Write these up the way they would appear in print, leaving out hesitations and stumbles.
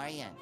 Brian.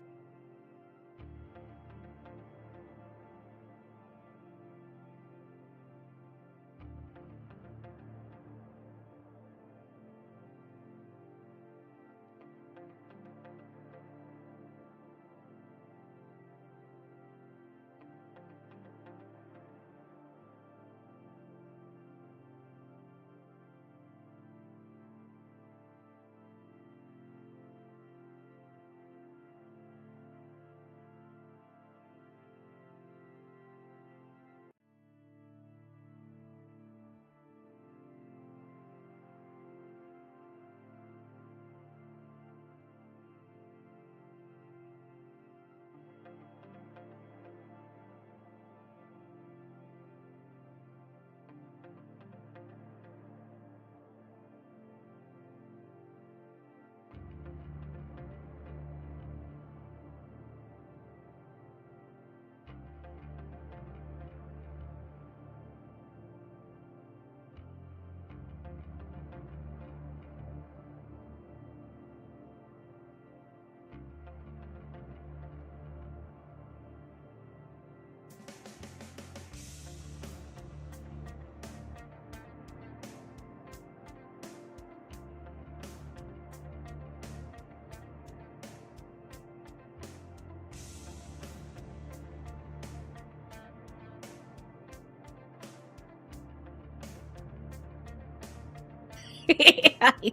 I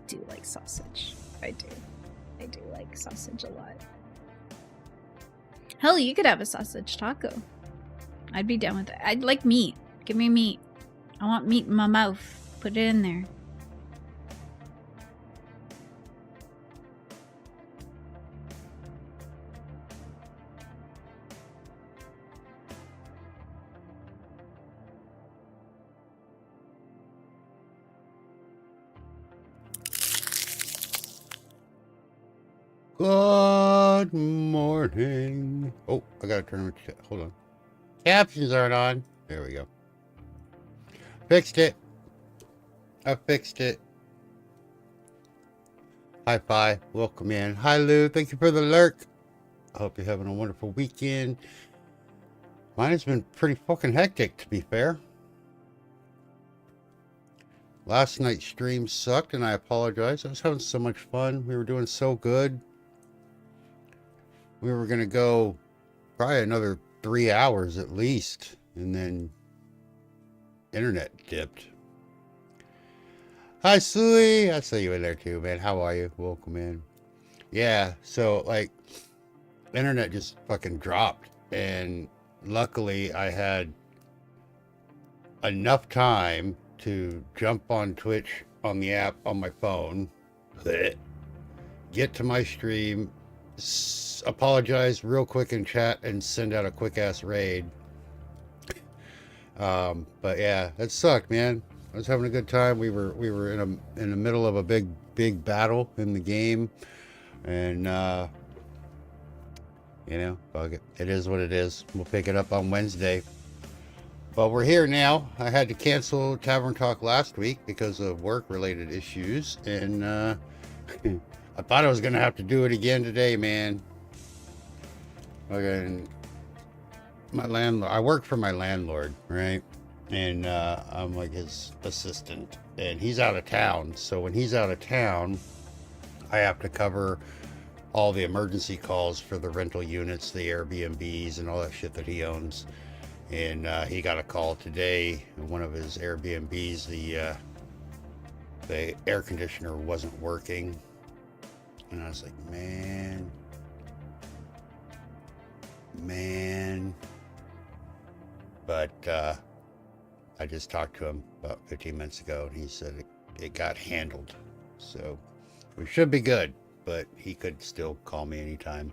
do like sausage. I do like sausage a lot. Hell, you could have a sausage taco. I'd be down with it. I'd like meat. Give me meat. I want meat in my mouth. Put it in there. Good morning. Oh, I gotta turn it. Hold on. Captions aren't on. There we go. Fixed it. I fixed it. Hi, Fi. Welcome in. Hi, Lou. Thank you for the lurk. I hope you're having a wonderful weekend. Mine has been pretty fucking hectic, to be fair. Last night's stream sucked, and I apologize. I was having so much fun. We were doing so good. We were going to go probably another 3 hours at least, and then internet dipped. Hi, Suey. I saw you in there too, man. How are you? Welcome in. Yeah, so, like, internet just fucking dropped, and luckily I had enough time to jump on Twitch on the app on my phone, get to my stream, apologize real quick in chat, and send out a quick ass raid. But yeah, that sucked, man. I was having a good time. We were in the middle of a big battle in the game, and you know, fuck it. It is what it is. We'll pick it up on Wednesday. But we're here now. I had to cancel Tavern Talk last week because of work-related issues, and I thought I was gonna have to do it again today, man. Okay, my landlord. I work for my landlord, right? And I'm like his assistant, and he's out of town. So when he's out of town, I have to cover all the emergency calls for the rental units, the Airbnbs, and all that shit that he owns. And he got a call today. One of his Airbnbs, the air conditioner wasn't working, and I was like, man. But I just talked to him about 15 minutes ago, and he said it got handled, so we should be good. But he could still call me anytime.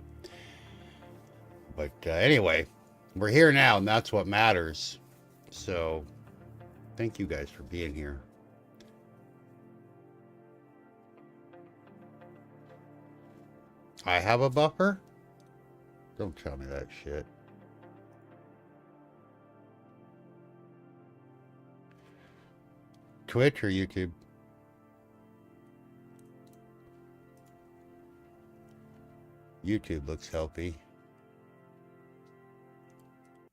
But anyway, we're here now, and that's what matters. So thank you guys for being here. I have a buffer? Don't tell me that shit. Twitch or YouTube? YouTube looks healthy.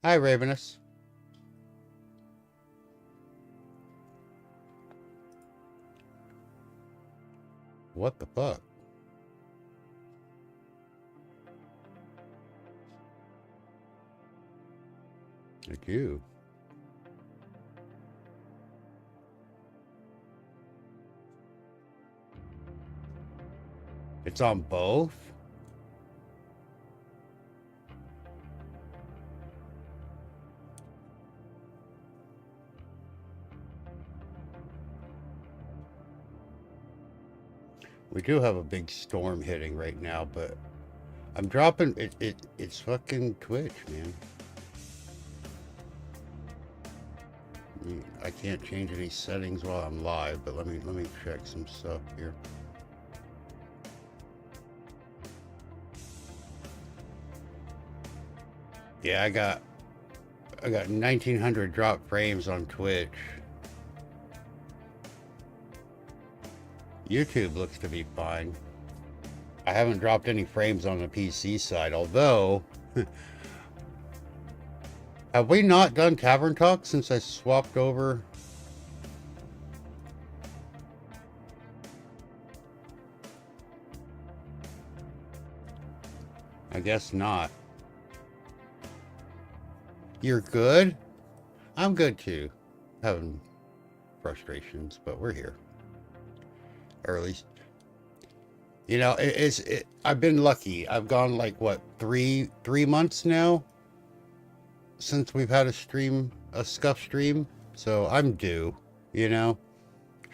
Hi, Ravenous. What the fuck? Thank you. It's on both? We do have a big storm hitting right now, but I'm dropping it's fucking Twitch, man. I can't change any settings while I'm live, but let me check some stuff here. Yeah, I got 1900 drop frames on Twitch. YouTube looks to be fine. I haven't dropped any frames on the PC side, although have we not done Tavern Talk since I swapped over? I guess not. You're good? I'm good too. Having frustrations, but we're here. Or at least, you know, I've been lucky. I've gone like what, three months now since we've had a scuff stream. So I'm due, you know,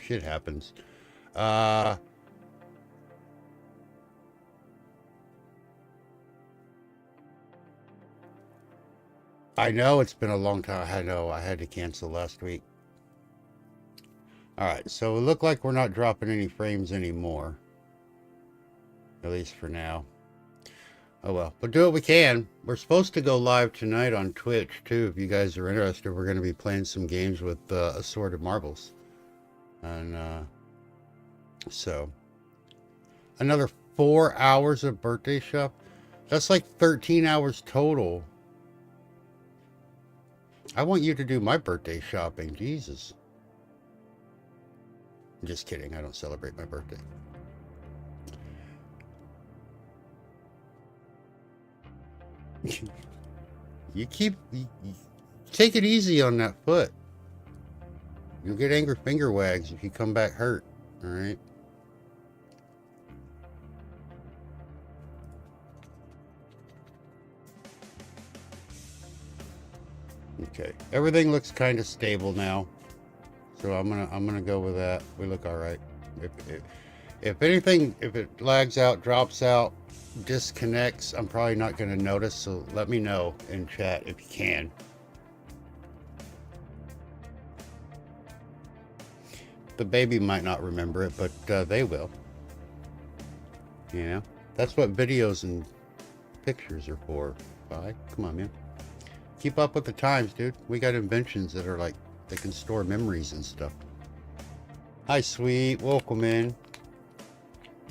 shit happens. I know it's been a long time. I know I had to cancel last week. All right, so it looked like we're not dropping any frames anymore. At least for now. Oh well, we'll do what we can. We're supposed to go live tonight on Twitch too. If you guys are interested, we're going to be playing some games with Assorted Marbles. And so another 4 hours of birthday shop. That's like 13 hours total. I want you to do my birthday shopping. Jesus. I'm just kidding. I don't celebrate my birthday. You take it easy on that foot. You'll get angry finger wags if you come back hurt. All right. Okay. Everything looks kind of stable now, so I'm gonna go with that. We look all right. If anything, if it lags out, drops out, disconnects, I'm probably not going to notice, so let me know in chat if you can. The baby might not remember it, but they will. You know, that's what videos and pictures are for. Bye. Come on, man. Keep up with the times, dude. We got inventions that are like, they can store memories and stuff. Hi, sweet. Welcome in.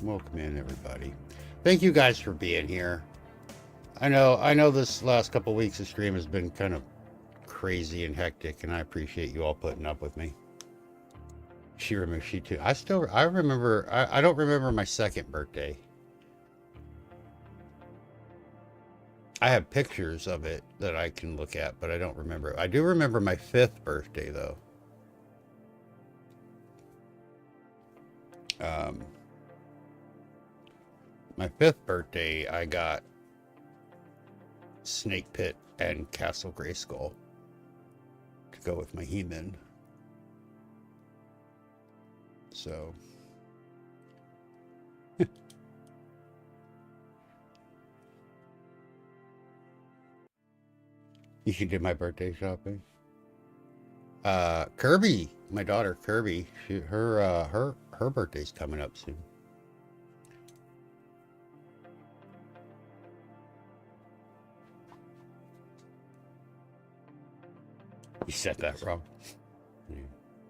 Welcome in, everybody. Thank you guys for being here. I know this last couple weeks of stream has been kind of crazy and hectic, and I appreciate you all putting up with me. She too. I remember, I don't remember my second birthday. I have pictures of it that I can look at, but I don't remember. I do remember my 5th birthday, though. My 5th birthday, I got Snake Pit and Castle Grayskull to go with my He-Man. So... You did my birthday shopping? Kirby, my daughter Kirby, her birthday's coming up soon. You said that wrong. Yeah.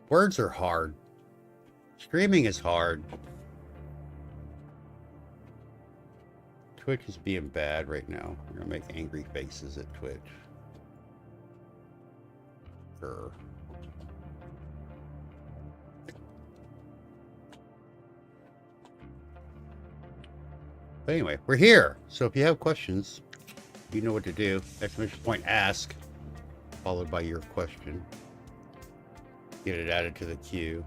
Words are hard. Streaming is hard. Twitch is being bad right now. We're gonna make angry faces at Twitch. Grr. But anyway, we're here. So if you have questions, you know what to do. Exclamation point ask, followed by your question. Get it added to the queue.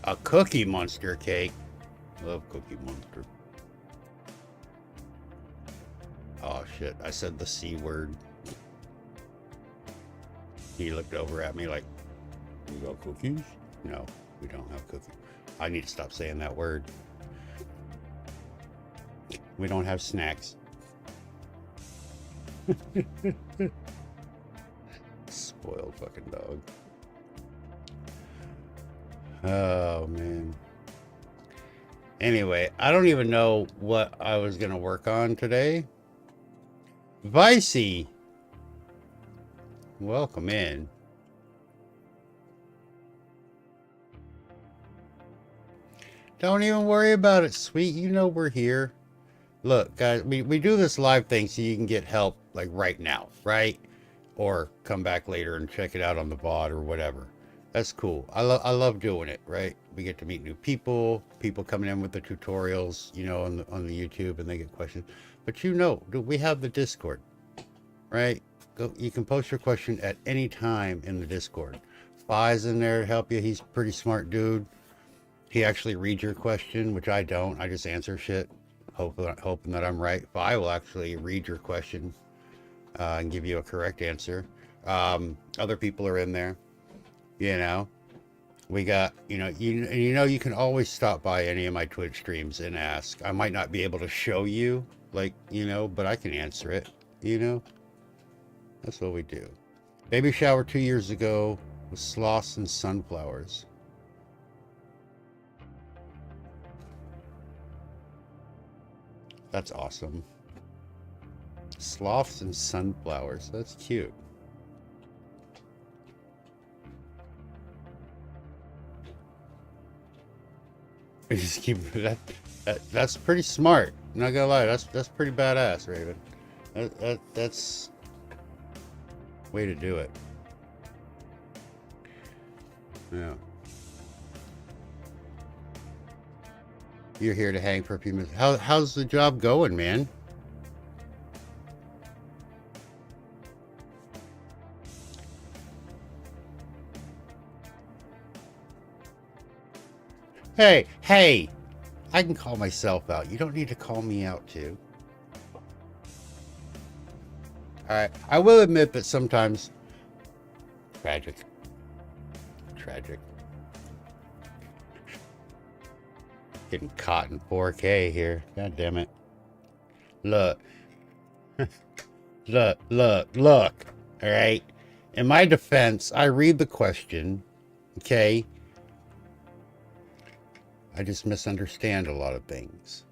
A Cookie Monster cake. Love Cookie Monster. Oh shit, I said the C word. He looked over at me like, you got cookies? No, we don't have cookies. I need to stop saying that word. We don't have snacks. Spoiled fucking dog. Oh man. Anyway, I don't even know what I was gonna work on today. Vicey, welcome in. Don't even worry about it, sweet. You know we're here. Look, guys, we do this live thing so you can get help like right now, right? Or come back later and check it out on the VOD or whatever. That's cool. I love doing it, right? We get to meet new people coming in with the tutorials, you know, on the YouTube, and they get questions. But you know, we have the Discord, right? You can post your question at any time in the Discord. Fi's in there to help you. He's a pretty smart dude. He actually reads your question, which I don't. I just answer shit, hoping that I'm right. Fi will actually read your question and give you a correct answer. Other people are in there. You know, we got, you know, you can always stop by any of my Twitch streams and ask. I might not be able to show you, like, you know, but I can answer it, you know. That's what we do. Baby shower 2 years ago with sloths and sunflowers. That's awesome. Sloths and sunflowers. That's cute. I just keep that's pretty smart. Not gonna lie, that's pretty badass, Raven. That's way to do it. Yeah. You're here to hang for a few minutes. How's the job going, man? Hey, I can call myself out. You don't need to call me out too. Alright, I will admit that sometimes tragic. Getting caught in 4K here. God damn it. Look. Look. Alright. In my defense, I read the question. Okay. I just misunderstand a lot of things.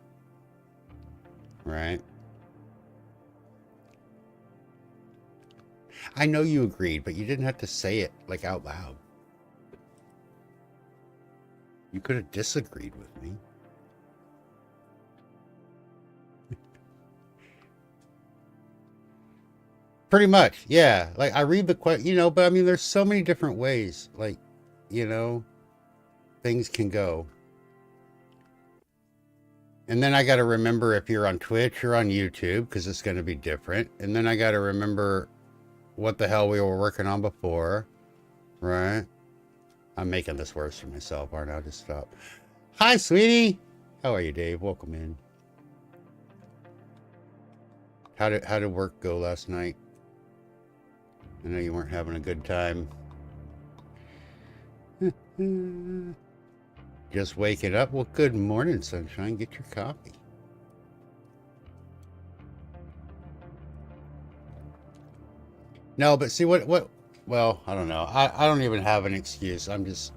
Right? I know you agreed, but you didn't have to say it like out loud. You could have disagreed with me. Pretty much, yeah. Like, I read the question, you know, but I mean, there's so many different ways, like, you know, things can go. And then I got to remember if you're on Twitch or on YouTube, because it's going to be different. And then I got to remember what the hell we were working on before, right? I'm making this worse for myself, aren't I? Just stop. Hi, sweetie. How are you, Dave? Welcome in. How did work go last night? I know you weren't having a good time. Just waking up? Well, good morning, sunshine. Get your coffee. No, but see what, well, I don't know. I don't even have an excuse. I'm just,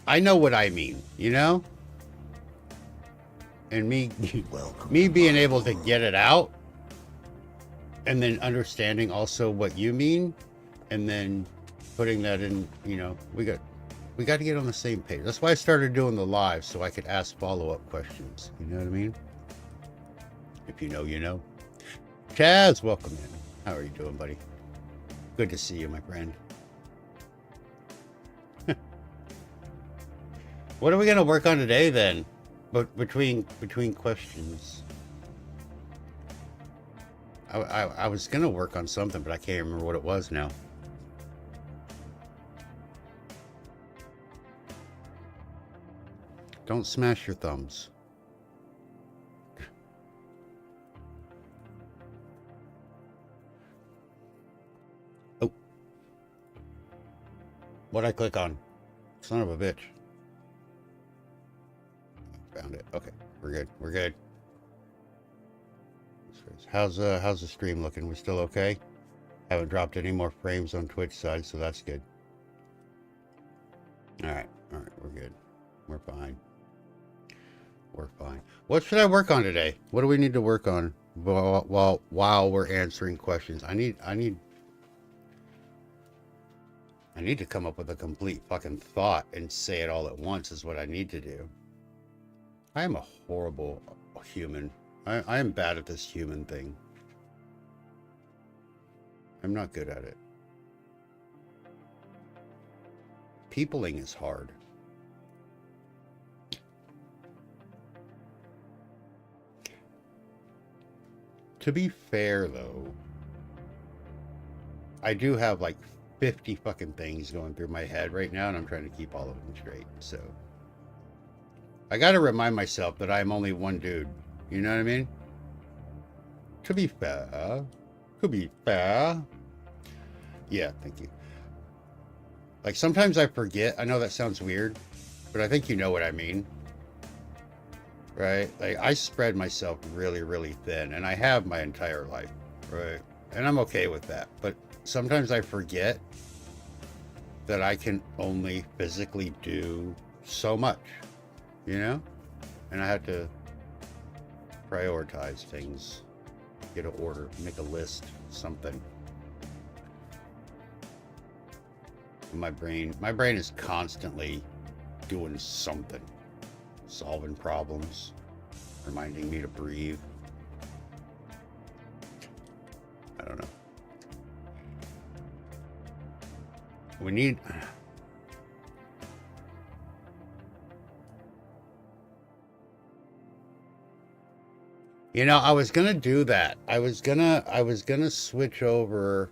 I know what I mean, you know? And me being able to get it out and then understanding also what you mean and then putting that in, you know, we got We got to get on the same page. That's why I started doing the live, so I could ask follow-up questions. You know what I mean? If you know, you know. Chaz, welcome in. How are you doing, buddy? Good to see you, my friend. What are we going to work on today, then? But between questions. I was going to work on something, but I can't remember what it was now. Don't smash your thumbs. Oh. What'd I click on? Son of a bitch. Found it. Okay. We're good. We're good. How's the stream looking? We're still okay? Haven't dropped any more frames on Twitch side, so that's good. Alright. Alright. We're good. We're fine. We're fine. What should I work on today? What do we need to work on while we're answering questions? I need to come up with a complete fucking thought and say it all at once is what I need to do. I am a horrible human. I am bad at this human thing. I'm not good at it. Peopling is hard. To be fair, though, I do have like 50 fucking things going through my head right now, and I'm trying to keep all of them straight. So I got to remind myself that I'm only one dude. You know what I mean? To be fair. To be fair. Yeah, thank you. Like, sometimes I forget. I know that sounds weird, but I think you know what I mean. Right? Like, I spread myself really, really thin, and I have my entire life. Right? And I'm okay with that. But sometimes I forget that I can only physically do so much. You know? And I have to prioritize things, get an order, make a list, something. My brain is constantly doing something, solving problems, reminding me to breathe. I don't know. We need... You know, I was gonna do that. I was gonna switch over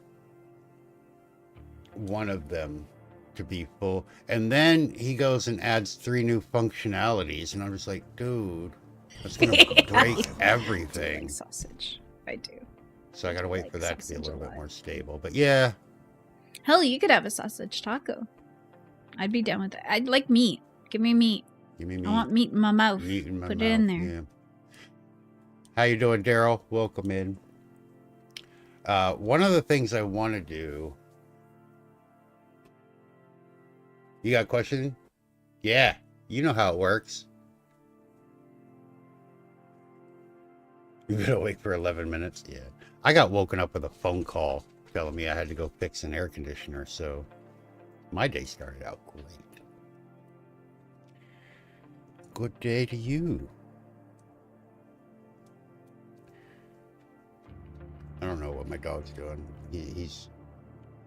one of them to be full, and then he goes and adds 3 new functionalities, and I'm just like, dude, that's gonna break everything. I like sausage. I do. So I gotta wait for that to be a little bit more stable. But yeah. Hell, you could have a sausage taco. I'd be down with that. I'd like meat. Give me meat. Give me meat. I want meat in my mouth. Meat in my Put mouth. it in there. Yeah. How you doing, Daryl? Welcome in. One of the things I want to do... You got a question? Yeah, you know how it works. You gotta wait for 11 minutes? Yeah. I got woken up with a phone call telling me I had to go fix an air conditioner, so my day started out great. Good day to you. I don't know what my dog's doing.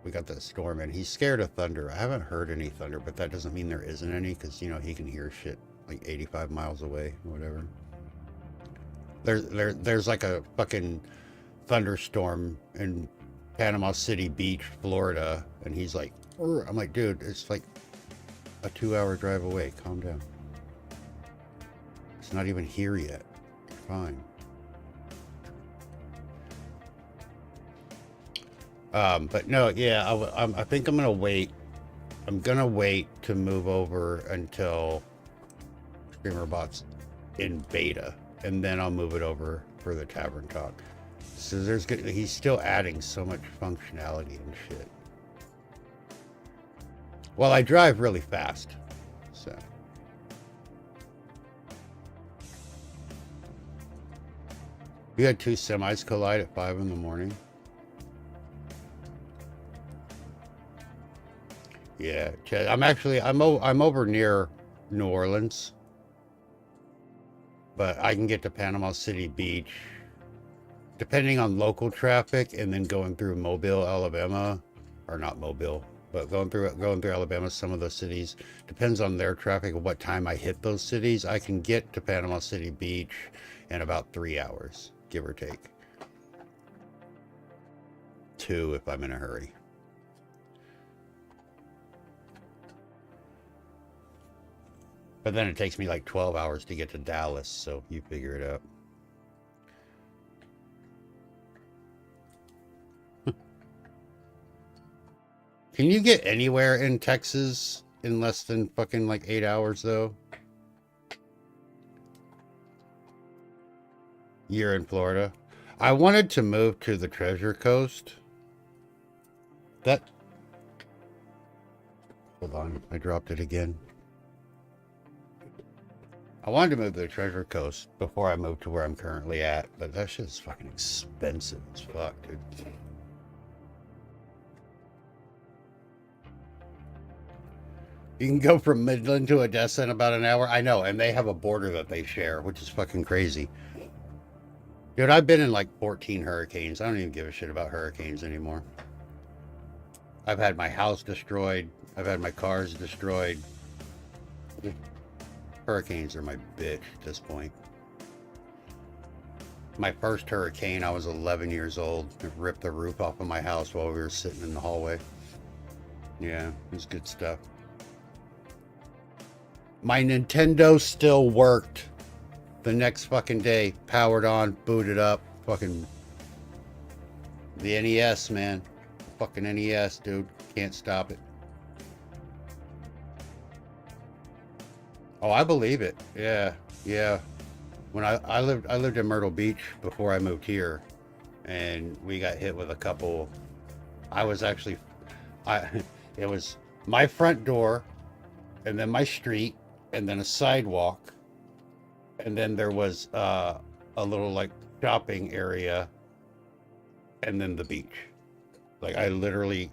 We got that storm in. He's scared of thunder. I haven't heard any thunder, but that doesn't mean there isn't any, because, you know, he can hear shit like 85 miles away or whatever. There's like a fucking thunderstorm in Panama City Beach, Florida, and he's like, I'm like, dude, it's like a 2-hour drive away. Calm down. It's not even here yet. You're fine. But no, yeah, I think I'm gonna wait. I'm gonna wait to move over until StreamerBot's in beta, and then I'll move it over for the Tavern Talk. So he's still adding so much functionality and shit. Well, I drive really fast, so. We had 2 semis collide at 5 in the morning. Yeah, I'm over near New Orleans, but I can get to Panama City Beach, depending on local traffic, and then going through Mobile, Alabama, or not Mobile, but going through Alabama, some of those cities, depends on their traffic and what time I hit those cities. I can get to Panama City Beach in about 3 hours, give or take. 2 if I'm in a hurry. But then it takes me like 12 hours to get to Dallas, so you figure it out. Can you get anywhere in Texas in less than fucking like 8 hours, though? You're in Florida. I wanted to move to the Treasure Coast. Hold on, I dropped it again. I wanted to move to the Treasure Coast before I moved to where I'm currently at, but that shit's fucking expensive as fuck, dude. You can go from Midland to Odessa in about an hour. I know, and they have a border that they share, which is fucking crazy. Dude, I've been in like 14 hurricanes. I don't even give a shit about hurricanes anymore. I've had my house destroyed. I've had my cars destroyed. Hurricanes are my bitch at this point. My first hurricane, I was 11 years old. It ripped the roof off of my house while we were sitting in the hallway. Yeah, it was good stuff. My Nintendo still worked. The next fucking day, powered on, booted up, fucking the NES, man. Fucking NES, dude. Can't stop it. Oh, I believe it. Yeah, yeah. When I lived in Myrtle Beach before I moved here, and we got hit with a couple. It was my front door, and then my street, and then a sidewalk, and then there was a little like shopping area, and then the beach. Like I literally,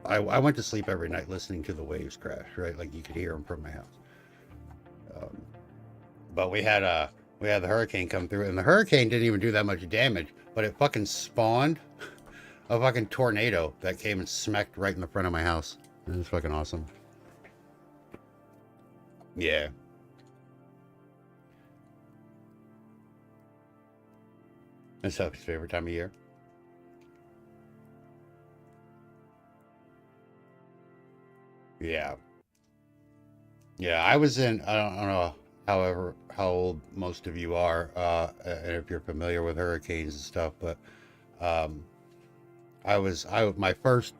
I went to sleep every night listening to the waves crash. Right, like you could hear them from my house. But we had the hurricane come through, and the hurricane didn't even do that much damage, but it fucking spawned a fucking tornado that came and smacked right in the front of my house. It was fucking awesome. Yeah. That's Sophie's favorite time of year. Yeah. Yeah, I was in, I don't know, however, how old most of you are, and if you're familiar with hurricanes and stuff, but my first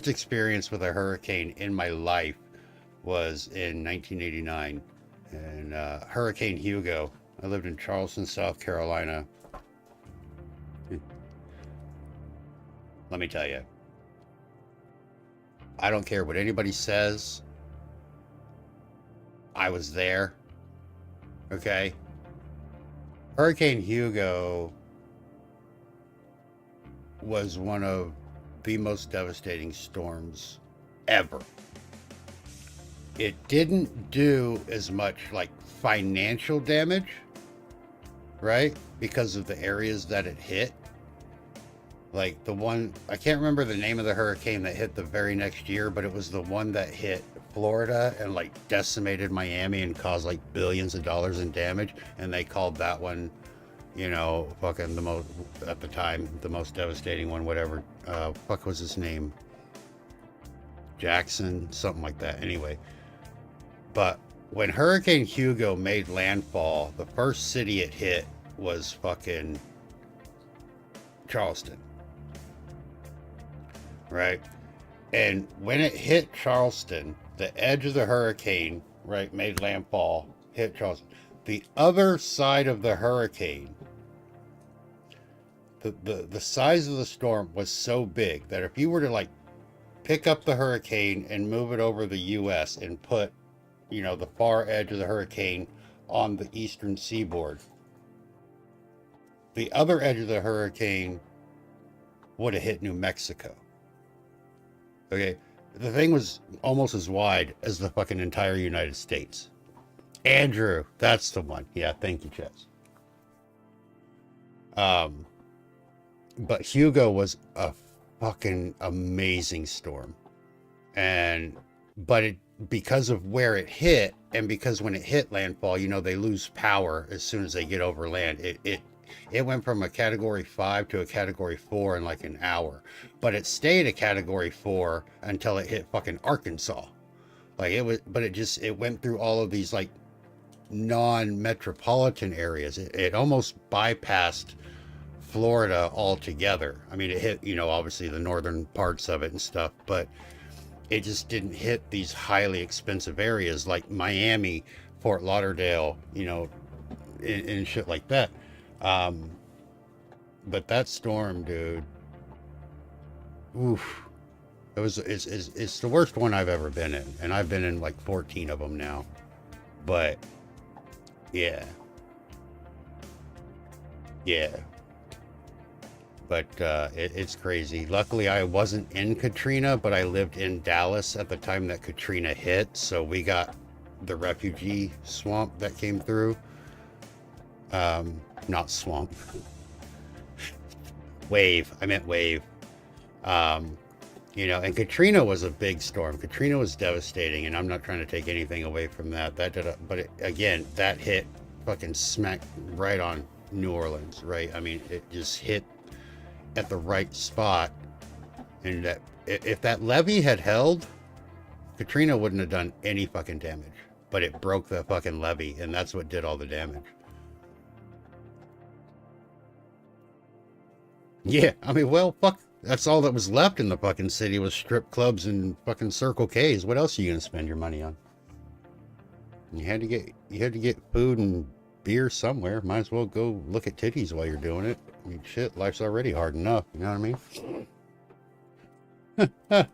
experience with a hurricane in my life was in 1989, and Hurricane Hugo. I lived in Charleston, South Carolina. Let me tell you, I don't care what anybody says. I was there. Okay. Hurricane Hugo was one of the most devastating storms ever. It didn't do as much like financial damage, right? Because of the areas that it hit. Like the one, I can't remember the name of the hurricane that hit the very next year, but it was the one that hit Florida and like decimated Miami and caused like billions of dollars in damage. And they called that one, you know, fucking the most, at the time, the most devastating one, whatever. Fuck was his name? Jackson, something like that. Anyway, but when Hurricane Hugo made landfall, the first city it hit was fucking Charleston. Right? And when it hit Charleston, the edge of the hurricane, right, made landfall, hit Charleston. The other side of the hurricane, the size of the storm was so big that if you were to like pick up the hurricane and move it over the US and put, you know, the far edge of the hurricane on the eastern seaboard, the other edge of the hurricane would have hit New Mexico. Okay, The thing was almost as wide as the fucking entire United States. Andrew, that's the one. Yeah, thank you, Chess. But Hugo was a fucking amazing storm. But because of where it hit, and because when it hit landfall, you know, they lose power as soon as they get over land. It went from a category 5 to a category 4 in like an hour, but it stayed a category 4 until it hit fucking Arkansas. Like it went through all of these like non-metropolitan areas. It almost bypassed Florida altogether. I mean, it hit, you know, obviously the northern parts of it and stuff, but it just didn't hit these highly expensive areas like Miami, Fort Lauderdale, you know, and shit like that. But that storm, dude, oof, it's the worst one I've ever been in, and I've been in like 14 of them now. But yeah, but it's crazy. Luckily, I wasn't in Katrina, but I lived in Dallas at the time that Katrina hit, so we got the refugee swamp that came through. Not swamp. Wave. I meant wave. You know, and Katrina was a big storm. Katrina was devastating, and I'm not trying to take anything away from that. Again, that hit fucking smack right on New Orleans, right? I mean, it just hit at the right spot, and that if that levee had held, Katrina wouldn't have done any fucking damage. But it broke the fucking levee, and that's what did all the damage. Yeah, I mean, well, fuck. That's all that was left in the fucking city was strip clubs and fucking Circle K's. What else are you gonna spend your money on? You had to get food and beer somewhere. Might as well go look at titties while you're doing it. I mean, shit, life's already hard enough. You know what I mean?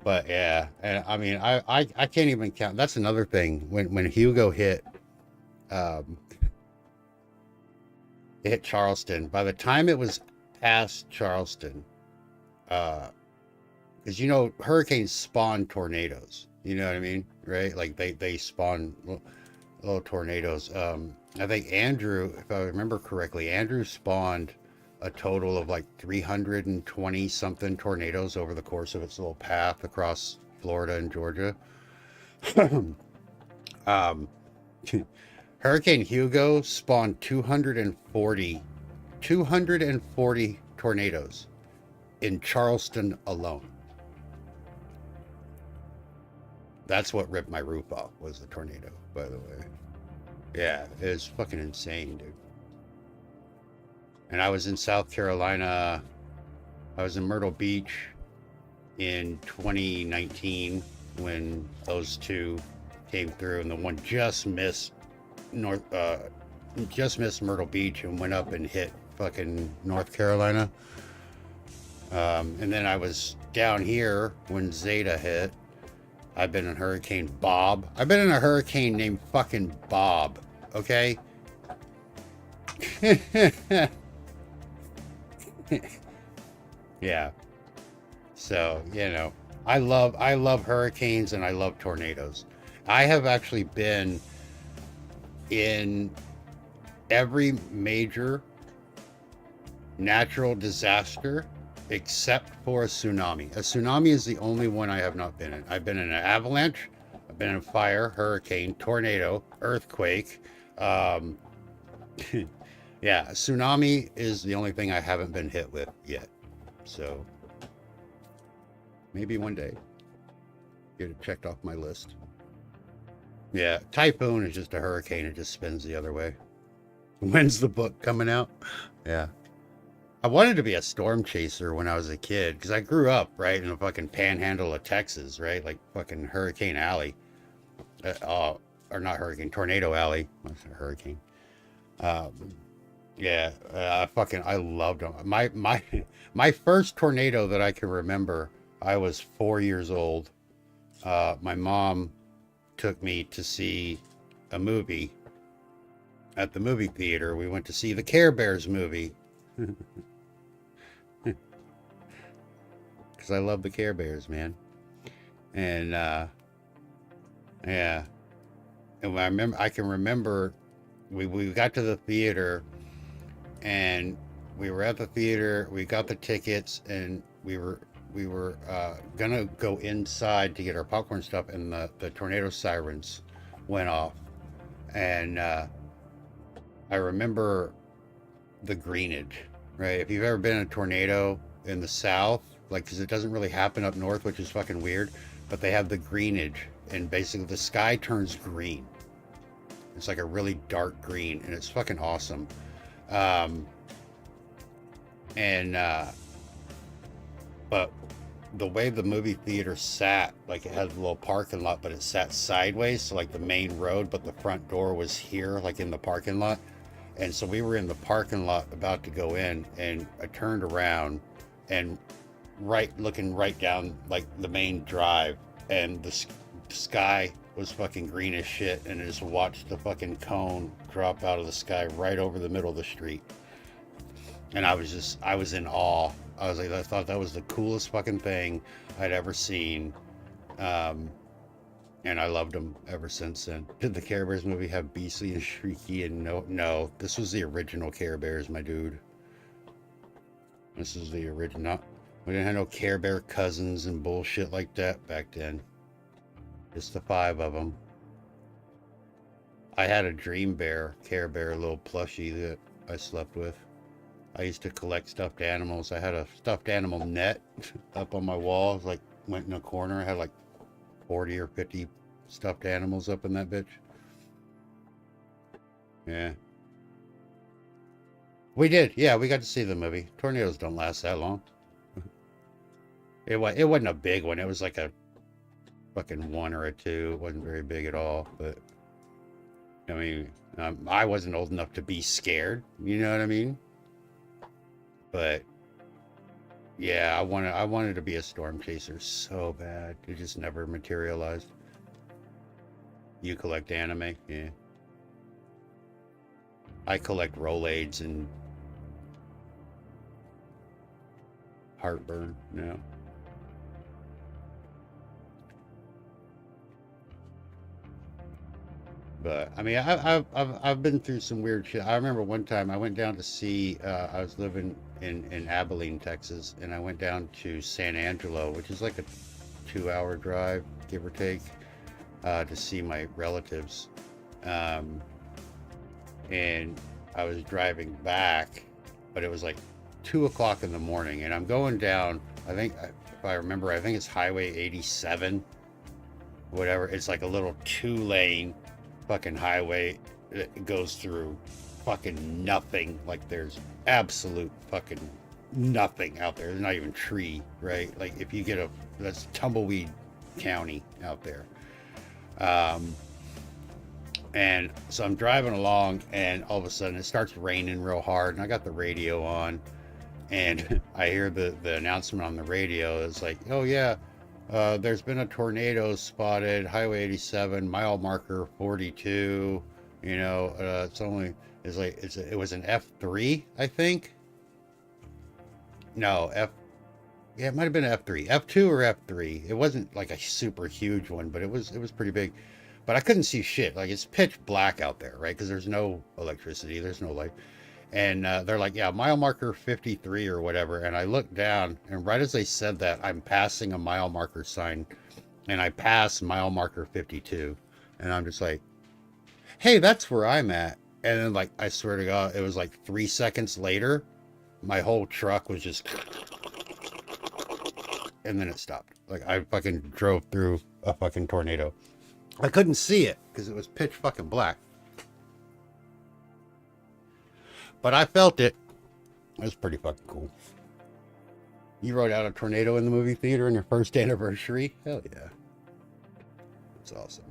But yeah, and I mean, I can't even count. That's another thing. When Hugo hit, it hit Charleston. By the time it was past Charleston, because you know hurricanes spawn tornadoes. You know what I mean, right? Like they spawn little tornadoes. I think Andrew, if I remember correctly, Andrew spawned a total of like 320 something tornadoes over the course of its little path across Florida and Georgia. Hurricane Hugo spawned 240 tornadoes in Charleston alone. That's what ripped my roof off, was the tornado, by the way. Yeah, it was fucking insane, dude. And I was in South Carolina. I was in Myrtle Beach in 2019 when those two came through, and the one just missed Myrtle Beach and went up and hit fucking North Carolina. And then I was down here when Zeta hit. I've been in Hurricane Bob. I've been in a hurricane named fucking Bob. Okay. Yeah. So, you know, I love hurricanes and I love tornadoes. I have actually been in every major natural disaster except for a tsunami. A tsunami is the only one I have not been in. I've been in an avalanche, I've been in fire, hurricane, tornado, earthquake. Yeah, a tsunami is the only thing I haven't been hit with yet. So maybe one day get it checked off my list. Yeah, typhoon is just a hurricane. It just spins the other way. When's the book coming out? Yeah. I wanted to be a storm chaser when I was a kid because I grew up right in the fucking panhandle of Texas, right? Like fucking Hurricane Alley. Or not Hurricane, Tornado Alley. What's a hurricane? Yeah, I loved them. My first tornado that I can remember, I was 4 years old. My mom took me to see a movie at the movie theater. We went to see the Care Bears movie. Because I love the Care Bears, man. And yeah, and I can remember we got to the theater, and we were at the theater. We got the tickets, and we were gonna go inside to get our popcorn stuff, and the tornado sirens went off, and I remember the greenage. Right, if you've ever been in a tornado in the south, like, because it doesn't really happen up north, which is fucking weird, but they have the greenage, and basically the sky turns green. It's like a really dark green, and it's fucking awesome. But the way the movie theater sat, like, it had a little parking lot, but it sat sideways, so like the main road, but the front door was here, like in the parking lot. And so we were in the parking lot about to go in, and I turned around and looking right down like the main drive, and the sky was fucking green as shit, and I just watched the fucking cone drop out of the sky right over the middle of the street. And I was in awe. I was like, I thought that was the coolest fucking thing I'd ever seen. And I loved them ever since then. Did the Care Bears movie have Beastly and Shrieky? And no, this was the original Care Bears, my dude. This is the original. We didn't have no Care Bear cousins and bullshit like that back then. Just the 5 of them. I had a Dream Bear, Care Bear, little plushie that I slept with. I used to collect stuffed animals. I had a stuffed animal net up on my wall. Like, went in a corner. I had like 40 or 50 stuffed animals up in that bitch. Yeah. We did. Yeah, we got to see the movie. Tornadoes don't last that long. It wasn't a big one. It was like a fucking 1 or a 2. It wasn't very big at all. But, I mean, I wasn't old enough to be scared. You know what I mean? But, yeah, I wanted to be a storm chaser so bad. It just never materialized. You collect anime? Yeah. I collect Rolaids and heartburn. No. But I mean, I've been through some weird shit. I remember one time I went down to see. I was living in Abilene, Texas, and I went down to San Angelo, which is like a 2-hour drive, give or take, to see my relatives. And I was driving back, but it was like 2 o'clock in the morning, and I'm going down. I think, if I remember, I think it's Highway 87, whatever. It's like a little 2-lane fucking highway that goes through fucking nothing. Like, there's absolute fucking nothing out there. There's not even tree, right? Like, if you get that's Tumbleweed County out there. And so I'm driving along, and all of a sudden it starts raining real hard, and I got the radio on, and I hear the announcement on the radio. It's like, oh yeah, there's been a tornado spotted, Highway 87, mile marker 42. You know, it was an F3, I think. No, yeah, it might have been F3, F2 or F3. It wasn't like a super huge one, but it was pretty big. But I couldn't see shit. Like, it's pitch black out there, right? Because there's no electricity, there's no light. And they're like, yeah, mile marker 53 or whatever. And I looked down, and right as they said that, I'm passing a mile marker sign, and I pass mile marker 52. And I'm just like, hey, that's where I'm at. And then, like, I swear to God, it was like 3 seconds later, my whole truck was just, and then it stopped. Like, I fucking drove through a fucking tornado. I couldn't see it because it was pitch fucking black. But I felt it. It was pretty fucking cool. You rode out a tornado in the movie theater on your first anniversary? Hell yeah. It's awesome.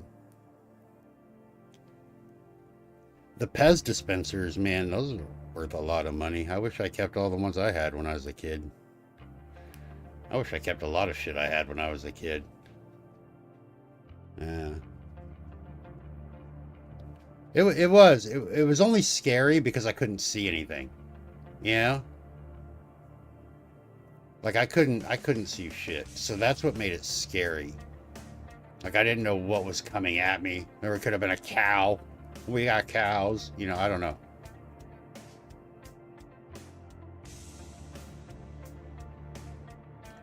The Pez dispensers, man, those are worth a lot of money. I wish I kept all the ones I had when I was a kid. I wish I kept a lot of shit I had when I was a kid. Yeah. It was only scary because I couldn't see anything, you know? Like, I couldn't see shit. So that's what made it scary. Like, I didn't know what was coming at me. There could have been a cow. We got cows. You know, I don't know.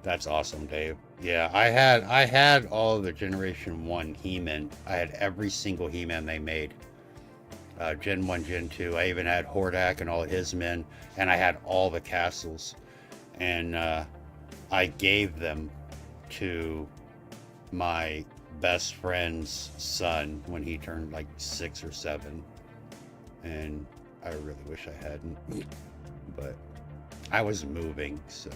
That's awesome, Dave. Yeah, I had all of the Generation 1 He-Man. I had every single He-Man they made. Gen 1, Gen 2. I even had Hordak and all his men. And I had all the castles. And I gave them to my best friend's son when he turned like 6 or 7. And I really wish I hadn't. But I was moving, so...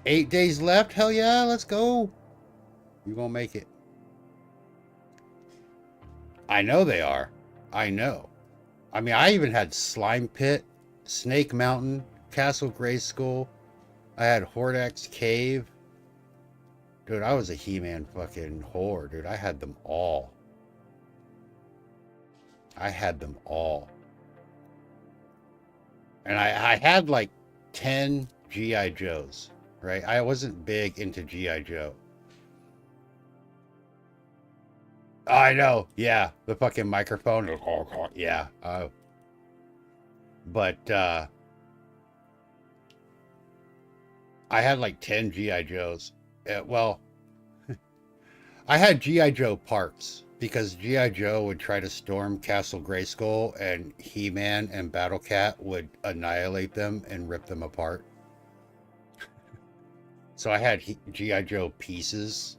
8 days left? Hell yeah, let's go. You're gonna make it. I know they are. I know. I mean, I even had Slime Pit, Snake Mountain, Castle Grayskull. I had Hordak's Cave. Dude, I was a He-Man fucking whore, dude. I had them all. I had them all. And I had like 10 G.I. Joes. Right? I wasn't big into G.I. Joe. Oh, I know. Yeah. The fucking microphone. Yeah. But I had like 10 G.I. Joes. Well, I had G.I. Joe parts because G.I. Joe would try to storm Castle Grayskull and He-Man and Battle Cat would annihilate them and rip them apart. So I had G.I. Joe pieces.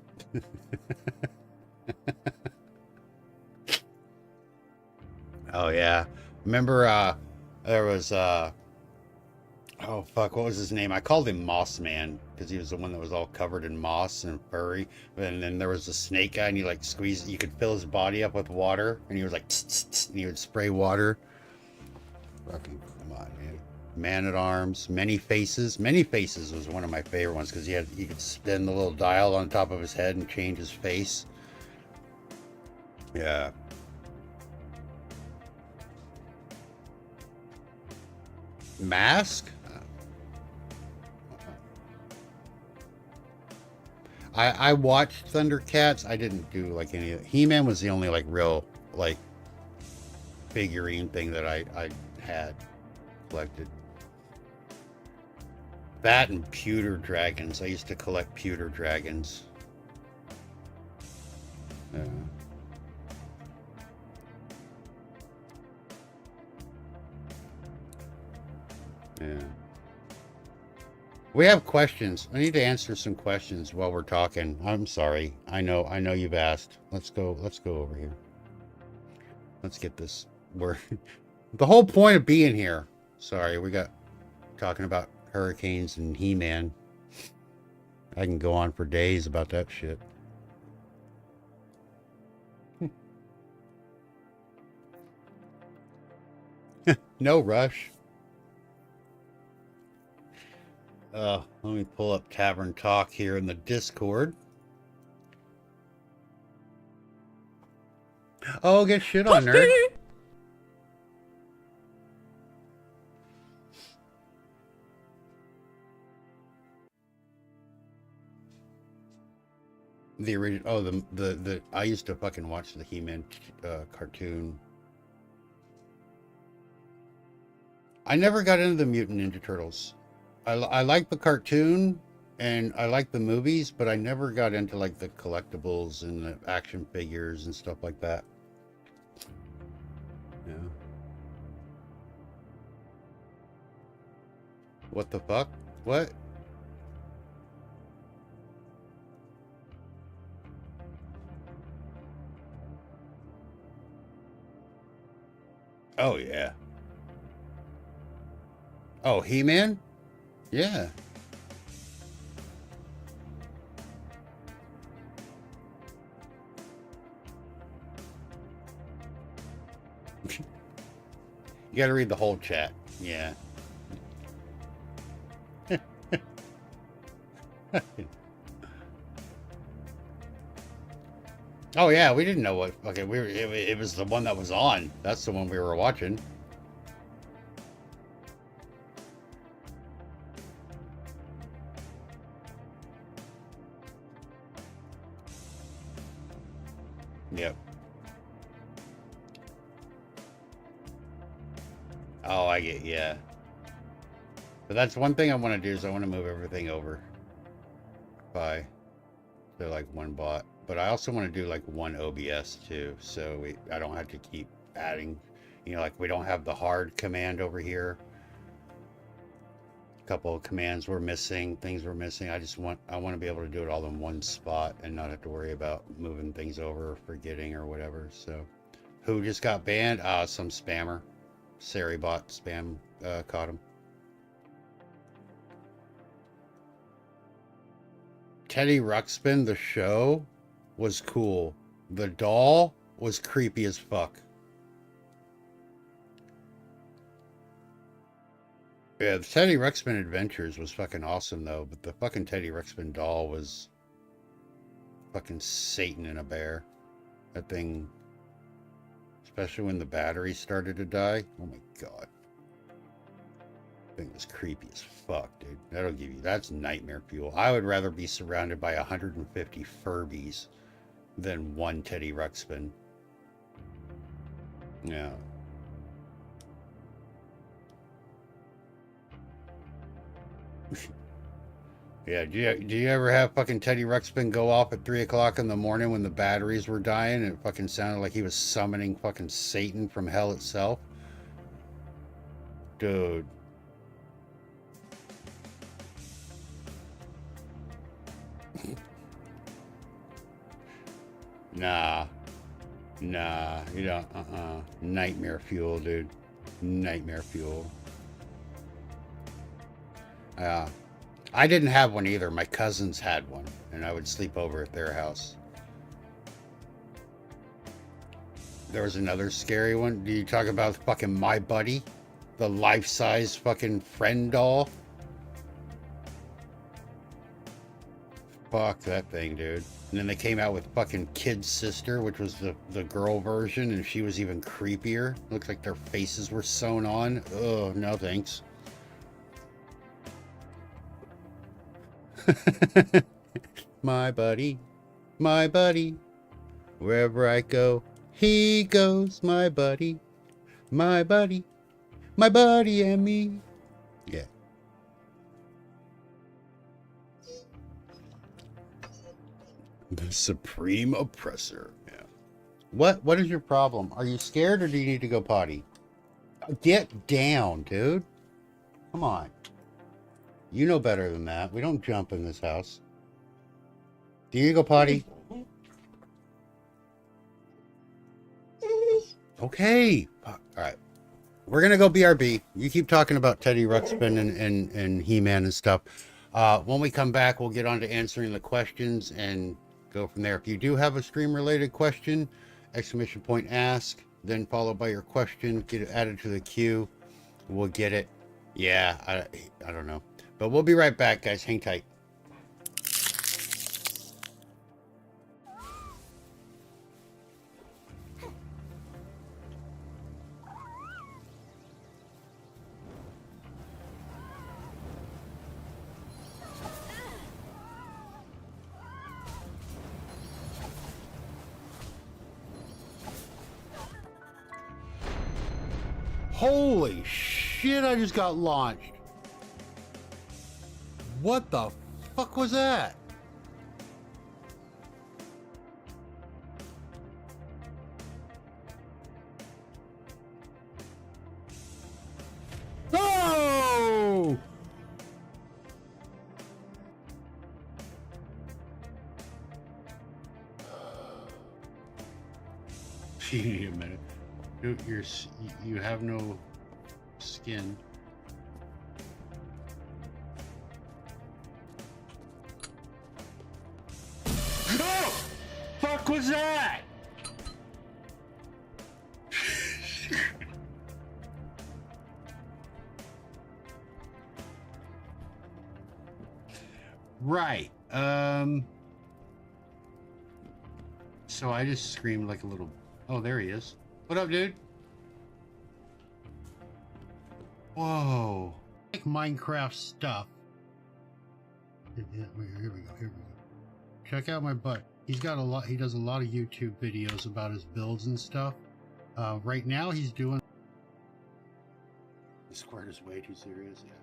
Oh, yeah. Remember, there was, oh, fuck, what was his name? I called him Moss Man, because he was the one that was all covered in moss and furry. And then there was a snake guy, and he, like, squeezed, you could fill his body up with water, and he was like, tss, tss, tss, and he would spray water. Fucking, come on, man. Man-at-Arms, Many Faces. Many Faces was one of my favorite ones because you could spin the little dial on top of his head and change his face. Yeah. Mask? I watched Thundercats. I didn't do like any of it. He-Man was the only like real like figurine thing that I had collected. That and pewter dragons. I used to collect pewter dragons. Yeah. Yeah. We have questions. I need to answer some questions while we're talking. I'm sorry. I know you've asked. Let's go over here. Let's get this. The whole point of being here. Sorry, we got talking about hurricanes and He-Man. I can go on for days about that shit. No rush. Let me pull up Tavern Talk here in the Discord. Oh, get shit on, nerd. The original. Oh, the I used to fucking watch the He-Man cartoon. I never got into the Mutant Ninja Turtles. I like the cartoon and I like the movies, but I never got into like the collectibles and the action figures and stuff like that. Yeah. What the fuck? What? Oh, yeah. Oh, He-Man? Yeah. You gotta read the whole chat. Yeah. Oh yeah, we didn't know what. Okay, it was the one that was on. That's the one we were watching. Yep. Oh, I get, yeah. But that's one thing I want to do is I want to move everything over by to like one bot. But I also want to do like one OBS too, so I don't have to keep adding. You know, like we don't have the hard command over here. A couple of commands were missing, things were missing. I want to be able to do it all in one spot and not have to worry about moving things over or forgetting or whatever. So, who just got banned? Some spammer. Saribot spam caught him. Teddy Ruxpin, the show, was cool. The doll was creepy as fuck. Yeah, the Teddy Ruxpin Adventures was fucking awesome though, but the fucking Teddy Ruxpin doll was fucking Satan in a bear. That thing, especially when the battery started to die. Oh my god. Thing was creepy as fuck, dude. That'll give you, that's nightmare fuel. I would rather be surrounded by 150 Furbies than one Teddy Ruxpin. Yeah. Yeah, do you ever have fucking Teddy Ruxpin go off at 3 o'clock in the morning when the batteries were dying and it fucking sounded like he was summoning fucking Satan from hell itself? Dude. Nah, you don't, nightmare fuel, dude. Nightmare fuel. I didn't have one either. My cousins had one, and I would sleep over at their house. There was another scary one. Do you talk about fucking My Buddy? The life-size fucking friend doll? Fuck that thing, dude. And then they came out with fucking Kid Sister, which was the girl version, and she was even creepier. Looks like their faces were sewn on. Oh, no thanks. My buddy, wherever I go, he goes, my buddy, my buddy and me. Yeah. The supreme oppressor. Yeah. What is your problem? Are you scared or do you need to go potty? Get down, dude. Come on. You know better than that. We don't jump in this house. Do you go potty? Okay. All right. We're going to go BRB. You keep talking about Teddy Ruxpin and He-Man and stuff. When we come back, we'll get on to answering the questions and go from there. If you do have a stream-related question, !ask, then followed by your question, get it added to the queue. We'll get it. Yeah, I don't know. But we'll be right back, guys. Hang tight. Holy shit, I just got launched. What the fuck was that? Oh! You need a minute. You have no skin. Oh! Fuck was that? Right. So I just screamed like a little. Oh, there he is. What up, dude? Whoa. Like Minecraft stuff. Here we go. Check out my butt. He's got a lot. He does a lot of YouTube videos about his builds and stuff. Right now, he's doing. The squirt is way too serious. Yeah.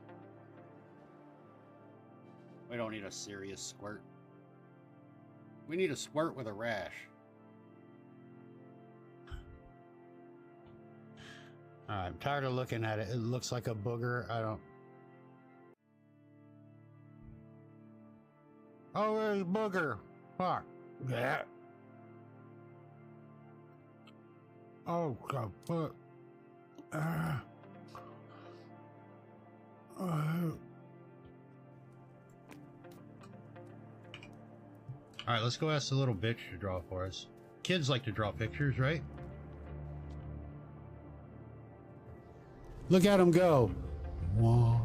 We don't need a serious squirt. We need a squirt with a rash. I'm tired of looking at it. It looks like a booger. I don't. Oh, there's a booger. Fuck. Yeah. Oh, God. Fuck. All right, let's go ask the little bitch to draw for us. Kids like to draw pictures, right? Look at him go. Whoa.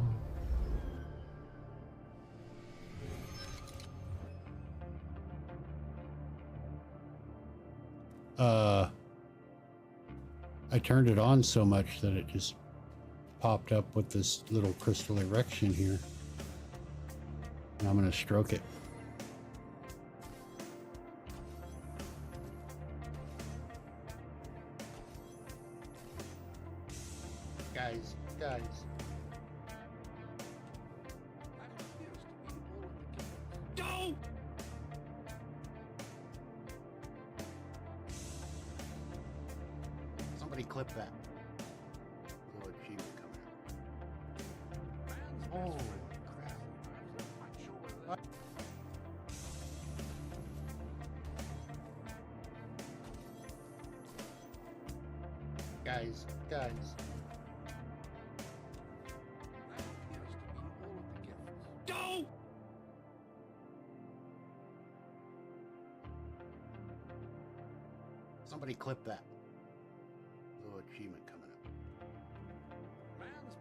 I turned it on so much that it just popped up with this little crystal erection here. And I'm gonna stroke it. Guys. Go! Somebody clip that. Little achievement coming out. Oh, crap. Guys. Go! Somebody clip that. Little achievement coming up.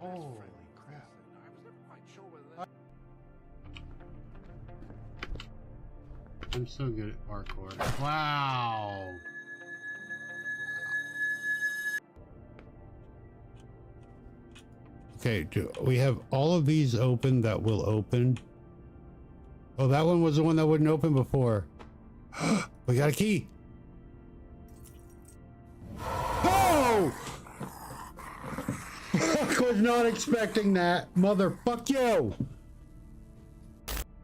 Oh, crap. I was never quite sure whether that... I'm so good at parkour. Wow. Okay, we have all of these open that will open. Oh, that one was the one that wouldn't open before. We got a key. Oh! I was not expecting that. Motherfuck you!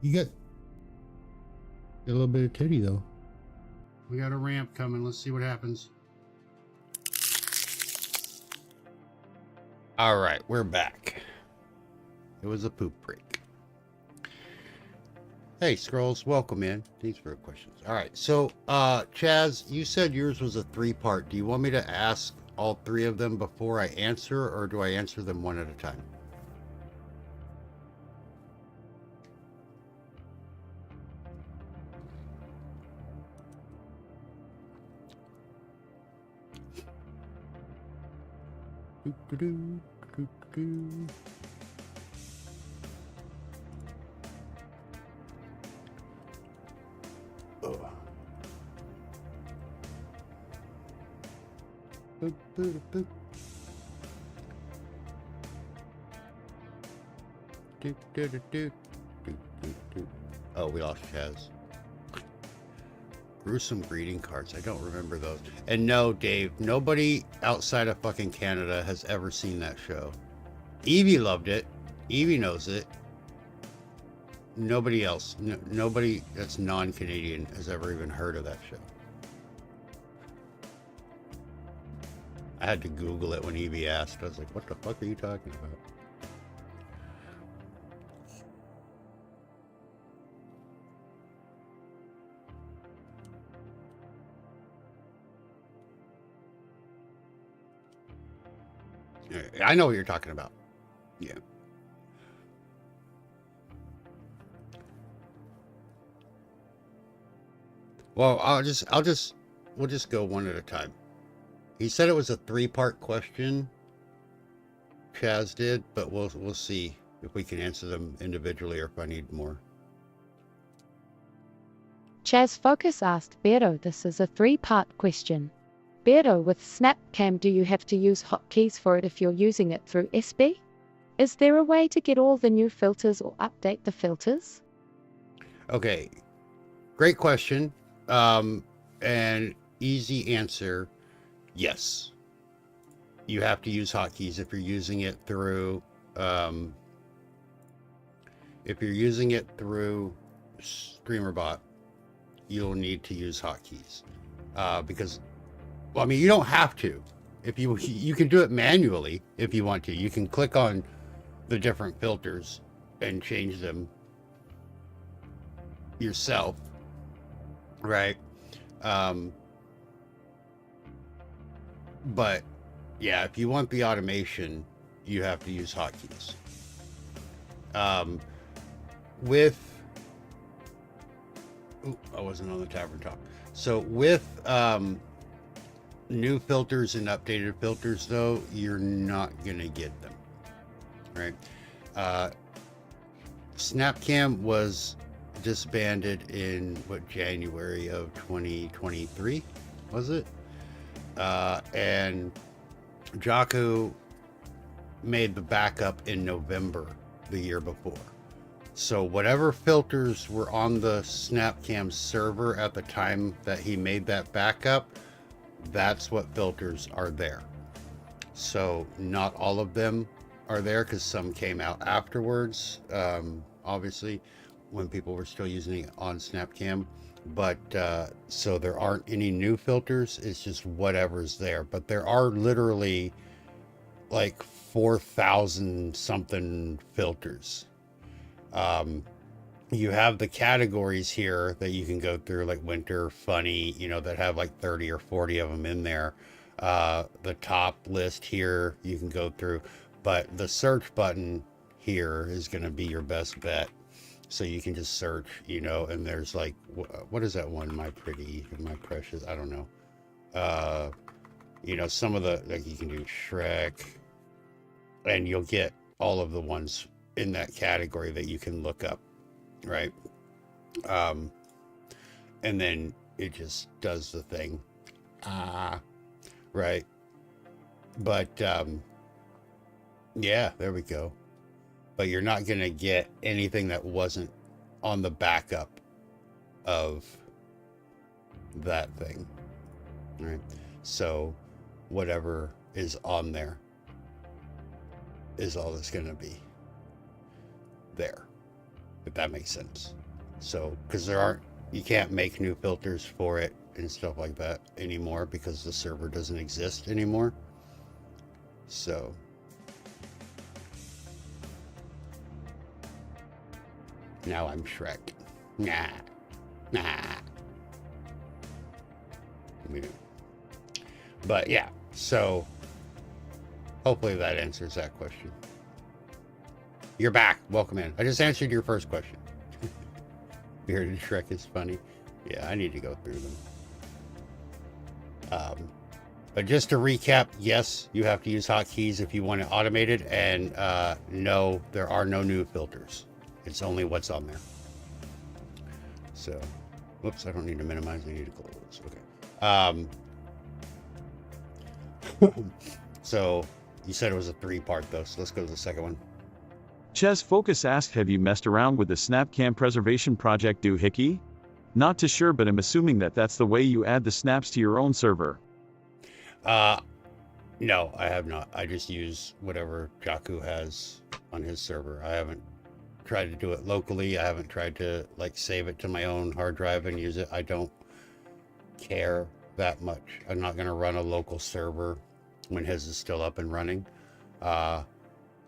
You got a little bit of titty though. We got a ramp coming. Let's see what happens. All right, we're back. It was a poop break. Hey, Scrolls, welcome in. Thanks for your questions. All right, so Chaz, you said yours was a 3-part. Do you want me to ask all 3 of them before I answer, or do I answer them one at a time? Oh, we lost Chaz. Gruesome greeting cards. I don't remember those. And no, Dave, nobody outside of fucking Canada has ever seen that show. Evie loved it. Evie knows it. Nobody else, nobody that's non-Canadian has ever even heard of that show. I had to Google it when Evie asked. I was like, what the fuck are you talking about? I know what you're talking about. Yeah. Well, we'll just go one at a time. He said it was a 3-part question. Chaz did, but we'll see if we can answer them individually or if I need more. Chaz Focus asked Beto, this is a 3-part question. Beto, with SnapCam, do you have to use hotkeys for it if you're using it through SB? Is there a way to get all the new filters or update the filters? Okay, great question. And easy answer, yes. You have to use hotkeys if you're using it through StreamerBot. You'll need to use hotkeys because, well, I mean, you don't have to. If you can do it manually if you want to. You can click on the different filters and change them yourself, right? But yeah, if you want the automation, you have to use hotkeys. I wasn't on the Tavern Talk. So with new filters and updated filters, though, you're not gonna get them, right? Snapcam was disbanded in January of 2023, was it? And Jaku made the backup in November the year before. So whatever filters were on the Snapcam server at the time that he made that backup, that's what filters are there. So not all of them are there because some came out afterwards, obviously, when people were still using it on Snapcam. But so there aren't any new filters. It's just whatever's there. But there are literally like 4,000 something filters. You have the categories here that you can go through, like winter, funny, that have like 30 or 40 of them in there. The top list here you can go through, but the search button here is going to be your best bet. So you can just search, and there's like, what is that one? My precious, I don't know. Some of the, like, you can do Shrek, and you'll get all of the ones in that category that you can look up, right? And then it just does the thing, right? But yeah, there we go. But you're not going to get anything that wasn't on the backup of that thing, right? So whatever is on there is all that's going to be there, if that makes sense. So, because you can't make new filters for it and stuff like that anymore because the server doesn't exist anymore. So now I'm Shrek. Nah. But yeah, so hopefully that answers that question. You're back. Welcome in. I just answered your first question. Bearded Shrek is funny. Yeah, I need to go through them. But just to recap, yes, you have to use hotkeys if you want it automated, and no, there are no new filters. It's only what's on there. So, whoops, I don't need to minimize, I need to close. Okay. So, you said it was a 3-part though, so let's go to the second one. Ches Focus asked, have you messed around with the Snapcam preservation project doohickey? Not too sure, but I'm assuming that that's the way you add the snaps to your own server. No, I have not. I just use whatever Jaku has on his server. I haven't tried to do it locally. I haven't tried to like save it to my own hard drive and use it. I don't care that much. I'm not going to run a local server when his is still up and running.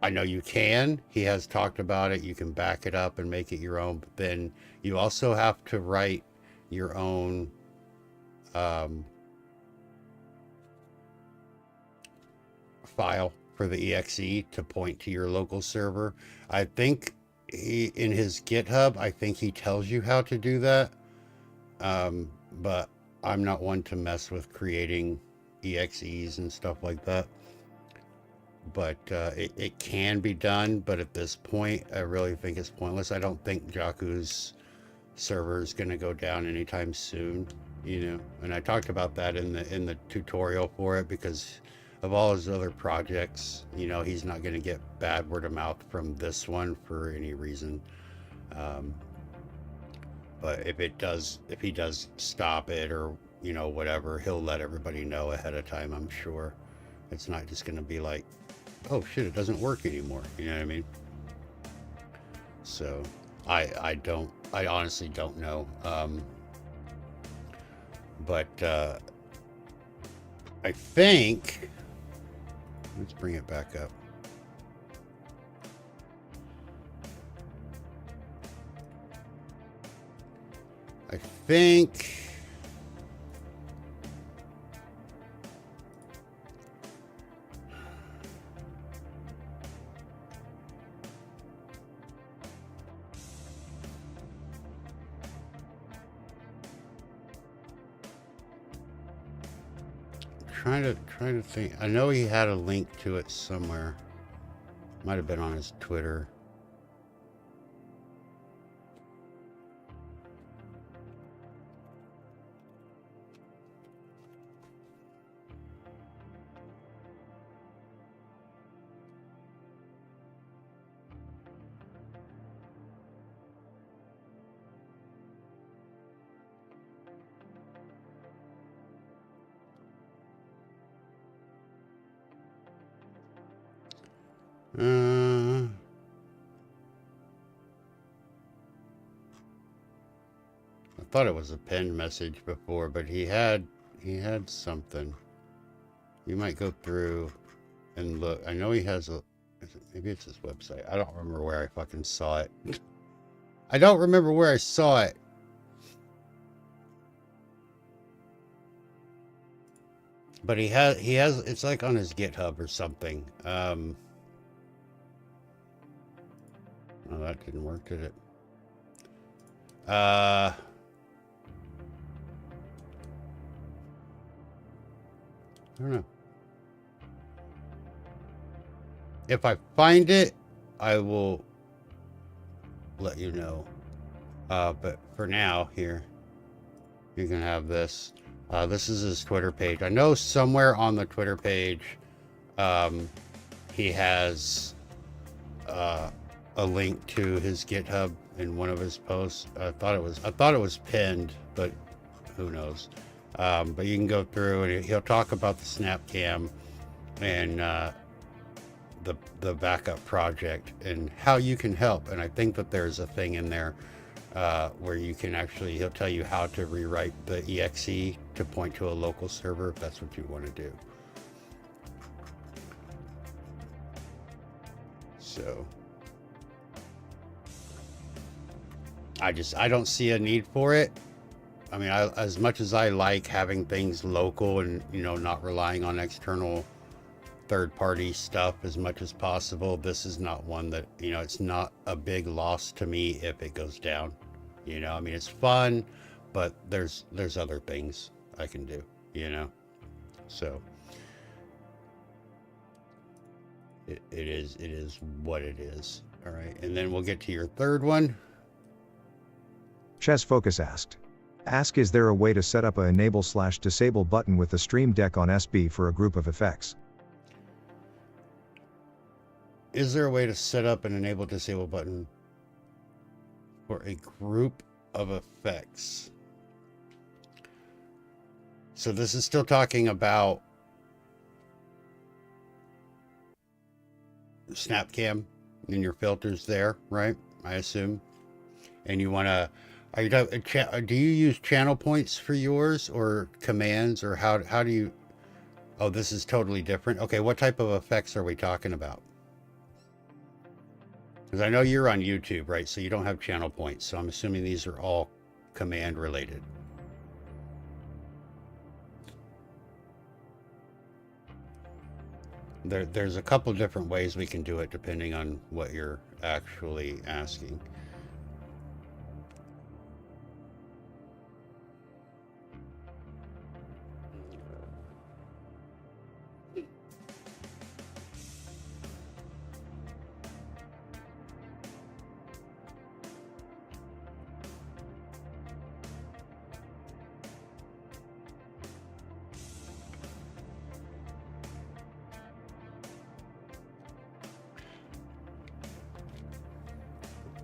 I know you can. He has talked about it. You can back it up and make it your own, but then you also have to write your own file for the exe to point to your local server. I think in his GitHub, I think he tells you how to do that. But I'm not one to mess with creating exes and stuff like that. But it can be done, but at this point, I really think it's pointless. I don't think Jaku's server is going to go down anytime soon, And I talked about that in the tutorial for it because of all his other projects. He's not going to get bad word of mouth from this one for any reason. But if he does stop it or, you know, whatever, he'll let everybody know ahead of time, I'm sure. It's not just going to be like, oh shit, it doesn't work anymore. You know what I mean? So I honestly don't know. But I think, let's bring it back up. I think trying to think. I know he had a link to it somewhere. Might have been on his Twitter. I thought it was a pinned message before, but he had something. You might go through and look. I know he has a, maybe it's his website. I don't remember where I fucking saw it. I don't remember where I saw it. But he has, it's like on his GitHub or something. Oh, that didn't work, did it? I don't know. If I find it, I will let you know. But for now, here, you can have this. This is his Twitter page. I know somewhere on the Twitter page, he has a link to his GitHub in one of his posts. I thought it was pinned, but who knows? But you can go through and he'll talk about the SnapCam and the backup project and how you can help. And I think that there's a thing in there where you can actually, he'll tell you how to rewrite the exe to point to a local server if that's what you want to do. So I don't see a need for it. I mean, as much as I like having things local and, you know, not relying on external third-party stuff as much as possible, this is not one that, you know, it's not a big loss to me if it goes down. You know, I mean, it's fun, but there's other things I can do, you know. So it is what it is. All right, and then we'll get to your third one. Chess Focus asked, is there a way to set up a enable/disable button with the Stream Deck on SB for a group of effects? Is there a way to set up an enable disable button for a group of effects? So this is still talking about SnapCam and your filters there, right? I assume. And you want to, do you use channel points for yours or commands, or how do you, oh, this is totally different. Okay, what type of effects are we talking about? Because I know you're on YouTube, right? So you don't have channel points. So I'm assuming these are all command related. There's a couple different ways we can do it depending on what you're actually asking.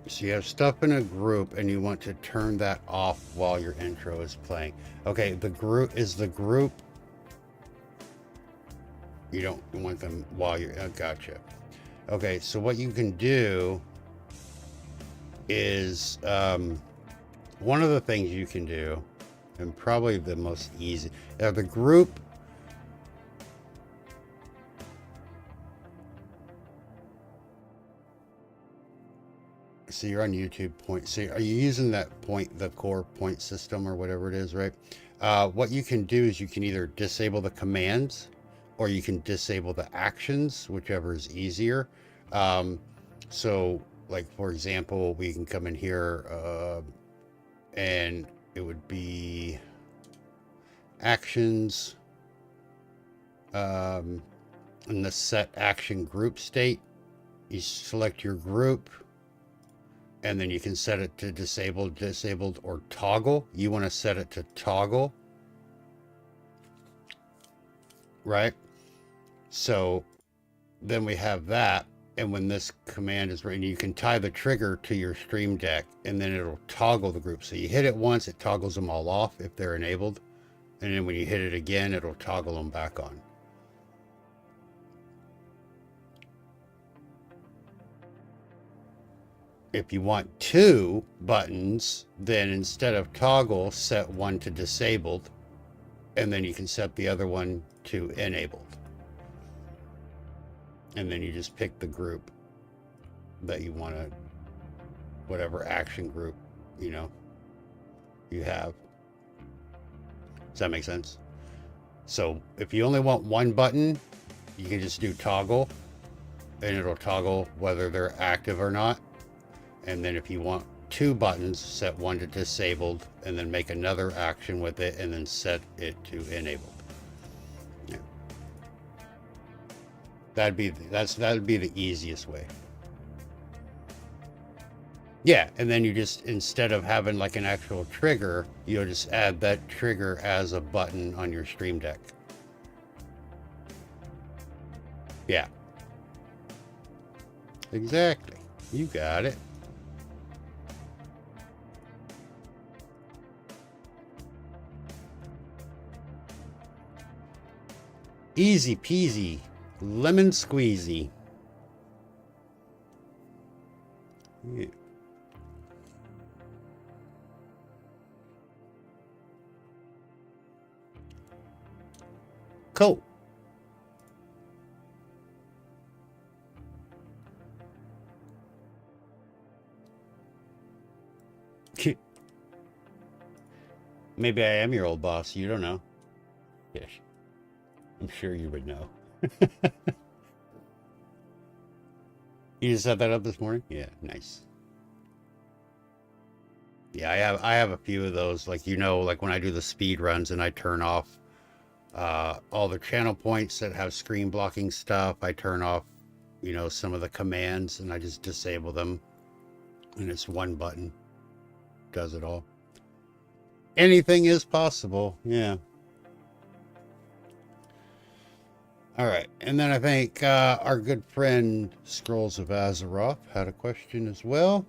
So you have stuff in a group and you want to turn that off while your intro is playing. Okay, the group, you don't want them while you're, gotcha. Okay, so what you can do is, one of the things you can do, and probably the most easy, the group, so you're on YouTube point. So are you using that point, the core point system or whatever it is, right? What you can do is you can either disable the commands or you can disable the actions, whichever is easier. So like, for example, we can come in here and it would be actions in the set action group state. You select your group, and then you can set it to disabled, or toggle. You want to set it to toggle, right? So then we have that, and when this command is written, you can tie the trigger to your Stream Deck, and then it'll toggle the group. So you hit it once, it toggles them all off if they're enabled, and then when you hit it again, it'll toggle them back on. If you want two buttons, then instead of toggle, set one to disabled, and then you can set the other one to enabled. And then you just pick the group that you want to, whatever action group, you know, you have. Does that make sense? So if you only want one button, you can just do toggle, and it'll toggle whether they're active or not. And then if you want two buttons, set one to disabled, and then make another action with it, and then set it to enabled. Yeah. That'd be the easiest way. Yeah, and then you just, instead of having like an actual trigger, you'll just add that trigger as a button on your Stream Deck. Yeah. Exactly. You got it. Easy peasy, lemon squeezy. Yeah. Cool. Maybe I am your old boss. You don't know. Yes. I'm sure you would know. You just set that up this morning? Yeah, nice. Yeah, I have a few of those. Like, you know, like when I do the speed runs and I turn off all the channel points that have screen blocking stuff. I turn off, you know, some of the commands, and I just disable them. And it's one button. Does it all. Anything is possible. Yeah. All right, and then I think our good friend Scrolls of Azeroth had a question as well.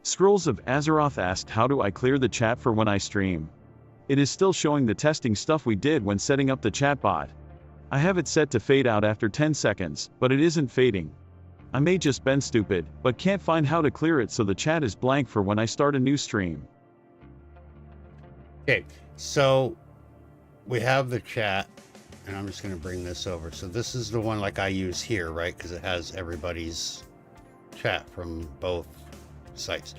Scrolls of Azeroth asked, how do I clear the chat for when I stream? It is still showing the testing stuff we did when setting up the chatbot. I have it set to fade out after 10 seconds, but it isn't fading. I may just been stupid, but can't find how to clear it so the chat is blank for when I start a new stream. Okay, so we have the chat. And I'm just going to bring this over. So this is the one like I use here, right? Because it has everybody's chat from both sites.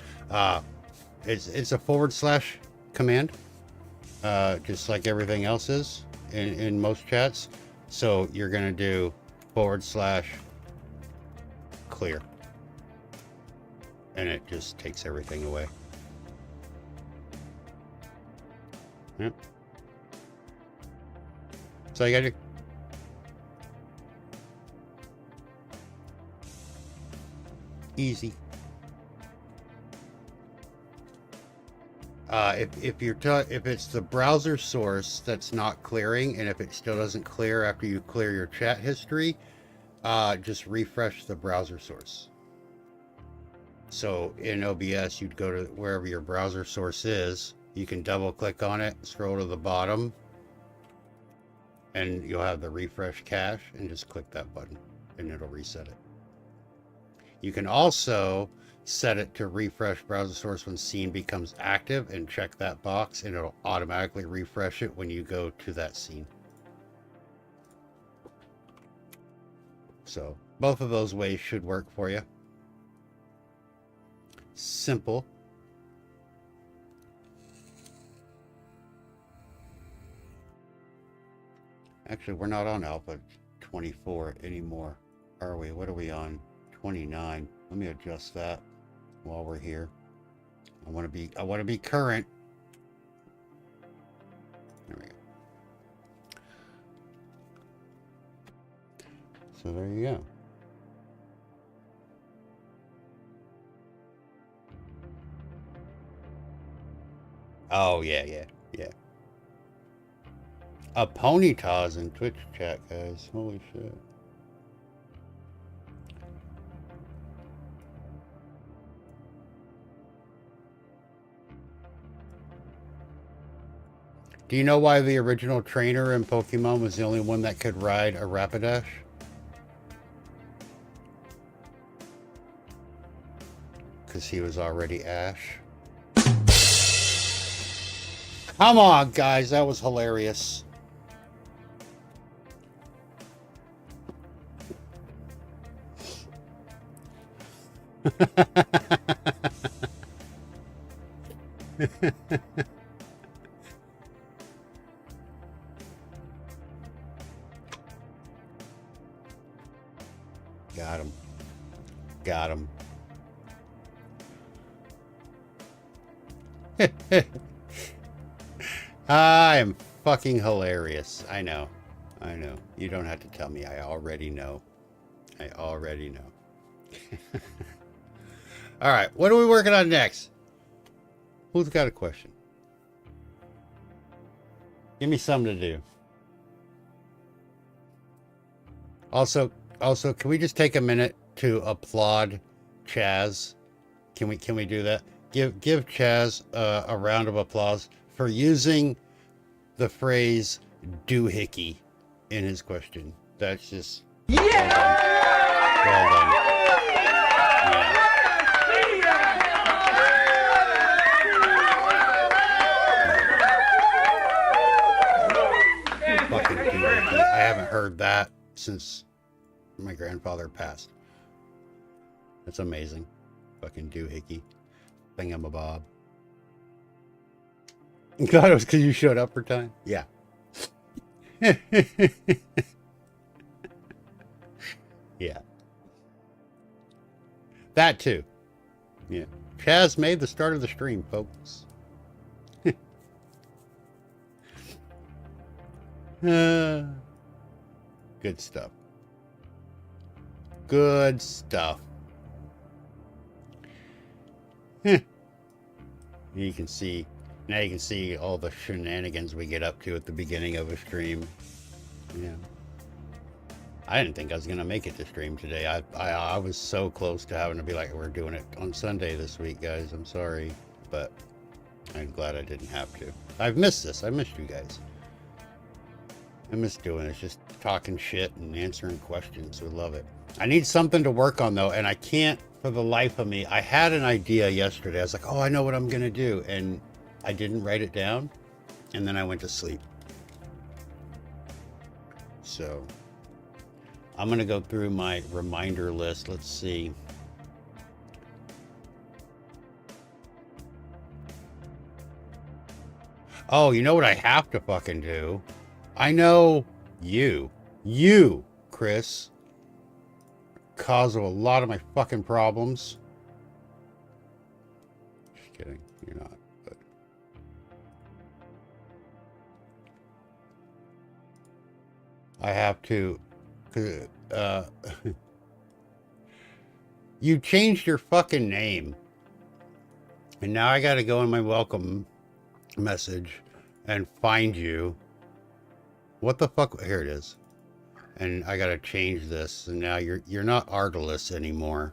It's a / command, just like everything else is in most chats. So you're going to do / clear. And it just takes everything away. Yep. So you gotta easy. If it's the browser source that's not clearing, and if it still doesn't clear after you clear your chat history, just refresh the browser source. So in OBS, you'd go to wherever your browser source is. You can double click on it, scroll to the bottom, and you'll have the refresh cache, and just click that button and it'll reset it. You can also set it to refresh browser source when scene becomes active, and check that box, and it'll automatically refresh it when you go to that scene. So both of those ways should work for you. Simple. Actually, we're not on alpha 24 anymore, are we? What are we on? 29. Let me adjust that while we're here. I want to be current. There we go. So there you go. Oh yeah. A ponyta's in Twitch chat, guys. Holy shit. Do you know why the original trainer in Pokemon was the only one that could ride a Rapidash? Because he was already Ash. Come on, guys. That was hilarious. Got him. Got him. I am fucking hilarious. I know. I know. You don't have to tell me. I already know. I already know. All right. What are we working on next? Who's got a question? Give me something to do. Also, can we just take a minute to applaud Chaz? Can we do that? Give Chaz a round of applause for using the phrase doohickey in his question. That's just well done. Fucking doohickey. I haven't heard that since my grandfather passed. That's amazing. Fucking doohickey. Thingamabob. God, it was because you showed up for time? Yeah. Yeah. That too. Yeah. Chaz made the start of the stream, folks. Good stuff. Good stuff. You can see, now you can see all the shenanigans we get up to at the beginning of a stream. Yeah. I didn't think I was going to make it to stream today. I was so close to having to be like, we're doing it on Sunday this week, guys. I'm sorry, but I'm glad I didn't have to. I've missed this. I missed you guys. I miss doing it. Just talking shit and answering questions. We love it. I need something to work on though, and I can't for the life of me. I had an idea yesterday. I was like, oh, I know what I'm going to do. And I didn't write it down. And then I went to sleep. So I'm going to go through my reminder list. Let's see. Oh, you know what I have to fucking do? I know you, Chris, cause of a lot of my fucking problems. Just kidding. You're not, but. I have to, you changed your fucking name. And now I gotta go in my welcome message and find you. What the fuck? Here it is. And I gotta change this. And now you're not Artelis anymore.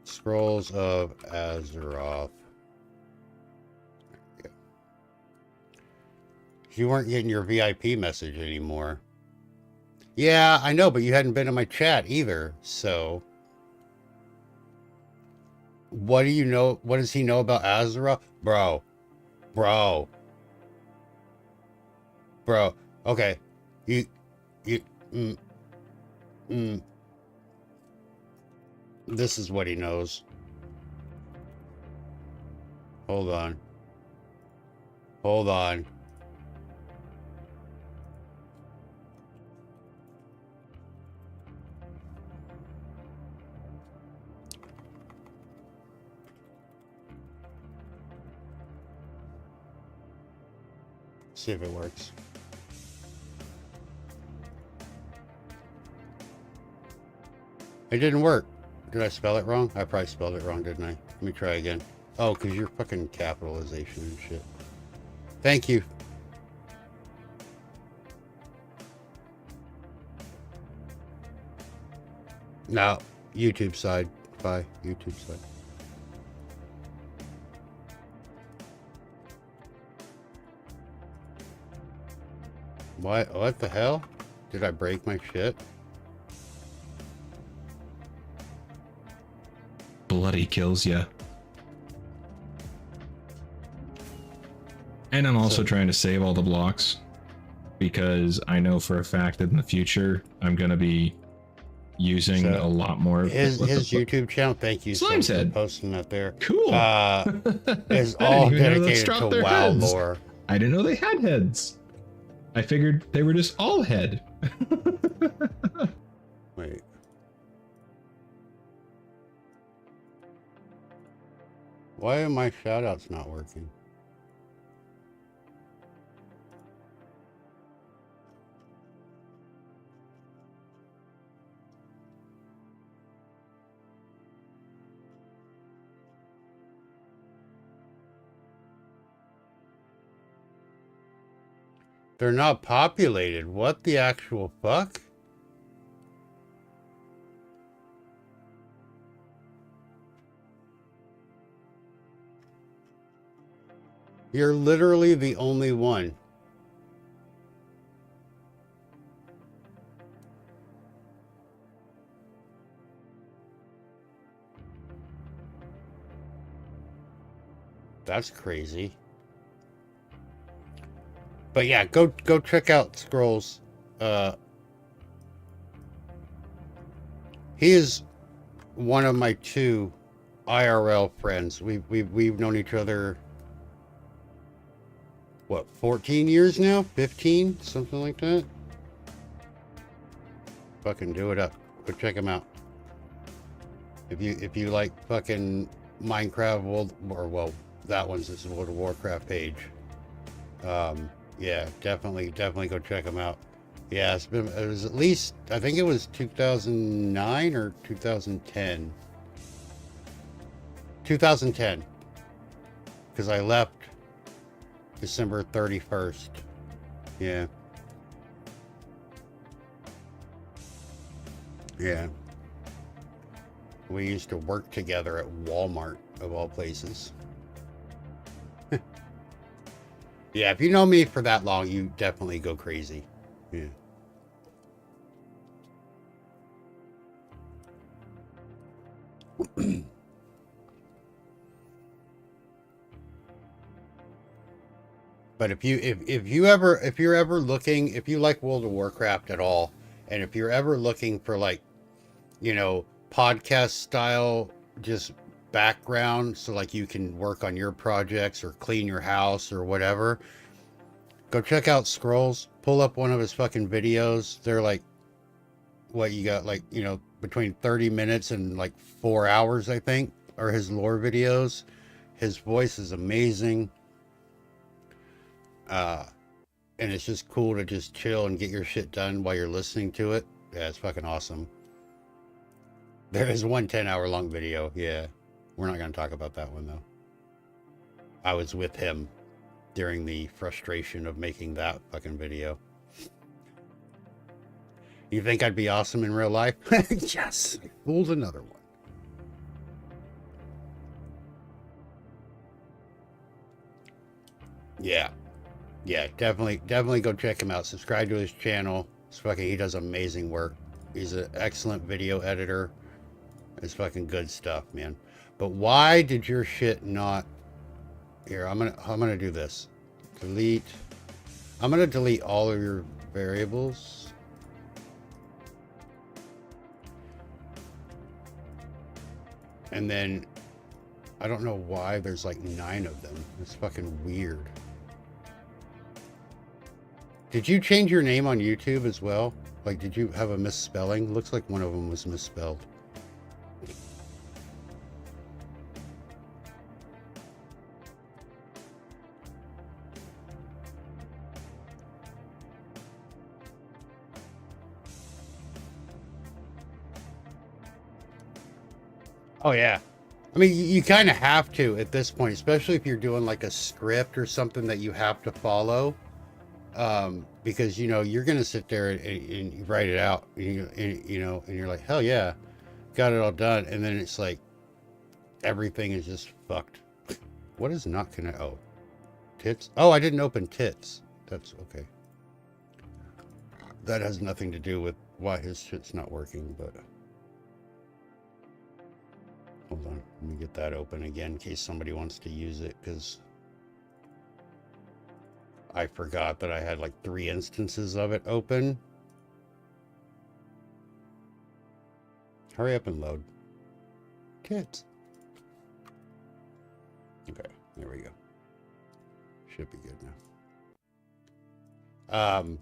Scrolls of Azeroth. Yeah. You weren't getting your VIP message anymore. Yeah, I know, but you hadn't been in my chat either, so... What do you know? What does he know about Azeroth? Bro. Okay. This is what he knows. Hold on. See if it works. It didn't work. Did I spell it wrong? I probably spelled it wrong, didn't I? Let me try again. Oh, because you're fucking capitalization and shit. Thank you. No, YouTube side. Bye, YouTube side. What the hell? Did I break my shit? Bloody kills ya. And I'm also trying to save all the blocks because I know for a fact that in the future I'm gonna be using a lot more. His YouTube channel, thank you Slime for said. posting that there. Cool. Is all dedicated dropped to their WoW heads. lore. I didn't know they had heads. I figured they were just all head. Wait. Why are my shoutouts not working? They're not populated. What the actual fuck? You're literally the only one. That's crazy. But yeah, go check out Scrolls. He is one of my two IRL friends. We've known each other, what, 14 years now? 15? Something like that? Fucking do it up. Go check him out. If you like fucking Minecraft that one's this World of Warcraft page. Yeah, definitely go check him out. Yeah, it was at least, I think it was 2009 or 2010. 2010. Because I left December 31st. Yeah. Yeah. We used to work together at Walmart, of all places. Yeah, if you know me for that long, you definitely go crazy. Yeah. But if you're ever looking, if you like World of Warcraft at all, and if you're ever looking for, like, you know, podcast style just background, so like you can work on your projects or clean your house or whatever, go check out Scrolls. Pull up one of his fucking videos. They're like, what you got, like, you know, between 30 minutes and like 4 hours, I think, are his lore videos. His voice is amazing. And it's just cool to just chill and get your shit done while you're listening to it. Yeah, it's fucking awesome. There is one 10-hour long video. Yeah. We're not going to talk about that one, though. I was with him during the frustration of making that fucking video. You think I'd be awesome in real life? Yes. I fooled another one. Yeah. Yeah, definitely go check him out. Subscribe to his channel. He does amazing work. He's an excellent video editor. It's fucking good stuff, man. But why did your shit not... Here, I'm gonna do this. Delete. I'm gonna delete all of your variables. And then I don't know why there's like 9 of them. It's fucking weird. Did you change your name on YouTube as well? Like, did you have a misspelling? Looks like one of them was misspelled. Oh, yeah. I mean, you kind of have to at this point, especially if you're doing like a script or something that you have to follow. Because, you know, you're going to sit there and write it out, and you're like, hell yeah, got it all done. And then it's like, everything is just fucked. What is not connect? Oh, tits. Oh, I didn't open tits. That's okay. That has nothing to do with why his shit's not working, but hold on. Let me get that open again in case somebody wants to use it, because I forgot that I had like 3 instances of it open. Hurry up and load. Tits. Okay, there we go. Should be good now.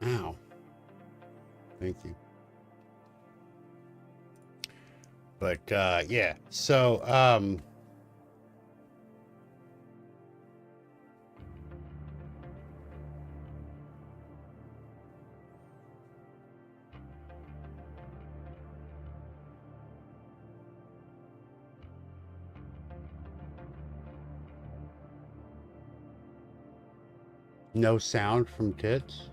Ow. Thank you. But yeah, so no sound from tits.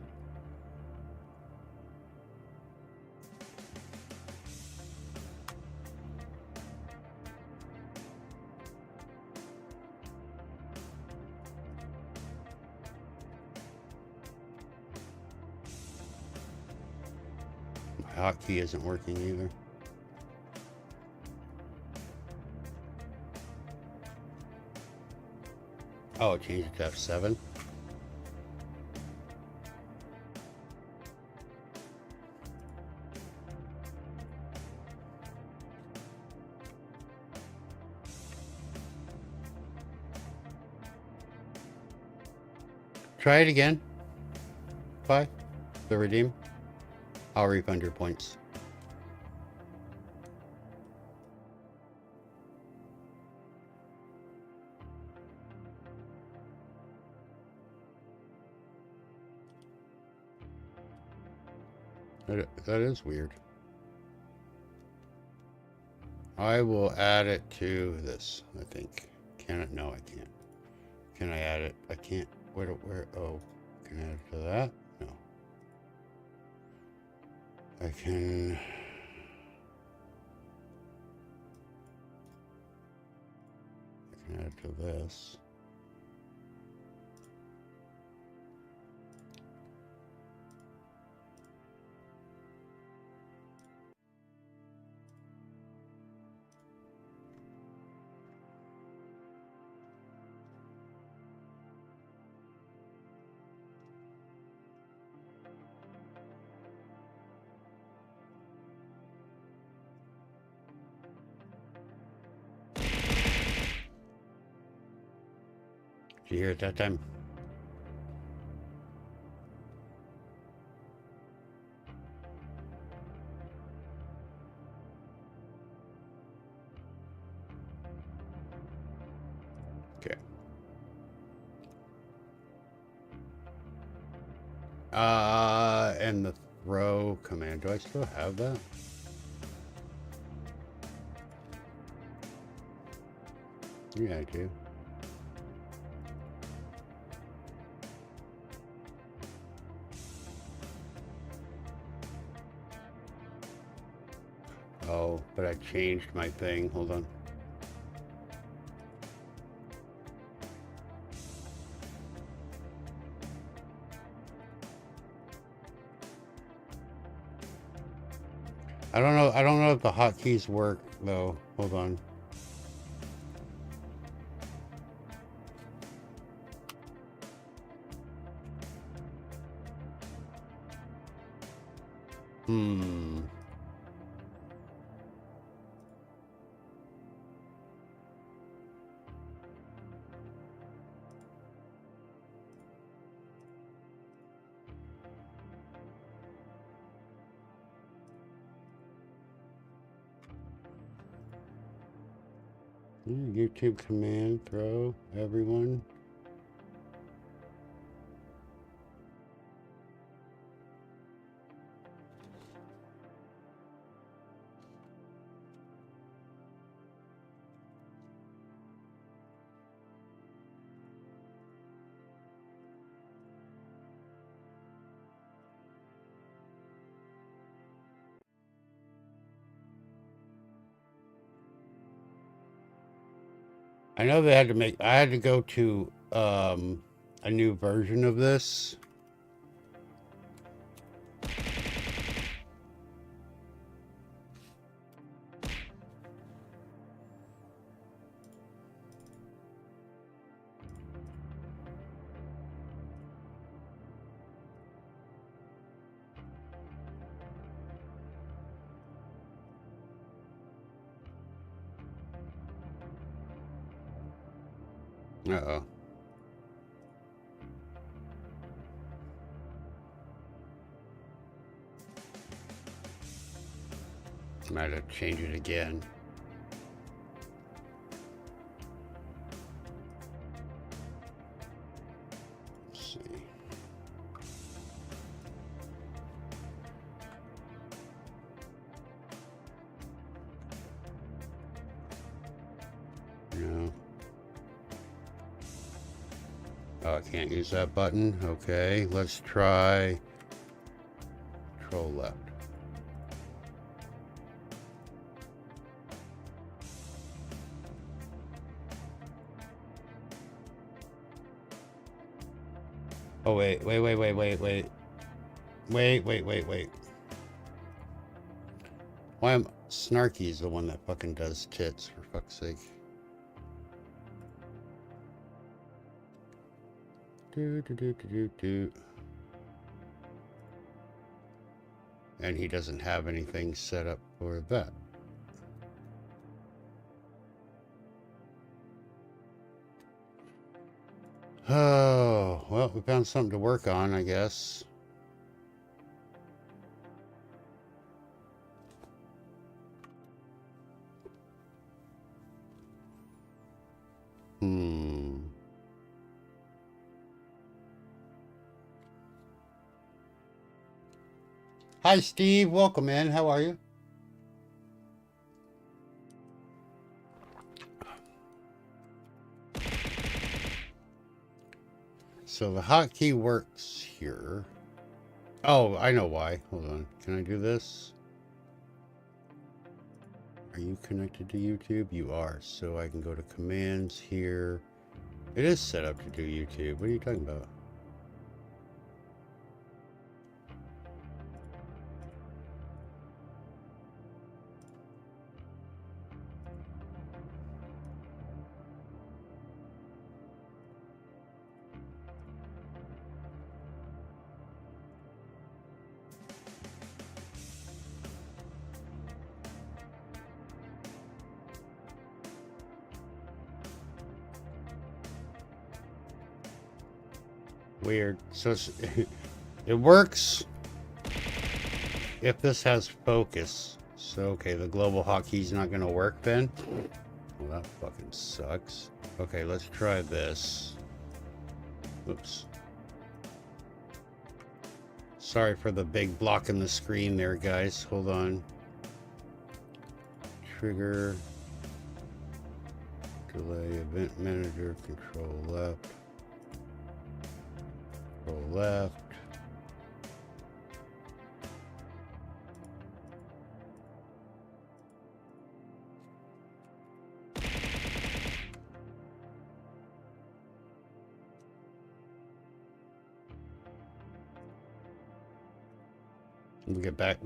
Hotkey isn't working either. Oh, it changed it to F7. Try it again. Bye. The redeem. I'll refund your points. That is weird. I will add it to this, I think. Can it? No, I can't. Can I add it? I can't. Where, oh, can I add it to that? No. I can add it to this. Did you hear it that time? Okay. And the throw command. Do I still have that? Yeah, I do. Oh, but I changed my thing. Hold on. I don't know if the hotkeys work though. Hold on. YouTube command throw everyone. I know they had to make, I had to go to a new version of this. Uh-oh. Might have to change it again. Let's see. No. Oh, I can't use that button. Okay, let's try control left. Oh, wait. Why am Snarky's the one that fucking does tits, for fuck's sake. And he doesn't have anything set up for that. Oh, well, we found something to work on, I guess. Hi, Steve. Welcome in. How are you? So the hotkey works here. Oh, I know why. Hold on. Can I do this? Are you connected to YouTube? You are. So I can go to commands here. It is set up to do YouTube. What are you talking about? Weird. So it works if this has focus. So, okay, the global hotkey's not going to work then. Well, that fucking sucks. Okay, let's try this. Oops. Sorry for the big block in the screen there, guys. Hold on. Trigger. Delay, event manager, control left. Control left. We'll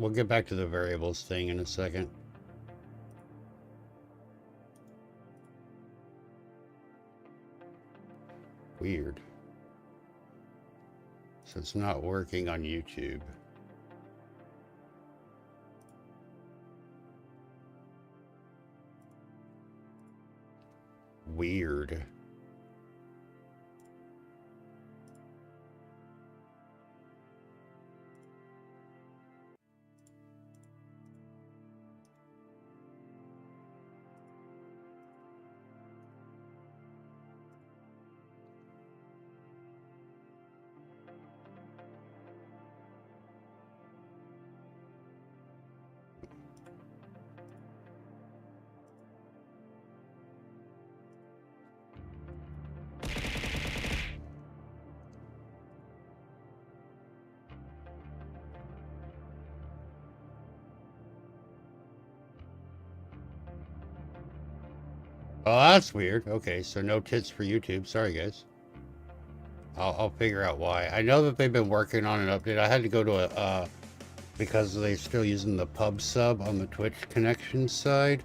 get back to the variables thing in a second. Weird. So it's not working on YouTube. Weird. Oh, that's weird. Okay, so no tits for YouTube. Sorry, guys. I'll figure out why. I know that they've been working on an update. I had to go to a, because they're still using the pub sub on the Twitch connection side.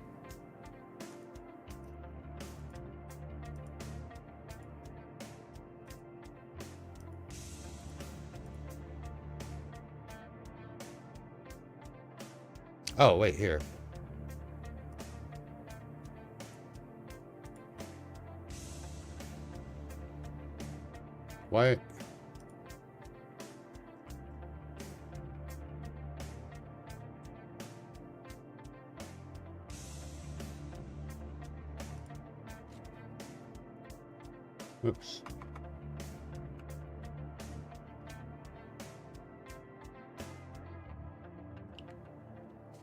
Oh, wait, here. Why? Oops.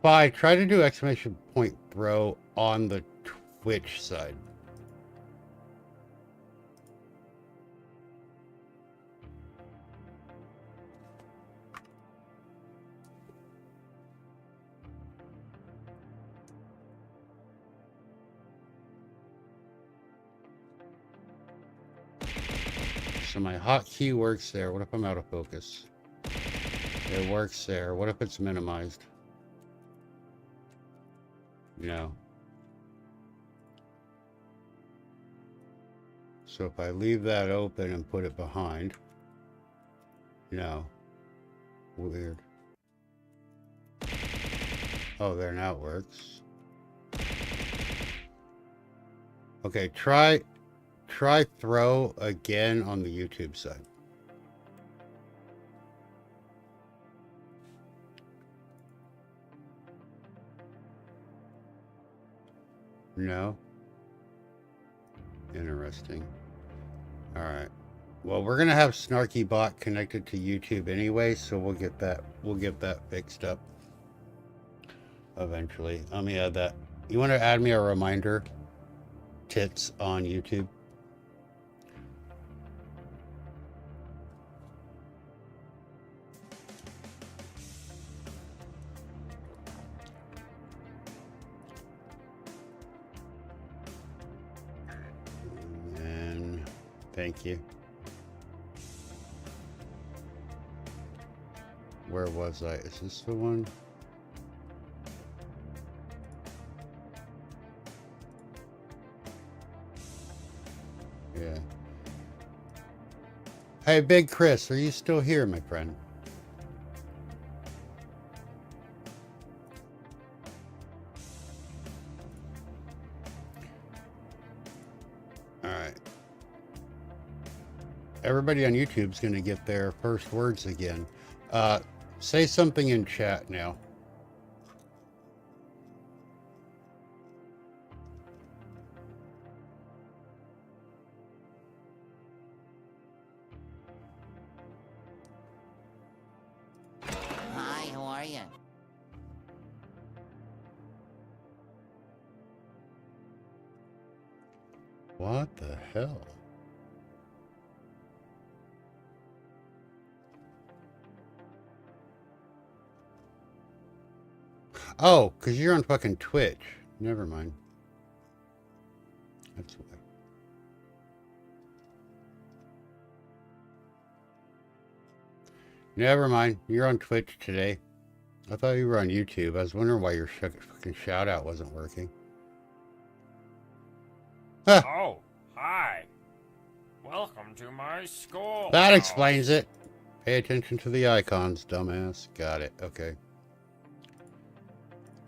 Bye. Try to do exclamation point bro on the Twitch side. So my hotkey works there. What if I'm out of focus? It works there. What if it's minimized? No. So if I leave that open and put it behind, no. Weird. Oh, there, now it works. Okay, try throw again on the YouTube side. No. Interesting. All right. Well, we're gonna have Snarky Bot connected to YouTube anyway, so we'll get that fixed up eventually. Let me add that. You want to add me a reminder? Tits on YouTube. And thank you. Where was I? Is this the one? Yeah. Hey, Big Chris, are you still here, my friend? All right. Everybody on YouTube's going to get their first words again. Say something in chat now. Hi, how are you? What the hell? Oh, because you're on fucking Twitch. Never mind. That's why. Never mind. You're on Twitch today. I thought you were on YouTube. I was wondering why your fucking shout out wasn't working. Huh. Oh, hi. Welcome to my school. That explains it. Pay attention to the icons, dumbass. Got it. Okay.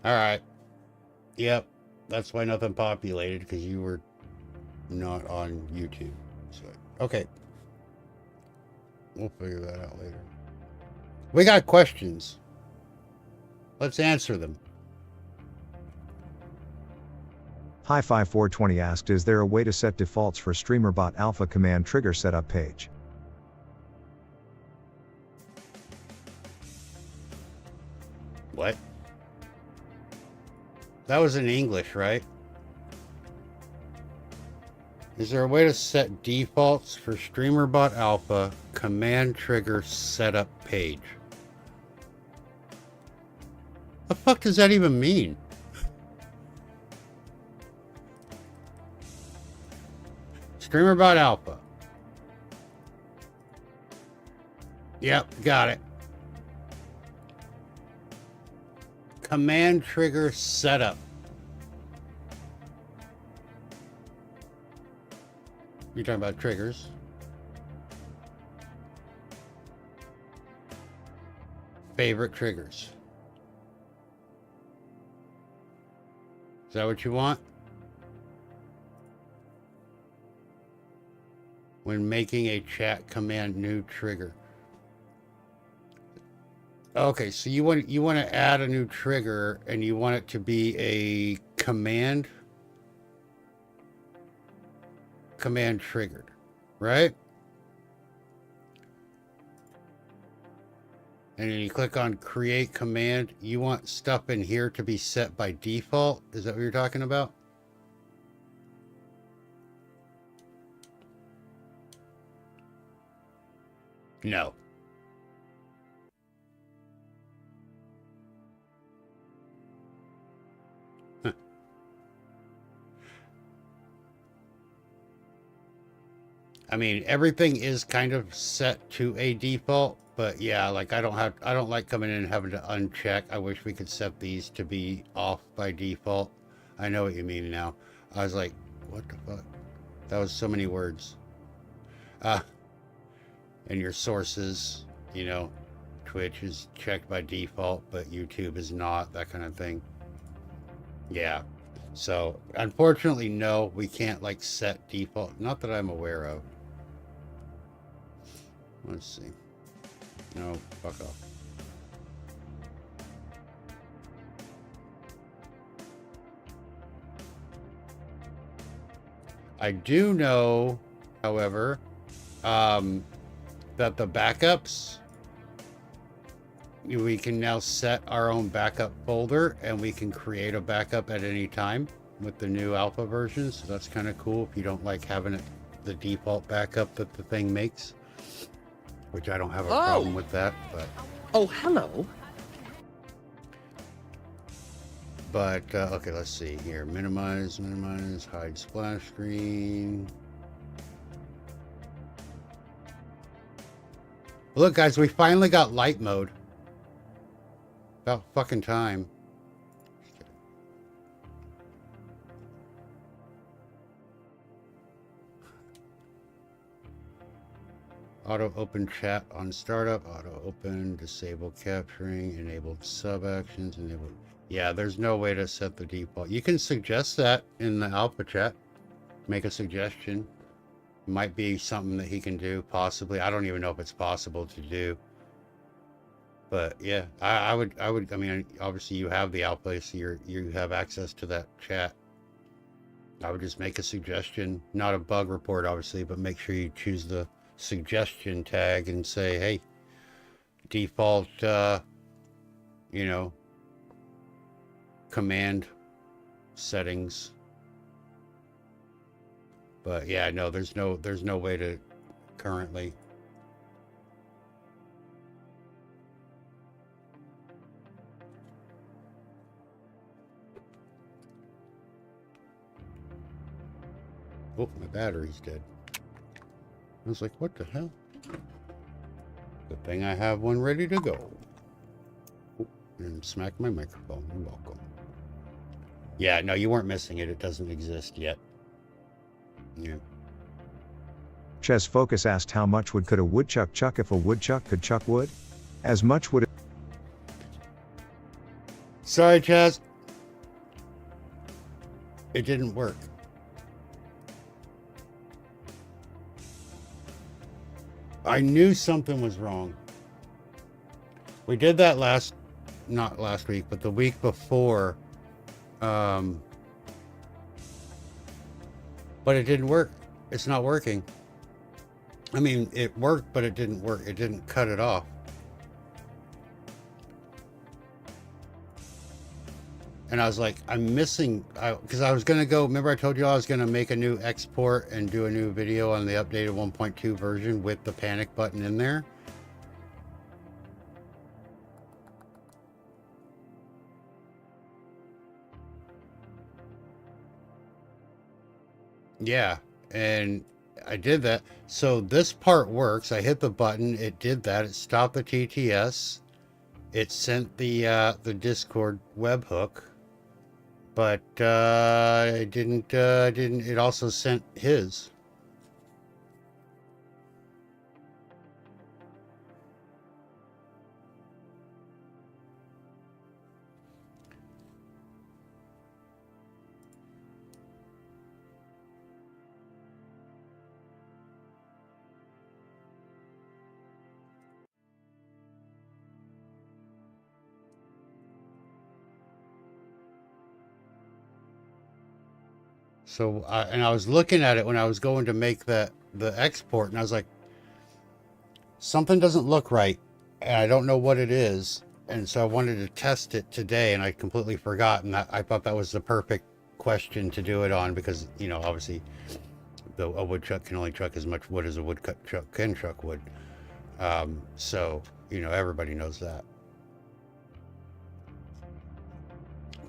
Alright. Yep. That's why nothing populated, because you were not on YouTube. So, okay. We'll figure that out later. We got questions. Let's answer them. Hi5420 asked, is there a way to set defaults for StreamerBot Alpha command trigger setup page? What? That was in English, right? Is there a way to set defaults for StreamerBot Alpha command trigger setup page? The fuck does that even mean? StreamerBot Alpha. Yep, got it. Command trigger setup. You're talking about triggers. Favorite triggers. Is that what you want? When making a chat command new trigger. Okay, so you want to add a new trigger and you want it to be a command triggered, right? And then you click on create command. You want stuff in here to be set by default. Is that what you're talking about? No. Huh. I mean, everything is kind of set to a default, but yeah, like I don't like coming in and having to uncheck. I wish we could set these to be off by default. I know what you mean now. I was like, what the fuck? That was so many words. And your sources, you know, Twitch is checked by default, but YouTube is not, that kind of thing. Yeah. So, unfortunately, no, we can't, like, set default. Not that I'm aware of. Let's see. No, fuck off. I do know, however, that the backups, we can now set our own backup folder and we can create a backup at any time with the new alpha version. So that's kind of cool if you don't like having it the default backup that the thing makes, which I don't have a problem with that, but oh, hello. But okay, let's see here. Minimize, hide splash screen. Look, guys, we finally got light mode. About fucking time. Auto open chat on startup. Auto open, disable capturing, enabled sub actions, enabled. Yeah, there's no way to set the default. You can suggest that in the alpha chat. Make a suggestion. Might be something that he can do, possibly. I don't even know if it's possible to do. But yeah, I would. I mean, obviously you have the alpha, so you have access to that chat. I would just make a suggestion, not a bug report, obviously, but make sure you choose the suggestion tag and say, hey, default, you know, command settings. But yeah, no, there's no way to currently. Oh, my battery's dead. I was like, what the hell? Good thing I have one ready to go. Oh, And smack my microphone. You're welcome. Yeah, no, you weren't missing it. It doesn't exist yet. Yeah. Ches Focus asked how much wood could a woodchuck chuck if a woodchuck could chuck wood? As much wood. Sorry, Chaz. It didn't work. I knew something was wrong. We did that not last week, but the week before. But it didn't work. It's not working. I mean, it worked, but it didn't work. It didn't cut it off. And I was like, I'm missing, because I was going to go, remember I told you I was going to make a new export and do a new video on the updated 1.2 version with the panic button in there. Yeah, and I did that. So this part works. I hit the button. It did that. It stopped the TTS. It sent the Discord webhook. But it didn't. It also sent his. So, and I was looking at it when I was going to make the export, and I was like, something doesn't look right, and I don't know what it is. And so I wanted to test it today, and I completely forgot. And I thought that was the perfect question to do it on because, you know, obviously, a woodchuck can only chuck as much wood as a woodchuck can chuck wood. So, you know, everybody knows that.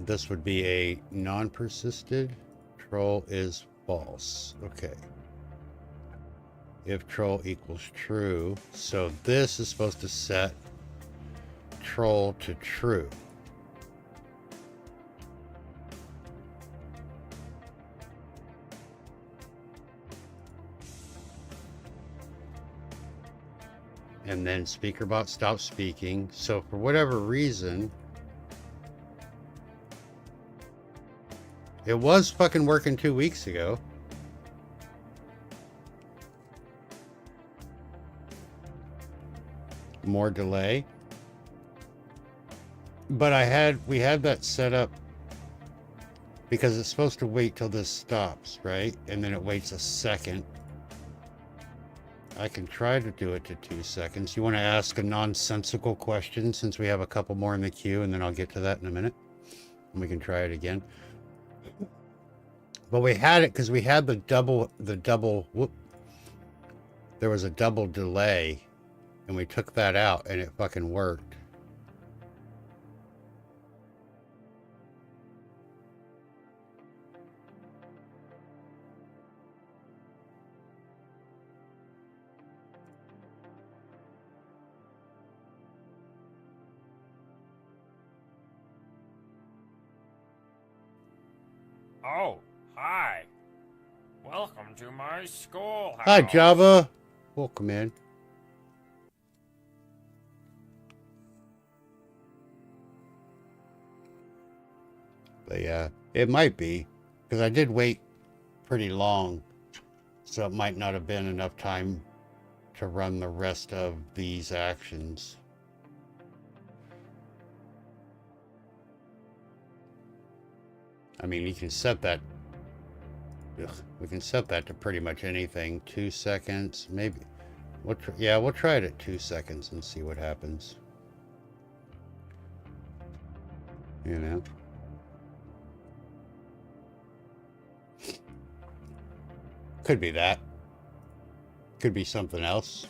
This would be a non-persisted. Troll is false. Okay. If troll equals true, so this is supposed to set troll to true. And then speakerbot stops speaking. So for whatever reason, it was fucking working 2 weeks ago. More delay. But we had that set up because it's supposed to wait till this stops, right? And then it waits a second. I can try to do it to 2 seconds. You want to ask a nonsensical question since we have a couple more in the queue, and then I'll get to that in a minute. And we can try it again. But we had it because we had the double, whoop. There was a double delay and we took that out and it fucking worked. Oh, hi. Welcome to my schoolhouse. Hi, Java. Welcome in. But yeah, it might be because I did wait pretty long, so it might not have been enough time to run the rest of these actions. I mean, you can set that. We can set that to pretty much anything. 2 seconds, maybe. Yeah, we'll try it at 2 seconds and see what happens. You know. Could be that. Could be something else.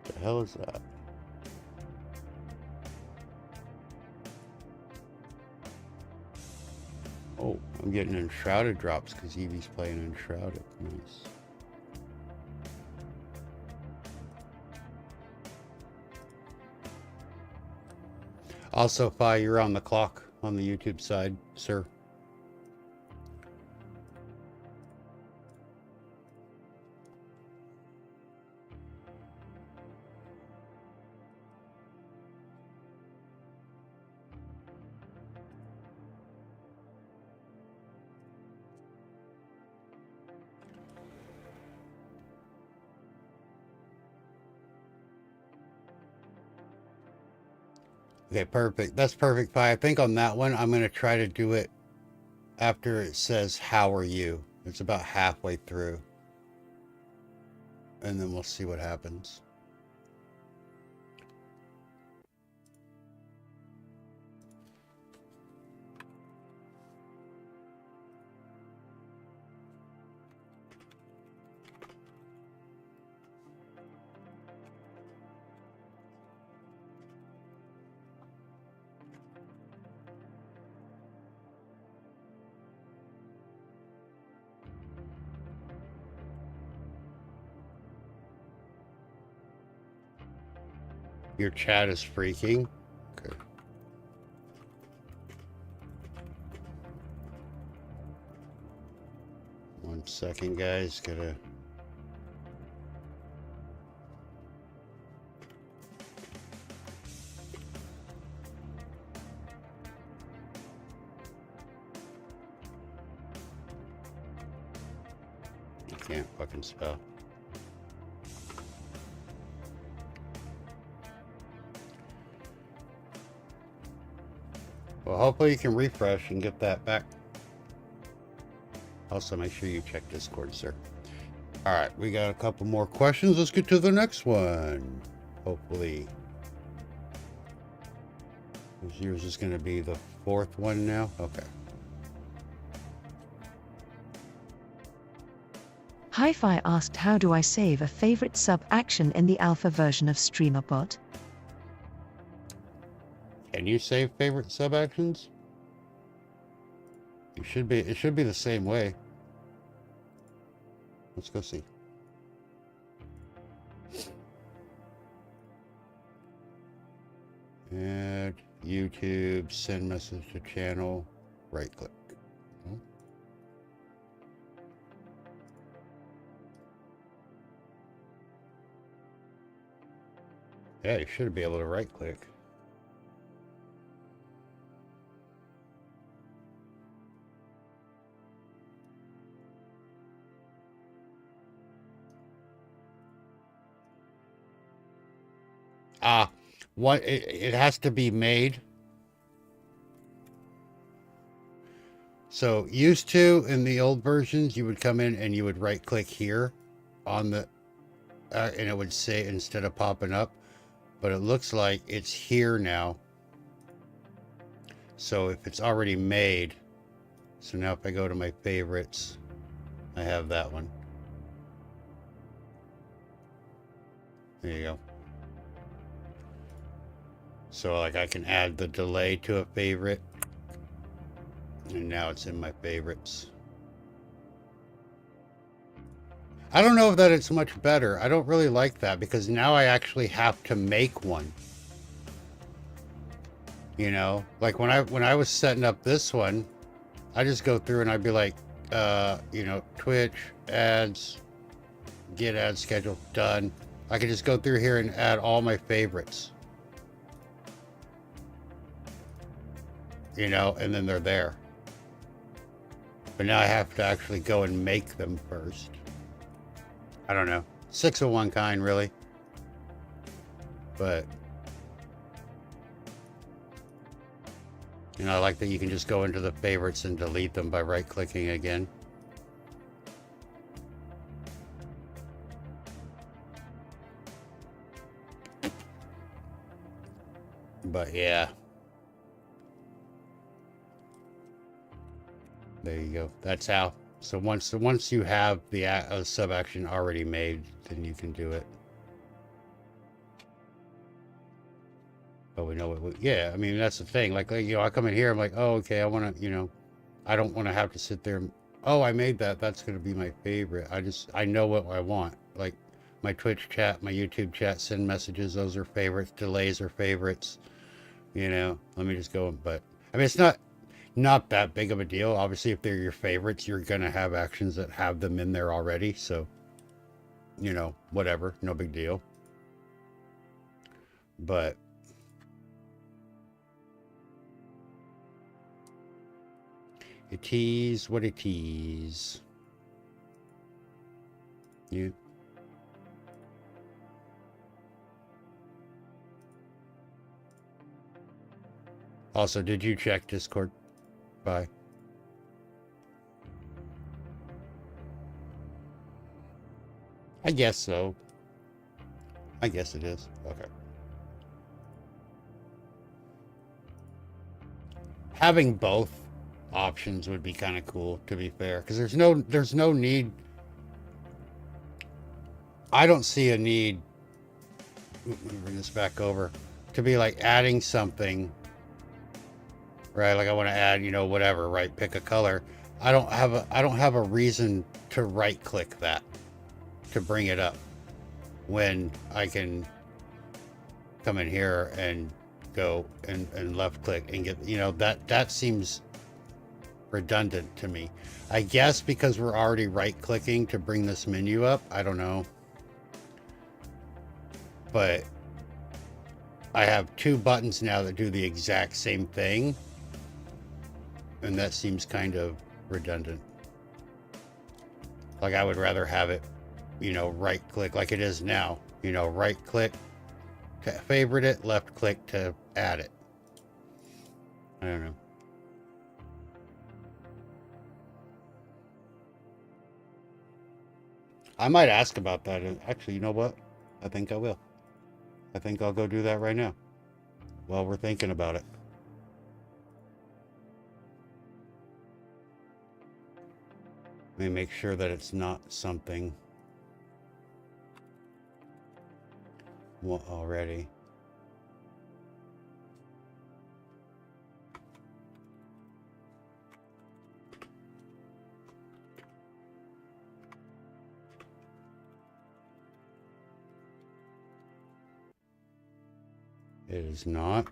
The hell is that? Oh, I'm getting Enshrouded drops because Evie's playing Enshrouded. Nice. Also, Fi, you're on the clock on the YouTube side, sir. Okay, perfect. That's perfect, Fi. I think on that one, I'm going to try to do it after it says, how are you? It's about halfway through. And then we'll see what happens. Your chat is freaking. Okay. One second, guys. Gotta. I can't fucking spell. Well, hopefully you can refresh and get that back. Also, make sure you check Discord, sir. All right, we got a couple more questions. Let's get to the next one. Hopefully. Yours is going to be the fourth one now. Okay. Hi-Fi asked, how do I save a favorite sub action in the alpha version of StreamerBot? Can you save favorite sub actions? It should be the same way. Let's go see. Add YouTube, send message to channel, right click. Yeah, you should be able to right click. What it has to be made. So used to in the old versions, you would come in and you would right click here on the, and it would say instead of popping up, but it looks like it's here now. So if it's already made, so now if I go to my favorites, I have that one. There you go. So like I can add the delay to a favorite, and now it's in my favorites. I don't know if that it's much better. I don't really like that because now I actually have to make one. You know, like when I was setting up this one, I just go through and I'd be like, you know, Twitch ads, get ad schedule done. I could just go through here and add all my favorites. You know, and then they're there. But now I have to actually go and make them first. I don't know. 6 of one kind, really. But, you know, I like that you can just go into the favorites and delete them by right-clicking again. But, yeah. There you go. That's how. So once you have the sub action already made, then you can do it. but we know what yeah, I mean, that's the thing. Like, you know, I come in here, I'm like, oh, okay, I want to, you know, I don't want to have to sit there. Oh, I made that. That's going to be my favorite. I know what I want. Like my Twitch chat, my YouTube chat, send messages. Those are favorites. Delays are favorites. You know, let me just go. But I mean, it's not that big of a deal. Obviously, if they're your favorites, you're going to have actions that have them in there already. So, you know, whatever, no big deal. But it is what it is. Yeah. Also, did you check Discord? Bye. I guess so. I guess it is. Okay. Having both options would be kind of cool, to be fair, because there's no need. I don't see a need. Let me bring this back over to be like adding something, right? Like I want to add, you know, whatever, right? Pick a color. I don't have a reason to right click that to bring it up when I can come in here and go and left click and get, you know, that seems redundant to me. I guess because we're already right clicking to bring this menu up. I don't know. But I have two buttons now that do the exact same thing. And that seems kind of redundant. Like I would rather have it, you know, right click like it is now. You know, right click to favorite it, left click to add it. I don't know. I might ask about that. Actually, you know what? I think I will. I think I'll go do that right now while we're thinking about it. Let me make sure that it's not something already. It is not.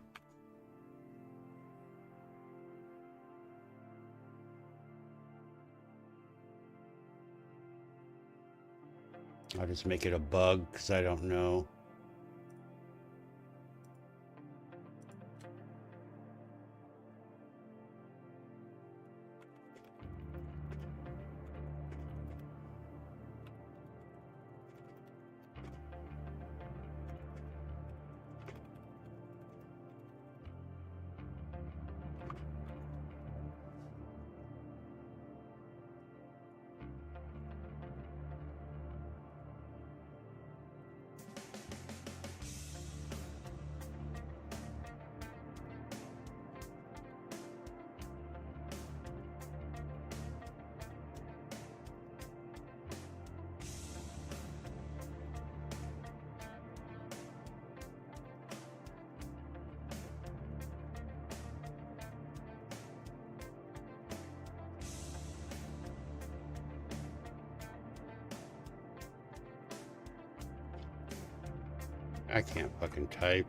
I'll just make it a bug because I don't know. I can't fucking type.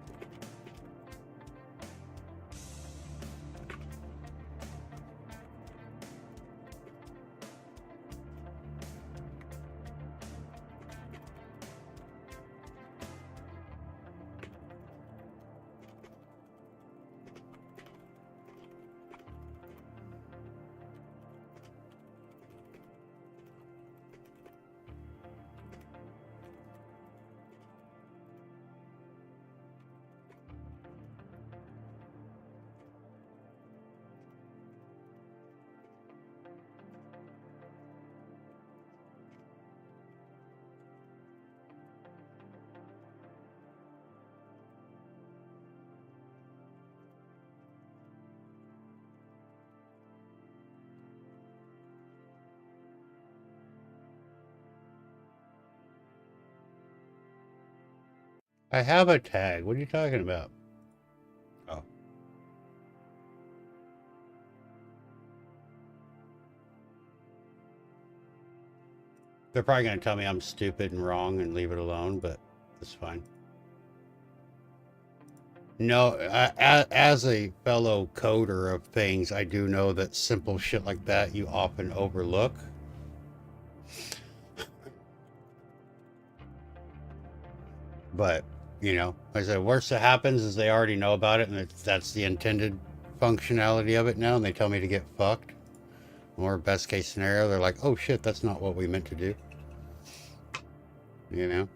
I have a tag. What are you talking about? They're probably going to tell me I'm stupid and wrong and leave it alone, but it's fine. No, as a fellow coder of things, I do know that simple shit like that you often overlook. But, you know, like I said, worst that happens is they already know about it, and that's the intended functionality of it now, and they tell me to get fucked. Or best case scenario, they're like, oh shit, that's not what we meant to do. You know?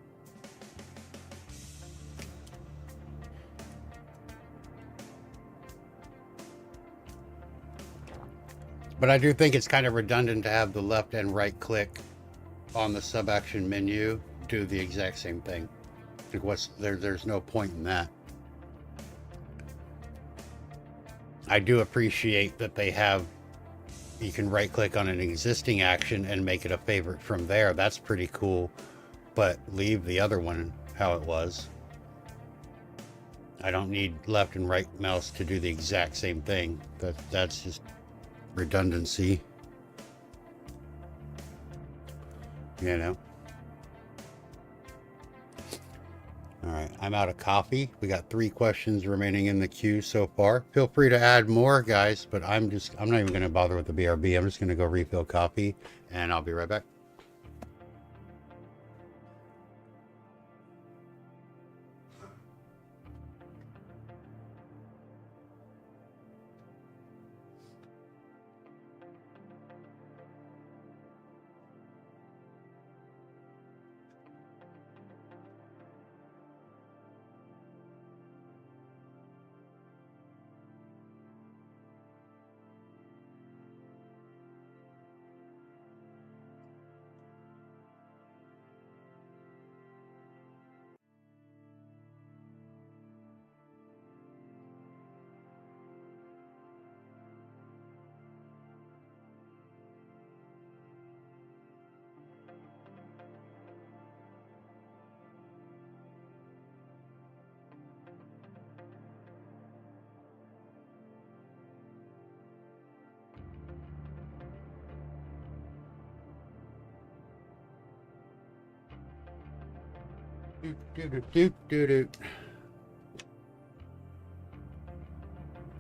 But I do think it's kind of redundant to have the left and right click on the sub-action menu do the exact same thing. Like there's no point in that. I do appreciate that they have, you can right click on an existing action and make it a favorite from there. That's pretty cool, but leave the other one how it was. I don't need left and right mouse to do the exact same thing. That's just redundancy, you know. All right, I'm out of coffee. We got 3 questions remaining in the queue so far. Feel free to add more, guys, but I'm not even going to bother with the BRB. I'm just going to go refill coffee, and I'll be right back.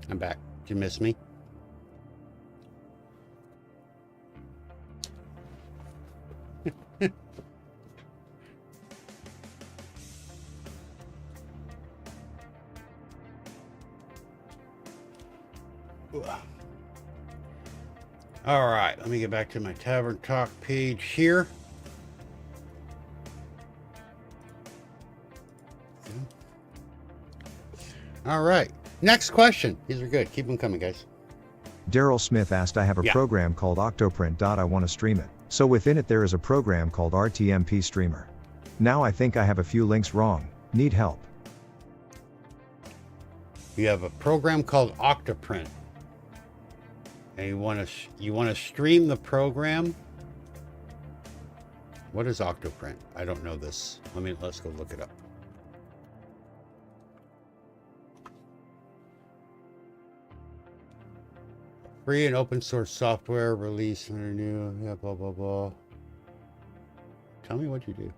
I'm back. Did you miss me? All right, let me get back to my Tavern Talk page here. All right, next question. These are good. Keep them coming, guys. Daryl Smith asked, I have a program called Octoprint. I want to stream it. So within it there is a program called RTMP Streamer. Now I think I have a few links wrong. Need help. You have a program called Octoprint, and you want to stream the program. What is Octoprint? I don't know this. Let's go look it up. Free and open source software release under new, yeah, blah, blah, blah. Tell me what you do.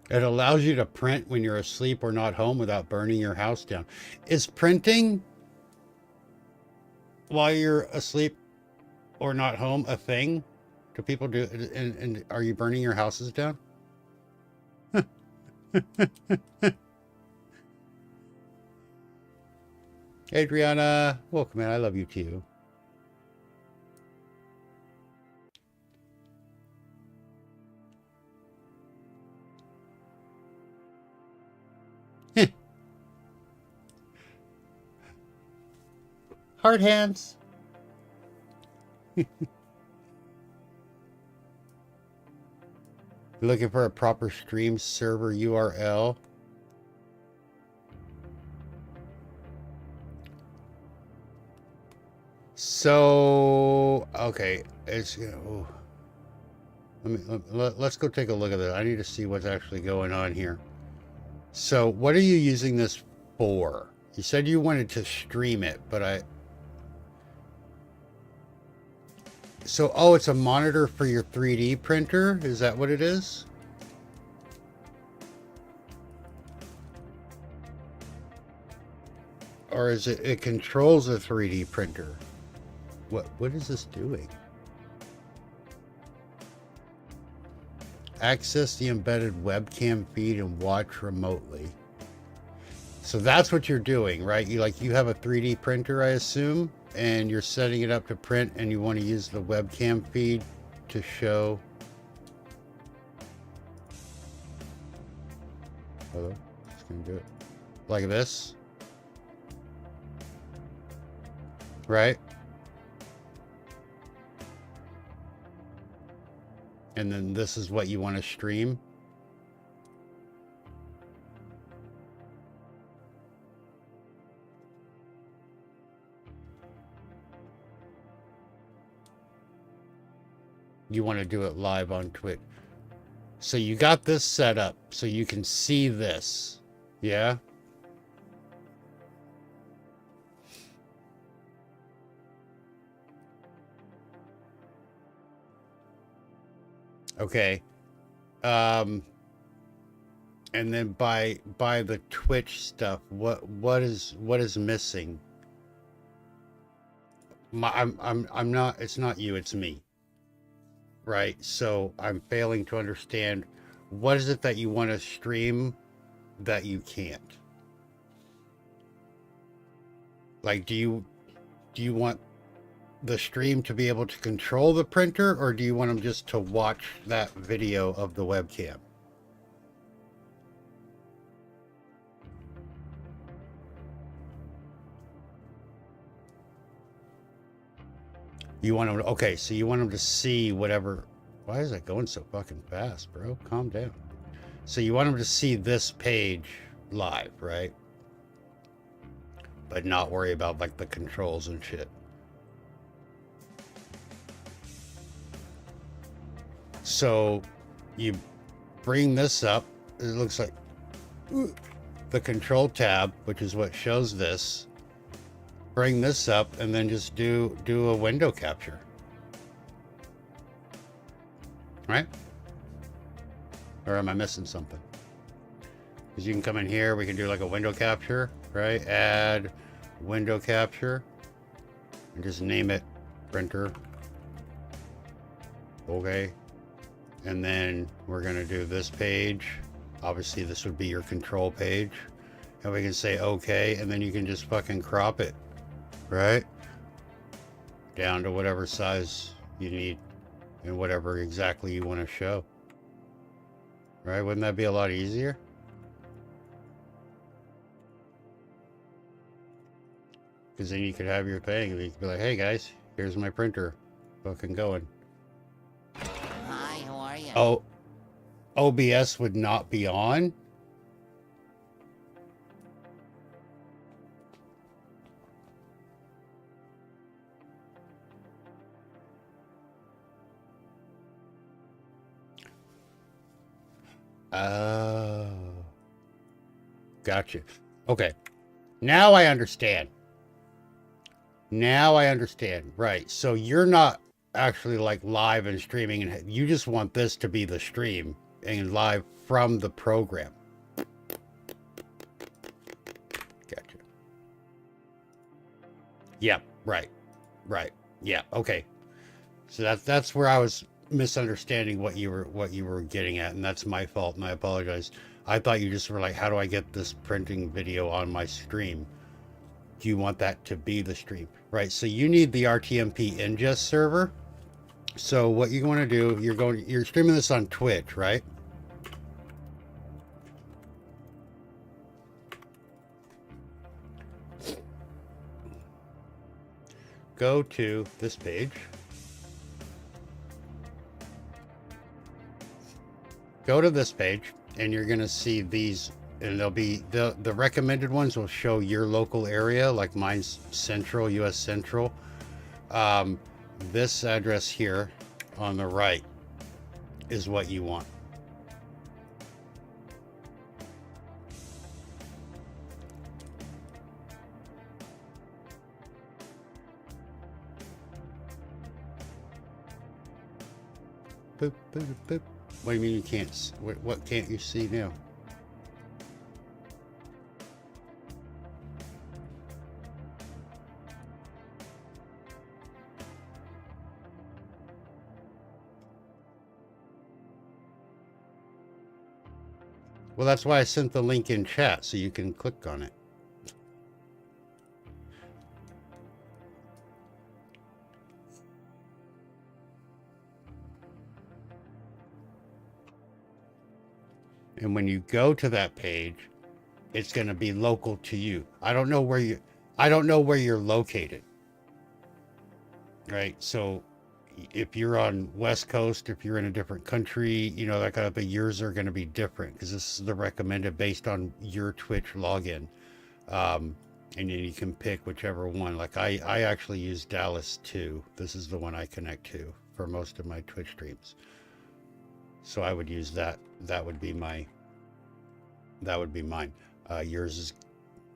It allows you to print when you're asleep or not home without burning your house down. Is printing while you're asleep or not home a thing? Do people do it? And are you burning your houses down? Adriana, welcome in. I love you too. Hard hands. Looking for a proper stream server URL. So, okay, it's, let's go take a look at that. I need to see what's actually going on here. So, what are you using this for? You said you wanted to stream it, but So, oh, it's a monitor for your 3D printer? Is that what it is? Or is it controls a 3D printer? What is this doing? Access the embedded webcam feed and watch remotely. So that's what you're doing, right? You have a 3D printer, I assume, and you're setting it up to print, and you want to use the webcam feed to show. Hello, just gonna do it like this, right? And then this is what you want to stream. You want to do it live on Twitch. So you got this set up so you can see this. Yeah? Okay. And then by the Twitch stuff, what is missing? I'm not, it's not you, it's me. Right? So I'm failing to understand, what is it that you want to stream that you can't? Like, do you want the stream to be able to control the printer, or do you want them just to watch that video of the webcam? You want them to, okay, so you want them to see whatever. Why is that going so fucking fast, bro? Calm down. So you want them to see this page live, right? But not worry about like the controls and shit. So you bring this up. It looks like the control tab, which is what shows this. Bring this up and then just do a window capture. Right? Or am I missing something? Because you can come in here, we can do like a window capture, right? Add window capture and just name it printer. Okay. And then we're going to do this page. Obviously this would be your control page. And we can say okay, and then you can just fucking crop it. Right? Down to whatever size you need and whatever exactly you want to show. Right? Wouldn't that be a lot easier? Because then you could have your thing and you could be like, hey guys, here's my printer. Fucking going. Hi, how are you? Oh, OBS would not be on? Oh, gotcha. Okay, now I understand. Now I understand. Right. So you're not actually like live and streaming, and you just want this to be the stream and live from the program. Gotcha. Yeah. Right. Right. Yeah. Okay. So that's where I was misunderstanding what you were getting at, and that's my fault, and I apologize. I thought you just were like, how do I get this printing video on my stream? Do you want that to be the stream? Right, so you need the RTMP ingest server. So what you want to do, you're streaming this on Twitch, right? Go to this page. Go to this page and you're going to see these, and they'll be the recommended ones will show your local area, like mine's Central, US Central. This address here on the right is what you want. boop, boop, boop. What do you mean you can't? What can't you see now? Well, that's why I sent the link in chat, so you can click on it. And when you go to that page, it's going to be local to you. I don't know where you're located. Right? So if you're on West Coast, if you're in a different country, you know, that kind of thing, yours are going to be different because this is the recommended based on your Twitch login. And then you can pick whichever one. Like I actually use Dallas 2. This is the one I connect to for most of my Twitch streams. So I would use that. That would be mine. Yours is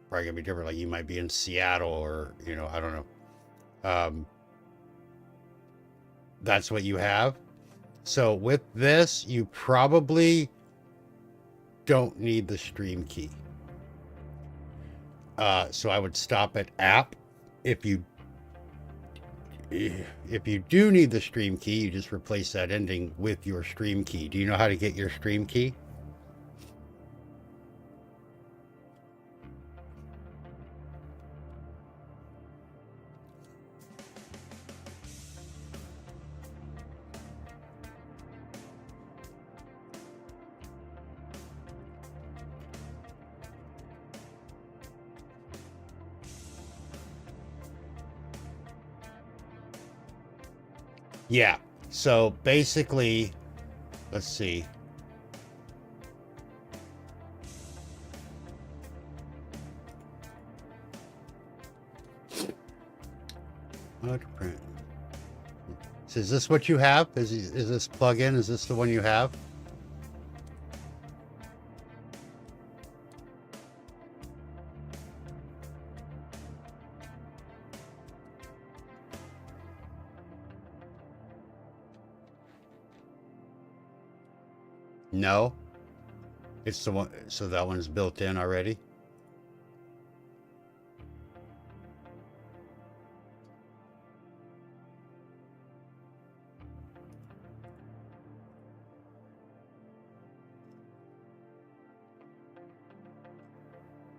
probably gonna be different. Like you might be in Seattle or, you know, I don't know. That's what you have. So with this, you probably don't need the stream key. So I would stop at app. If you do need the stream key, you just replace that ending with your stream key. Do you know how to get your stream key? Yeah, so basically, let's see. Print. So is this what you have? Is this plugin? Is this the one you have? No, it's the one. So that one's built in already.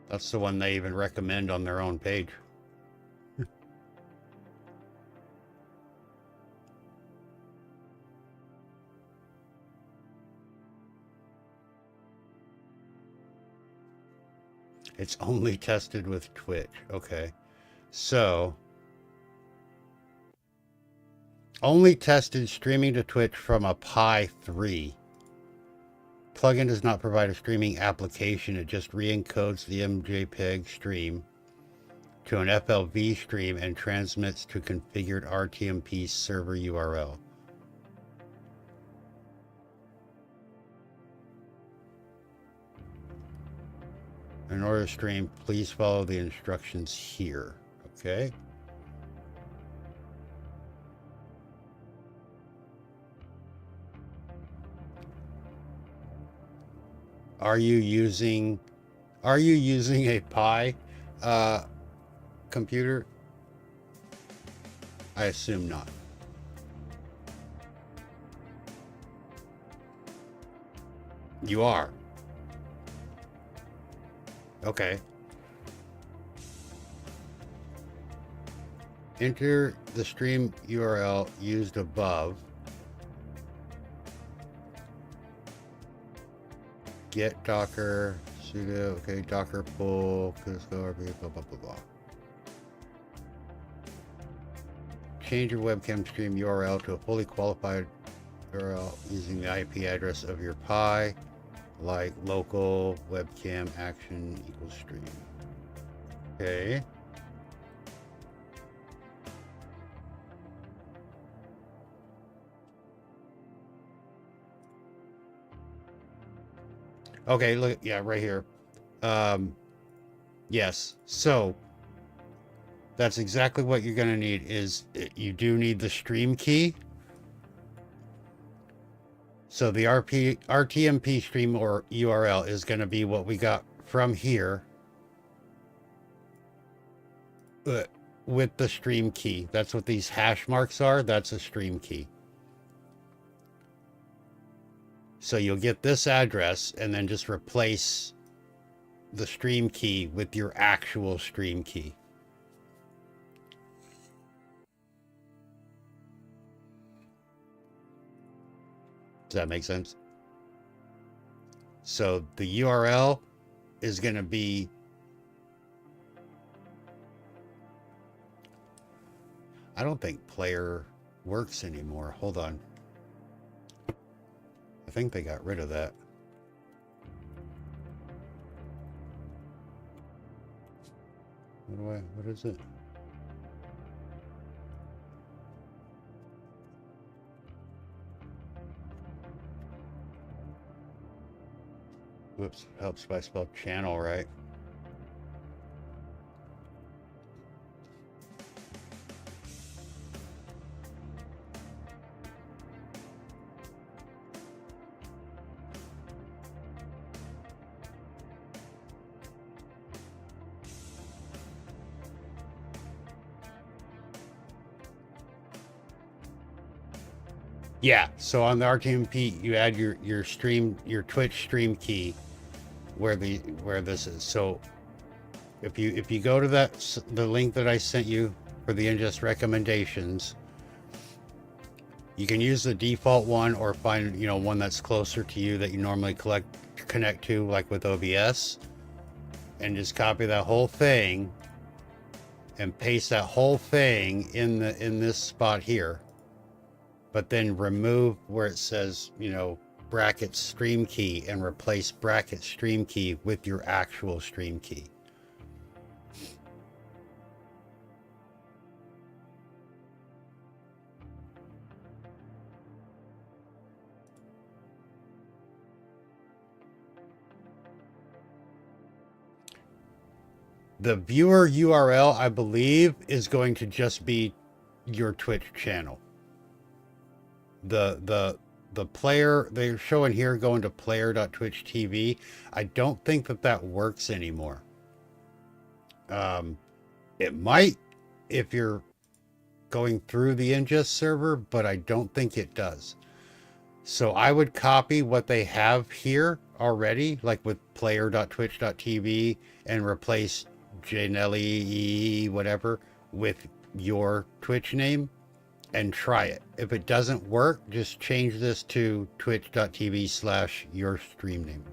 That's the one they even recommend on their own page. It's only tested with Twitch. Okay. So, only tested streaming to Twitch from a Pi 3. Plugin does not provide a streaming application. It just re-encodes the MJPEG stream to an FLV stream and transmits to configured RTMP server URL. In order to stream, please follow the instructions here. Okay. Are you using a Pi computer? I assume not. You are. Okay. Enter the stream URL used above. Get Docker sudo. Okay, Docker pull. Blah blah blah blah. Change your webcam stream URL to a fully qualified URL using the IP address of your Pi. Like local webcam action equals stream. Okay. Okay, look, yeah, right here. Yes, so that's exactly what you're going to need is you do need the stream key. So the RTMP stream or URL is going to be what we got from here with the stream key. That's what these hash marks are. That's a stream key. So you'll get this address and then just replace the stream key with your actual stream key. Does that make sense? So the URL is going to be I don't think player works anymore. Hold on. I think they got rid of that. What is it? Whoops, helps if I spell channel right. Yeah, so on the RTMP, you add your Twitch stream key where this is. So if you go to the link that I sent you for the ingest recommendations, you can use the default one or find one that's closer to you that you normally connect to, like with OBS, and just copy that whole thing and paste that whole thing in this spot here. But then remove where it says, bracket stream key and replace bracket stream key with your actual stream key. The viewer URL, I believe, is going to just be your Twitch channel. The player they're showing here going to player.twitch.tv. I don't think that works anymore. It might if you're going through the ingest server, but I don't think it does. So I would copy what they have here already, like with player.twitch.tv, and replace Janelli whatever with your Twitch name and try it. If it doesn't work, just change this to twitch.tv/your stream name,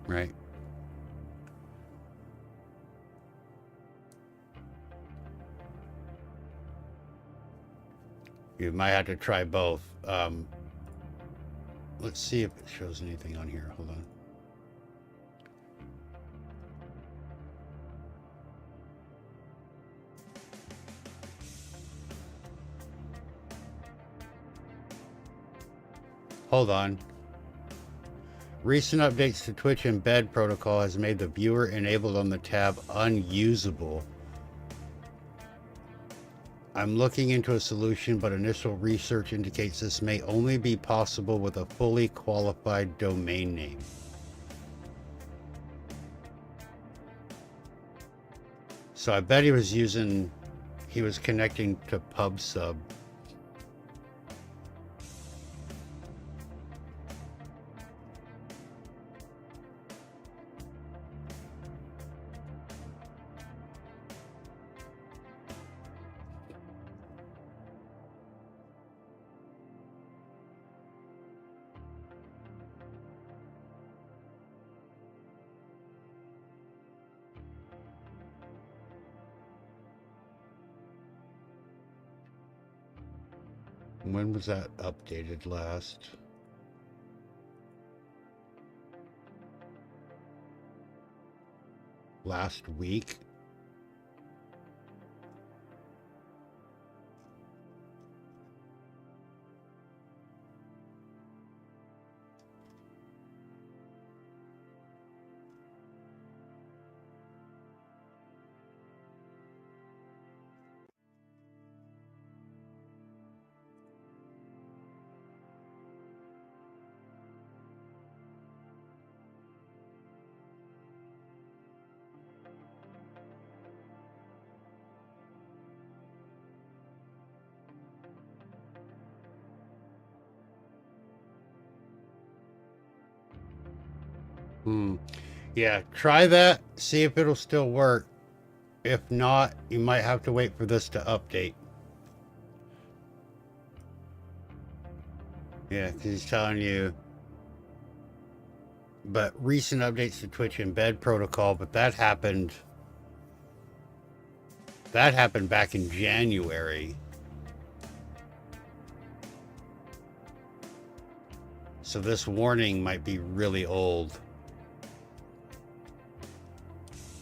right? You might have to try both. Let's see if it shows anything on here. Hold on. Hold on. Recent updates to Twitch Embed protocol has made the viewer enabled on the tab unusable. I'm looking into a solution, but initial research indicates this may only be possible with a fully qualified domain name. So I bet he was connecting to PubSub. When was that updated last? Last week? Yeah, try that. See if it'll still work. If not, you might have to wait for this to update. Yeah, because he's telling you. But recent updates to Twitch embed protocol, but that happened. That happened back in January. So this warning might be really old.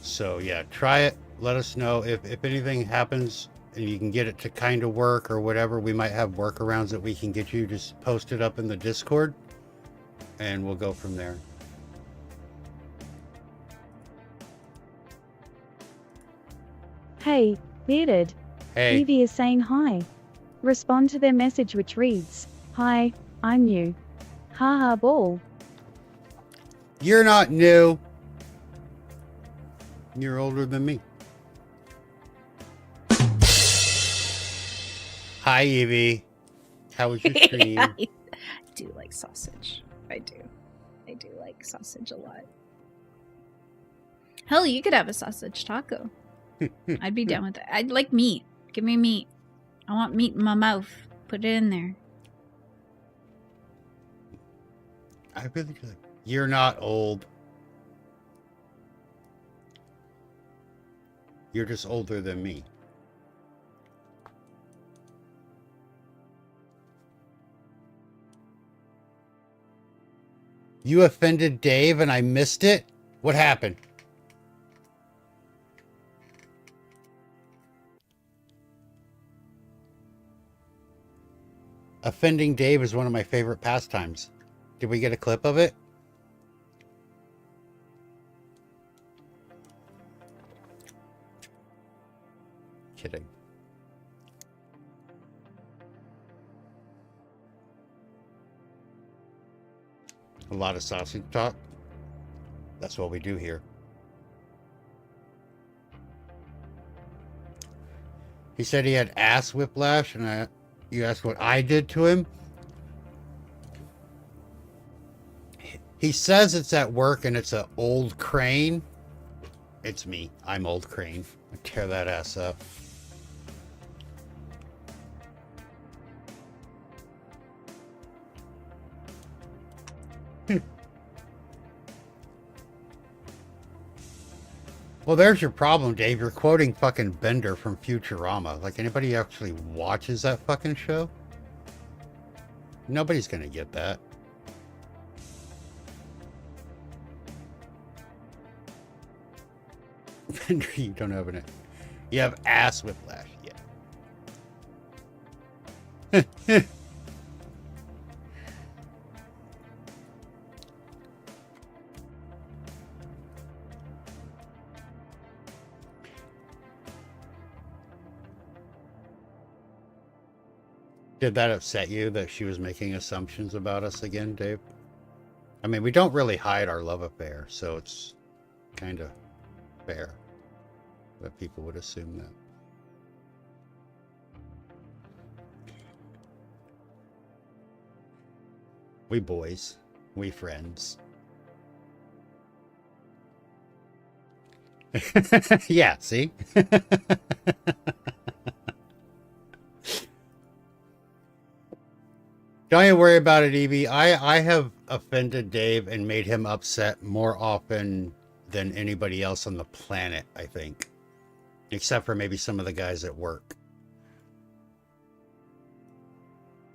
So yeah, try it. Let us know if anything happens and you can get it to kind of work or whatever. We might have workarounds that we can get you. Just post it up in the Discord and we'll go from there. Hey, Bearded. Hey. Evie is saying hi. Respond to their message which reads, "Hi, I'm new. Haha ball." You're not new. You're older than me. Hi, Evie. How was your stream? I do like sausage. I do like sausage a lot. Hell, you could have a sausage taco. I'd be down with it. I'd like meat. Give me meat. I want meat in my mouth. Put it in there. I really do. You're not old. You're just older than me. You offended Dave and I missed it? What happened? Offending Dave is one of my favorite pastimes. Did we get a clip of it? Kidding. A lot of sausage talk. That's what we do here. He said he had ass whiplash, and you asked what I did to him. He says it's at work and it's an old crane. It's me. I'm old crane. I tear that ass up. Well, there's your problem, Dave. You're quoting fucking Bender from Futurama. Like, anybody actually watches that fucking show? Nobody's gonna get that. Bender, you don't have an... You have ass whiplash, yeah. Did that upset you that she was making assumptions about us again, Dave? I mean, we don't really hide our love affair, so it's kind of fair that people would assume that. We boys, we friends. Yeah, see? Don't you worry about it, Evie. I have offended Dave and made him upset more often than anybody else on the planet, I think. Except for maybe some of the guys at work.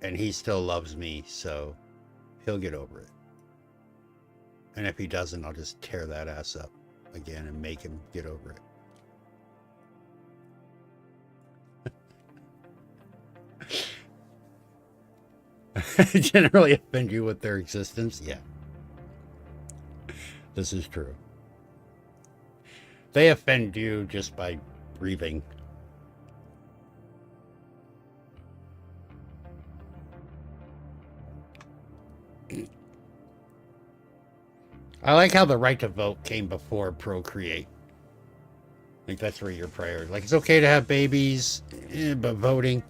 And he still loves me, so he'll get over it. And if he doesn't, I'll just tear that ass up again and make him get over it. Generally offend you with their existence? Yeah. This is true. They offend you just by breathing. I like how the right to vote came before procreate. Like, that's where your priority. Like, it's okay to have babies, but voting.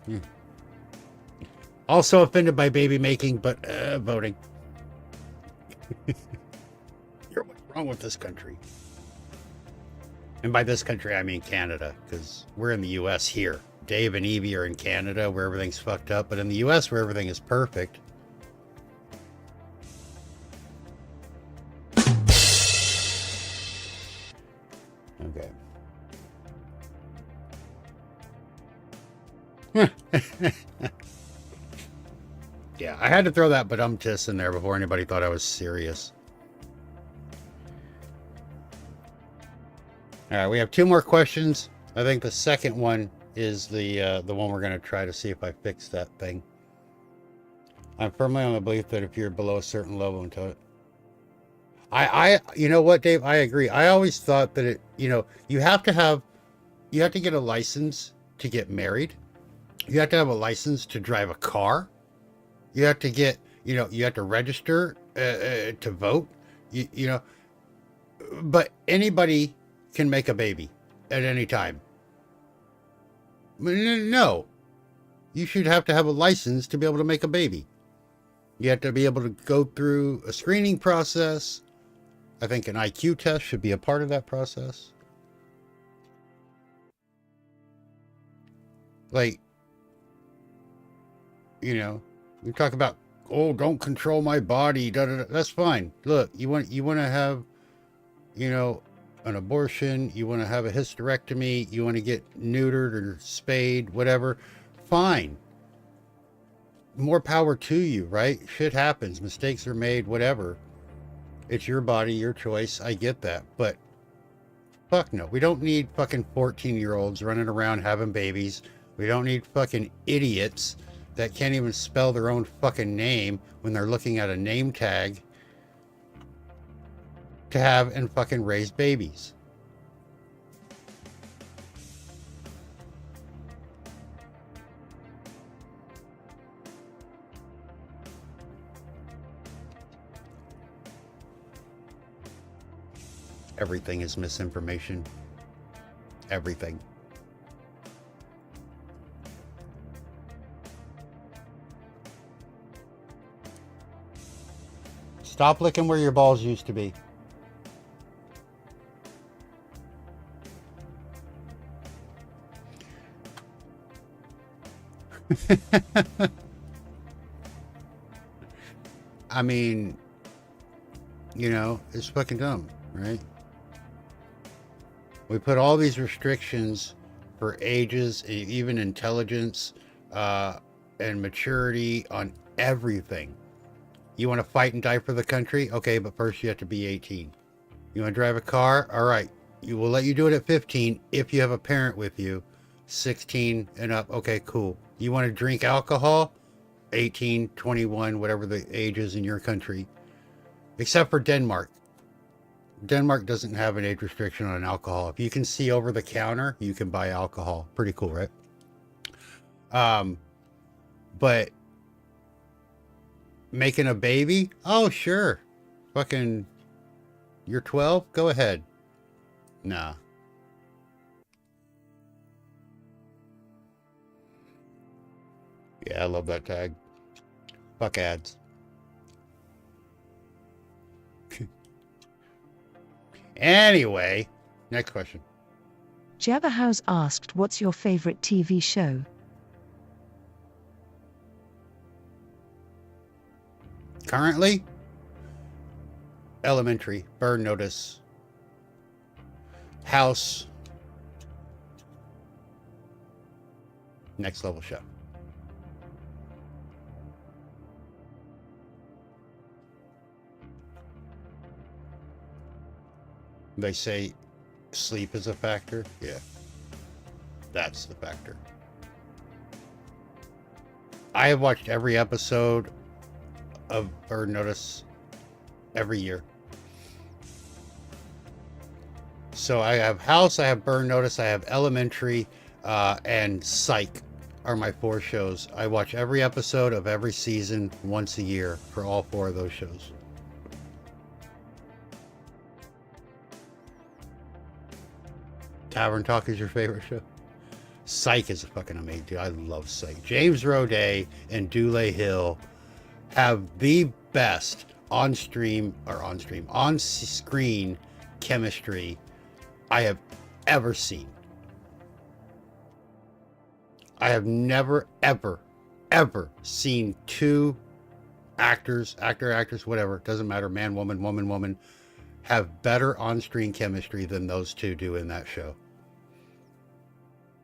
Also offended by baby making, but voting. You're wrong with this country? And by this country, I mean Canada, because we're in the U.S. here. Dave and Evie are in Canada, where everything's fucked up, but in the U.S., where everything is perfect. Okay. Yeah, I had to throw that "but-um-tis" in there before anybody thought I was serious. All right, we have 2 more questions. I think the second one is the one we're going to try to see if I fix that thing. I'm firmly on the belief that if you're below a certain level until you know what, Dave? I agree. I always thought that you have to get a license to get married. You have to have a license to drive a car. You have to get, you have to register to vote. But anybody can make a baby at any time. No, you should have to have a license to be able to make a baby. You have to be able to go through a screening process. I think an IQ test should be a part of that process. Like, you talk about, oh, don't control my body. Da, da, da. That's fine. Look, you want to have, an abortion. You want to have a hysterectomy. You want to get neutered or spayed, whatever. Fine. More power to you, right? Shit happens. Mistakes are made, whatever. It's your body, your choice. I get that. But fuck no. We don't need fucking 14-year-olds running around having babies. We don't need fucking idiots that can't even spell their own fucking name when they're looking at a name tag to have and fucking raise babies. Everything is misinformation. Everything. Stop licking where your balls used to be. I mean, it's fucking dumb, right? We put all these restrictions for ages, even intelligence, and maturity on everything. You want to fight and die for the country? Okay, but first you have to be 18. You want to drive a car? All right. You will let you do it at 15 if you have a parent with you. 16 and up. Okay, cool. You want to drink alcohol? 18, 21, whatever the age is in your country. Except for Denmark. Denmark doesn't have an age restriction on alcohol. If you can see over the counter, you can buy alcohol. Pretty cool, right? But making a baby? Oh, sure. Fucking, you're 12? Go ahead. Nah. Yeah, I love that tag. Fuck ads. Anyway, next question. Jabberhouse asked, what's your favorite TV show? Currently? Elementary, Burn Notice, House, Next Level Show. They say sleep is a factor. Yeah, that's the factor. I have watched every episode of Burn Notice every year. So I have House, I have Burn Notice, I have Elementary, and Psych are my 4 shows. I watch every episode of every season once a year for all 4 of those shows. Tavern Talk is your favorite show? Psych is fucking amazing, dude. I love Psych. James Roday and Dule Hill have the best on-screen chemistry I have ever seen. I have never, ever seen two actors, actress, whatever, doesn't matter, man, woman, have better on-screen chemistry than those two do in that show.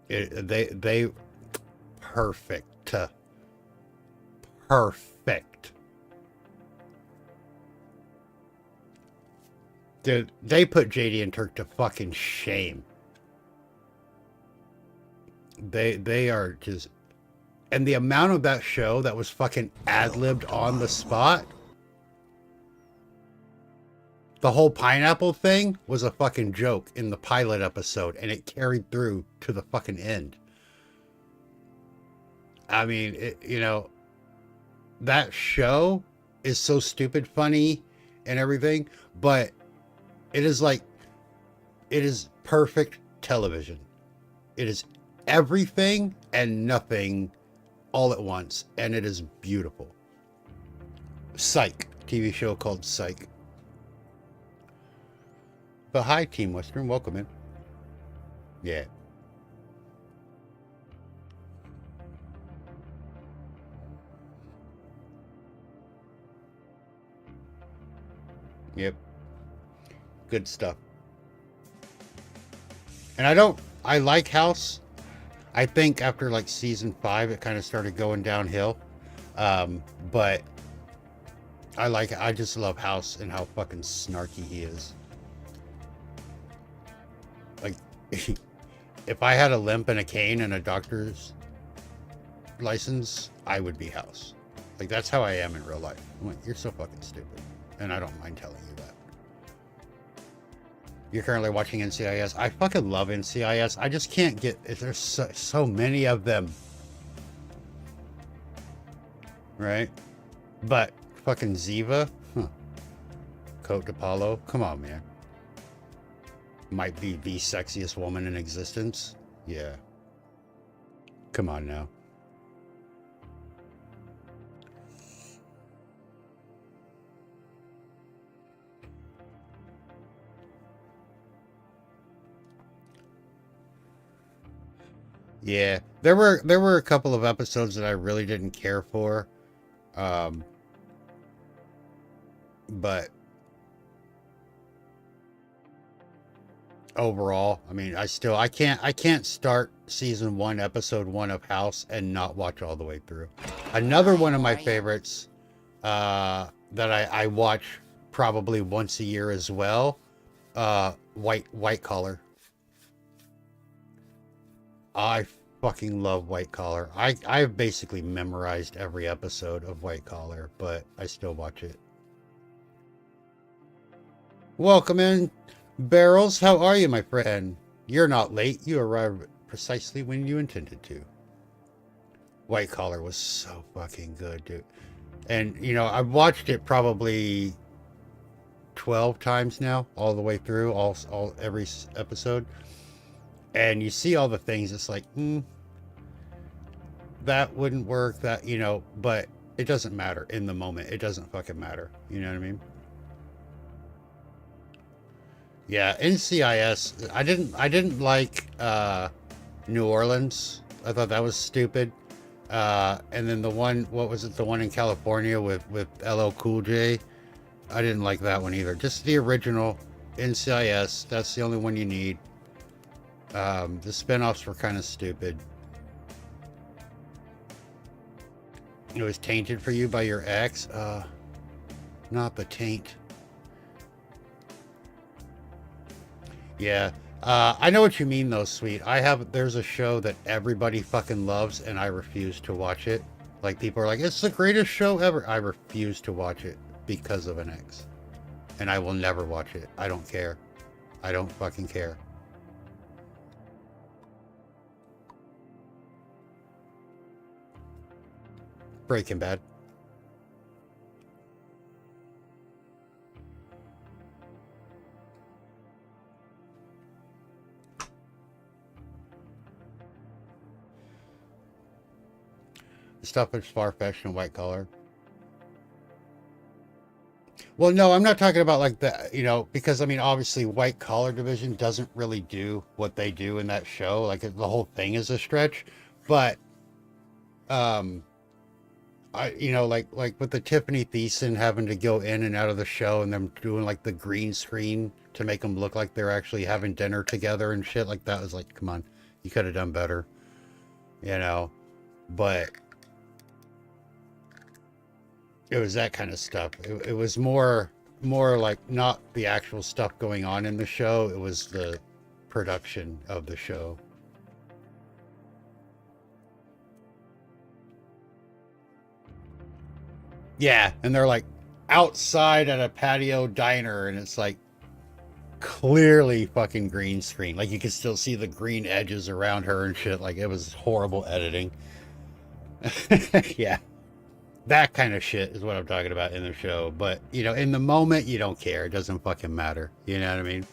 They perfect. Dude, they put JD and Turk to fucking shame. They are just, and the amount of that show that was fucking ad-libbed on the spot. The whole pineapple thing was a fucking joke in the pilot episode, and it carried through to the fucking end. I mean, that show is so stupid funny and everything, but it is perfect television. It is everything and nothing all at once, and it is beautiful. Psych, TV show called Psych. But hi, Team Western, welcome in. Yeah. Yep. Good stuff. And I like House. I think after like season 5, it kind of started going downhill. But I just love House and how fucking snarky he is. Like, if I had a limp and a cane and a doctor's license, I would be House. Like, that's how I am in real life. I'm like, you're so fucking stupid. And I don't mind telling you that. You're currently watching NCIS. I fucking love NCIS. I just can't get, there's so many of them. Right? But fucking Ziva, Cote de Palo, come on, man. Might be the sexiest woman in existence. Yeah. Come on now. Yeah, there were a couple of episodes that I really didn't care for, but overall, I mean, I can't start season 1, episode 1 of House and not watch all the way through. Another one of my favorites that I watch probably once a year as well, White Collar. I fucking love White Collar. I've basically memorized every episode of White Collar, but I still watch it. Welcome in, Barrels. How are you, my friend? You're not late. You arrived precisely when you intended to. White Collar was so fucking good, dude. And, I've watched it probably 12 times now, all the way through, every episode. And you see all the things, it's like, that wouldn't work, but it doesn't matter in the moment. It doesn't fucking matter. You know what I mean? Yeah, NCIS, I didn't like New Orleans. I thought that was stupid. And then the one, what was it? The one in California with LL Cool J. I didn't like that one either. Just the original NCIS. That's the only one you need. The spinoffs were kind of stupid. It was tainted for you by your ex. Not the taint. Yeah. I know what you mean though, sweet. There's a show that everybody fucking loves and I refuse to watch it. Like, people are like, it's the greatest show ever. I refuse to watch it because of an ex. And I will never watch it. I don't care. I don't fucking care. Breaking Bad. The stuff is far-fetched and White Collar. Well, no, I'm not talking about like the, you know, because I mean, obviously, White Collar Division doesn't really do what they do in that show. Like the whole thing is a stretch, but um, you know, like with the Tiffany Thiessen having to go in and out of the show, and them doing like the green screen to make them look like they're actually having dinner together and shit like that. Was like, come on, you could have done better, you know. But it was that kind of stuff. It was more like not the actual stuff going on in the show. It was the production of the show. Yeah, and they're like outside at a patio diner, and it's like clearly fucking green screen. Like you can still see the green edges around her and shit. Like it was horrible editing. Yeah. That kind of shit is what I'm talking about in the show. But, you know, in the moment, you don't care. It doesn't fucking matter. You know what I mean?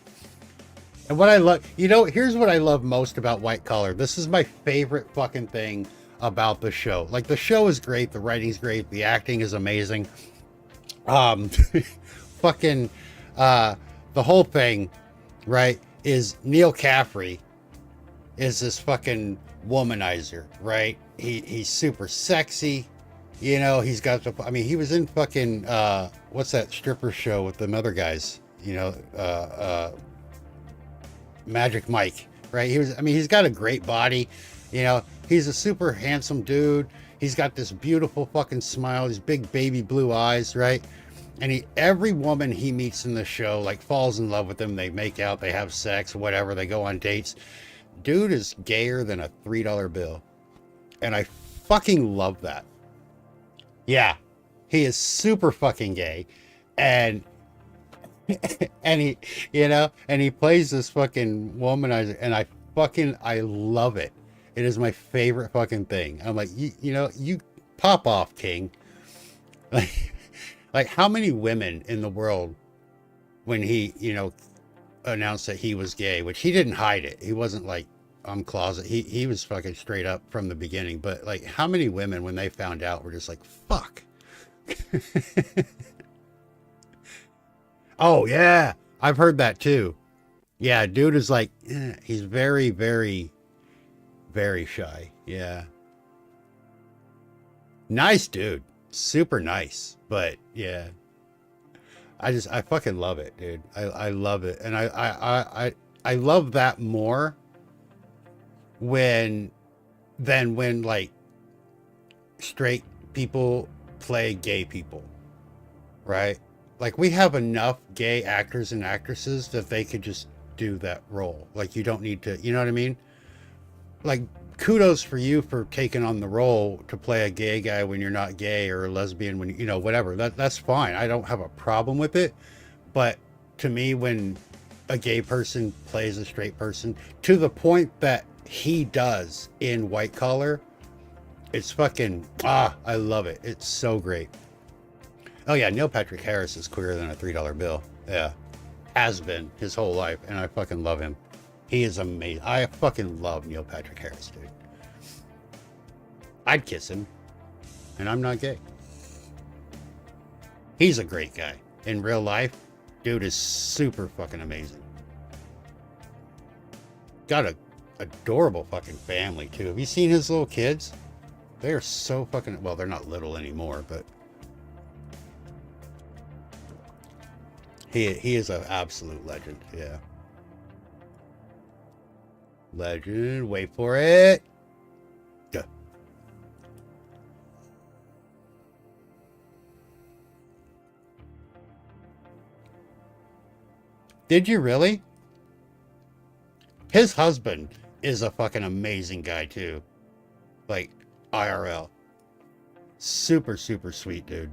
And what I love, you know, here's what I love most about White Collar. This is my favorite fucking thing about the show. Like, the show is great. The writing's great. The acting is amazing. Fucking, the whole thing, right, is Neil Caffrey is this fucking womanizer, right? He's super sexy. You know, he's got the, I mean, he was in fucking, what's that stripper show with them other guys? You know, Magic Mike, right? He was, I mean, he's got a great body. You know, he's a super handsome dude. He's got this beautiful fucking smile, these big baby blue eyes, right? And every woman he meets in the show, like, falls in love with him. They make out, they have sex, whatever. They go on dates. Dude is gayer than a $3 bill. And I fucking love that. Yeah, he is super fucking gay, and he, you know, and he plays this fucking womanizer, and I love it. It is my favorite fucking thing. I'm like, you know, you pop off, King. Like how many women in the world, when he, you know, announced that he was gay, which he didn't hide it. He wasn't like, I'm closet. He was fucking straight up from the beginning. But like, how many women, when they found out, were just like, fuck. Oh yeah, I've heard that too. Yeah, dude is like, he's very, very, very shy. Yeah. Nice dude. Super nice. But yeah. I fucking love it, dude. I love it. And I love that more when like straight people play gay people, right? Like we have enough gay actors and actresses that they could just do that role. Like you don't need to, you know what I mean? Like kudos for you for taking on the role to play a gay guy when you're not gay, or a lesbian when, you know, whatever. That's fine. I don't have a problem with it. But to me, when a gay person plays a straight person to the point that he does in White Collar, it's fucking, I love it. It's so great. Oh yeah, Neil Patrick Harris is queerer than a $3 bill. Yeah, has been his whole life, and I fucking love him. He is amazing. I fucking love Neil Patrick Harris, dude. I'd kiss him, and I'm not gay. He's a great guy. In real life, dude is super fucking amazing. Got a adorable fucking family too. Have you seen his little kids? They are so fucking, well, they're not little anymore, but he is an absolute legend. Yeah. Legend. Wait for it. Go. Did you really? His husband is a fucking amazing guy too. Like IRL. Super, super sweet dude.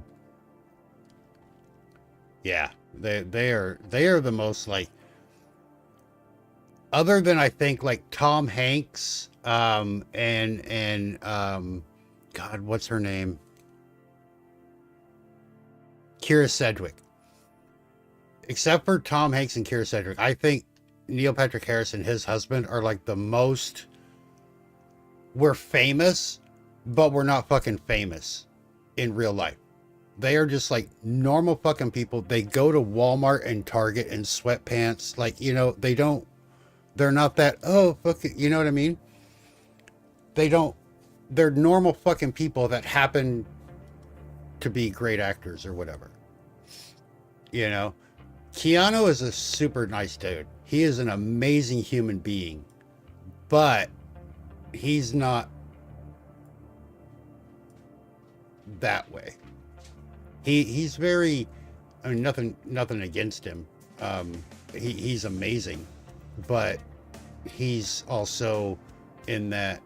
Yeah. They are the most, like, other than I think like Tom Hanks, and God, what's her name? Kira Sedgwick. Except for Tom Hanks and Kira Sedgwick, I think Neil Patrick Harris and his husband are like the most, we're famous, but we're not fucking famous in real life. They are just like normal fucking people. They go to Walmart and Target in sweatpants. Like, you know, they're not that, oh, fuck it, you know what I mean? They're normal fucking people that happen to be great actors or whatever. You know? Keanu is a super nice dude. He is an amazing human being. But he's not that way. He's very, I mean, nothing against him. He's amazing, but he's also in that,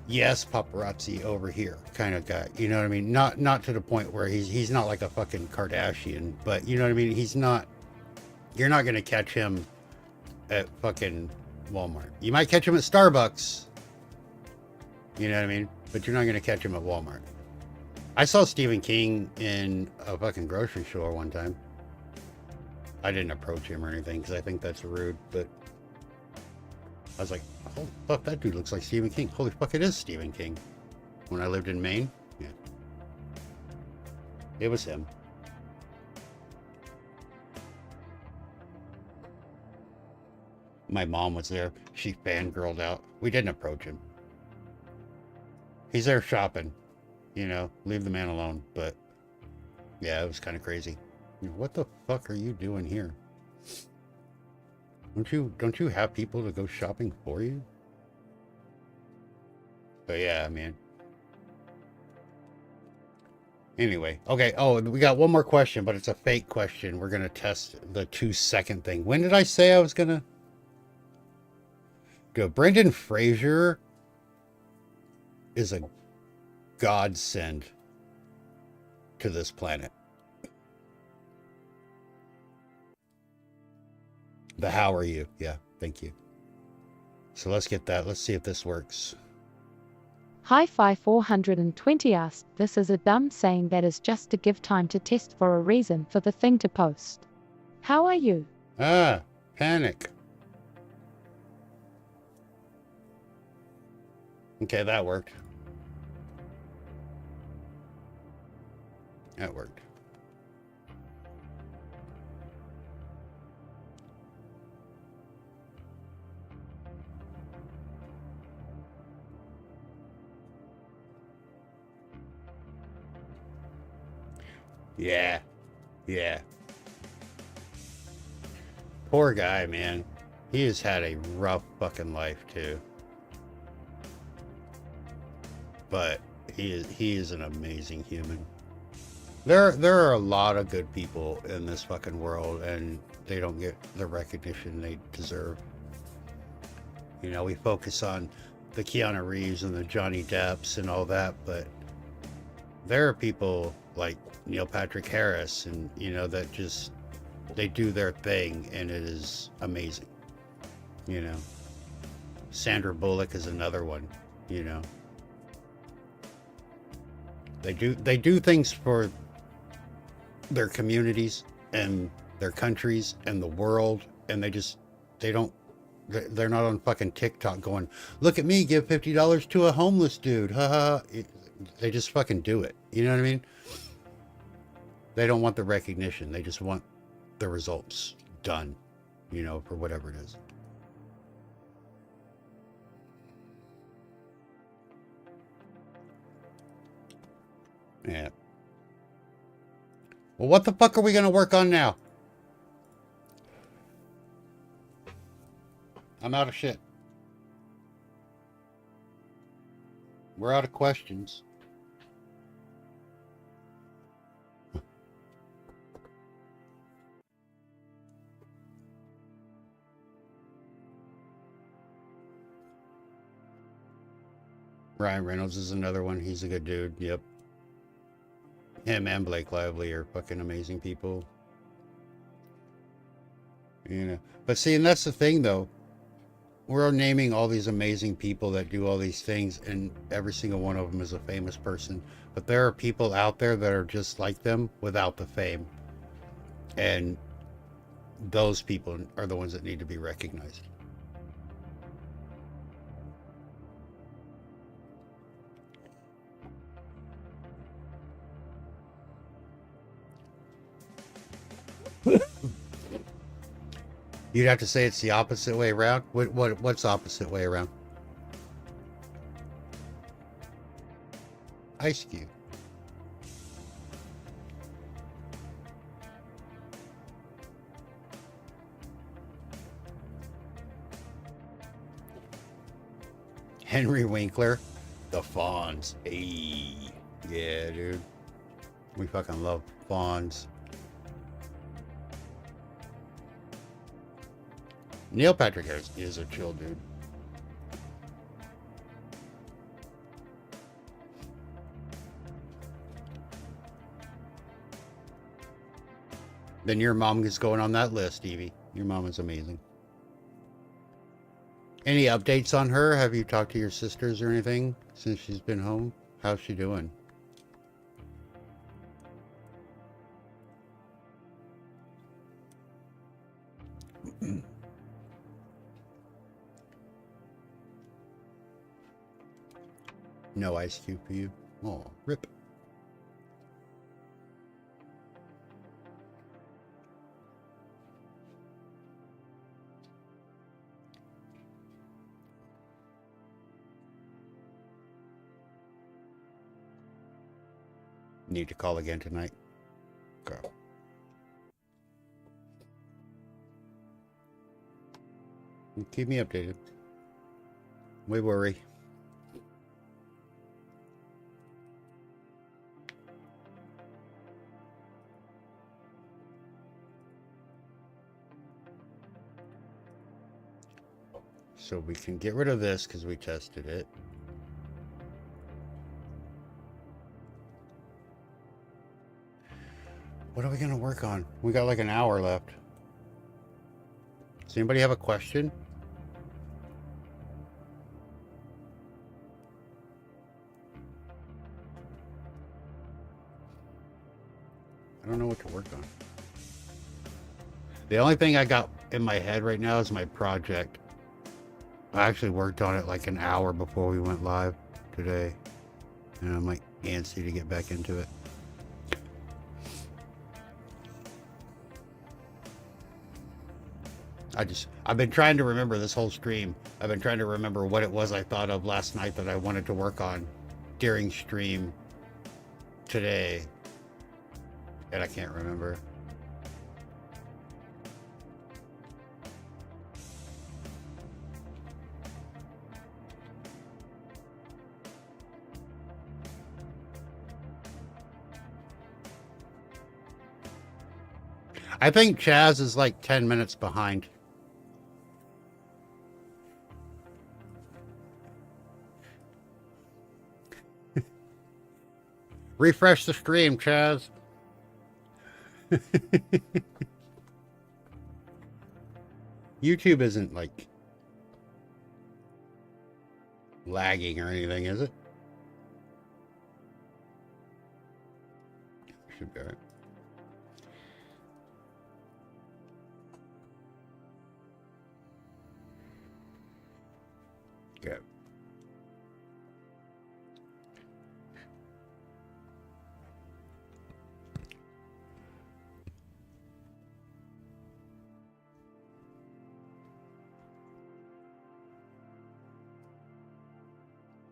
yes, paparazzi over here kind of guy. You know what I mean? Not to the point where he's not like a fucking Kardashian, but you know what I mean? You're not gonna catch him at fucking Walmart. You might catch him at Starbucks. You know what I mean? But you're not gonna catch him at Walmart. I saw Stephen King in a fucking grocery store one time. I didn't approach him or anything because I think that's rude, but I was like, holy fuck, that dude looks like Stephen King. Holy fuck, it is Stephen King. When I lived in Maine, yeah. It was him. My mom was there. She fangirled out. We didn't approach him. He's there shopping. You know, leave the man alone. But yeah, it was kind of crazy. What the fuck are you doing here? Don't you have people to go shopping for you? But yeah, man. Anyway, okay. Oh, we got one more question, but it's a fake question. We're gonna test the 2-second thing. When did I say I was gonna do? Brendan Fraser is a godsend to this planet. The how are you? Yeah, thank you. So let's get that. Let's see if this works. Hi-Fi 420 asked, this is a dumb saying that is just to give time to test for a reason for the thing to post. How are you? Ah, panic. Okay, that worked. That worked. Yeah. Yeah. Poor guy, man. He has had a rough fucking life too. But he is an amazing human. There are a lot of good people in this fucking world, and they don't get the recognition they deserve. You know, we focus on the Keanu Reeves and the Johnny Depps and all that, but there are people like Neil Patrick Harris, and you know, that just, they do their thing, and it is amazing. You know, Sandra Bullock is another one. You know, they do things for their communities and their countries and the world, and they're not on fucking TikTok going, look at me, give $50 to a homeless dude, haha. They just fucking do it. You know what I mean? They don't want the recognition. They just want the results done, you know, for whatever it is. Yeah. Well, what the fuck are we going to work on now? I'm out of shit. We're out of questions. Ryan Reynolds is another one. He's a good dude. Yep. Him and Blake Lively are fucking amazing people. You know. But see, and that's the thing though. We're naming all these amazing people that do all these things, and every single one of them is a famous person. But there are people out there that are just like them without the fame. And those people are the ones that need to be recognized. You'd have to say it's the opposite way around. What's opposite way around? Ice Cube. Henry Winkler, the Fonz. Hey, yeah, dude. We fucking love Fonz. Neil Patrick Harris is a chill dude. Then your mom is going on that list, Evie. Your mom is amazing. Any updates on her? Have you talked to your sisters or anything since she's been home? How's she doing? No Ice Cube for you. Oh, rip. Need to call again tonight. Go. Keep me updated. We worry. So we can get rid of this because we tested it. What are we going to work on? We got like an hour left. Does anybody have a question? I don't know what to work on. The only thing I got in my head right now is my project. I actually worked on it like an hour before we went live today. And I'm like antsy to get back into it. I've been trying to remember this whole stream. I've been trying to remember what it was I thought of last night that I wanted to work on during stream today. And I can't remember. I think Chaz is like 10 minutes behind. Refresh the stream, Chaz. YouTube isn't like lagging or anything, is it? Should be all right. Good.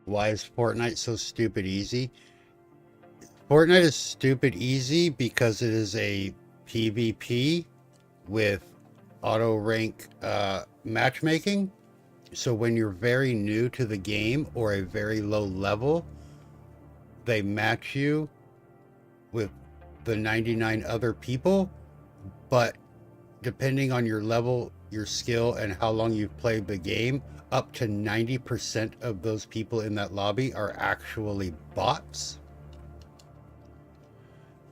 Why is Fortnite so stupid easy? Fortnite is stupid easy because it is a PvP with auto rank matchmaking. So when you're very new to the game or a very low level, they match you with the 99 other people. But depending on your level, your skill, and how long you've played the game, up to 90% of those people in that lobby are actually bots.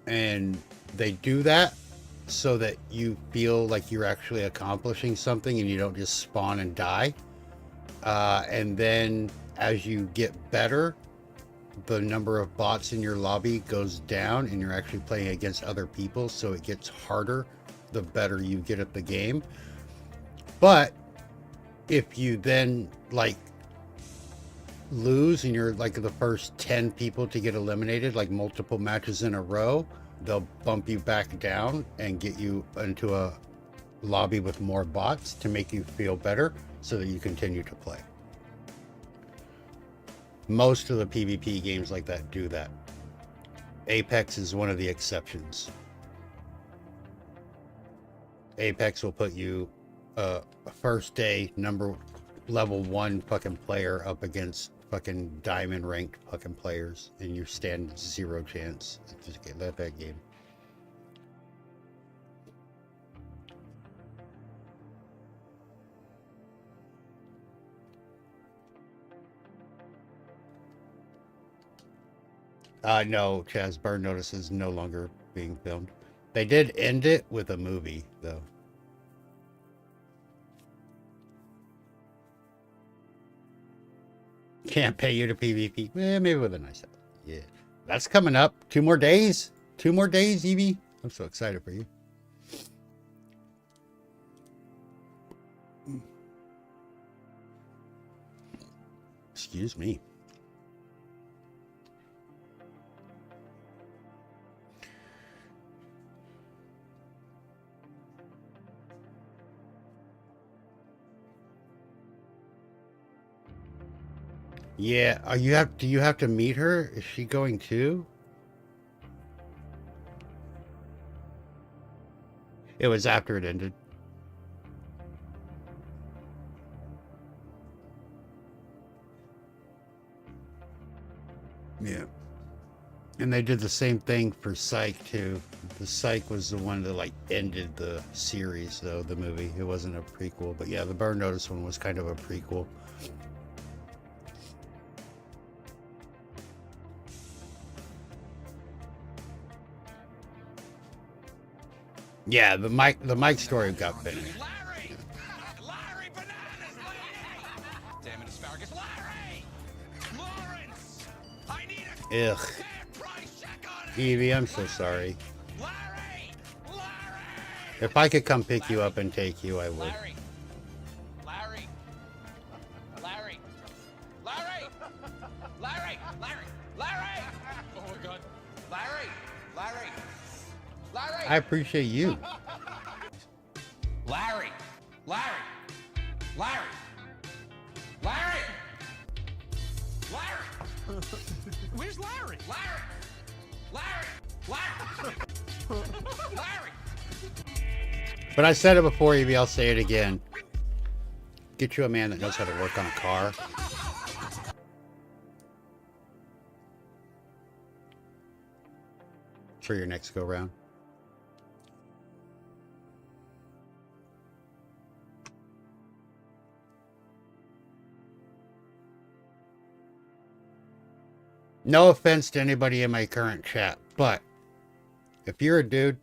And they do that so that you feel like you're actually accomplishing something and you don't just spawn and die. And then as you get better, the number of bots in your lobby goes down and you're actually playing against other people. So it gets harder the better you get at the game. But if you then like lose and you're like the first 10 people to get eliminated, like multiple matches in a row, they'll bump you back down and get you into a lobby with more bots to make you feel better so that you continue to play. Most of the PvP games like that do that. Apex is one of the exceptions. Apex will put you first day level 1 fucking player up against fucking diamond ranked fucking players, and you stand 0 chance to get that game. No, Chaz, Burn Notice is no longer being filmed. They did end it with a movie, though. Can't pay you to PvP. Maybe with a nice... Yeah. That's coming up. 2 more days. 2 more days, Evie. I'm so excited for you. Excuse me. Yeah, do you have to meet her? Is she going too? It was after it ended. Yeah. And they did the same thing for Psych too. The Psych was the one that like ended the series though, the movie. It wasn't a prequel, but yeah, the Burn Notice one was kind of a prequel. Yeah, the Mike story got finished. Larry! Larry Bananas! Damn it, asparagus! Larry! Lawrence! I need a Ugh. price check on it! Evie, I'm so sorry. Larry! Larry! If I could come pick you up and take you, I would. Larry! Larry! Larry! Larry! Larry! Larry! Larry! Oh my god! Larry! Larry! Larry! I appreciate you. Larry! Larry! Larry! Larry! Larry! Where's Larry? Larry! Larry! Larry! Larry! But I said it before, Evie, I'll say it again. Get you a man that knows how to work on a car. For your next go round. No offense to anybody in my current chat, but if you're a dude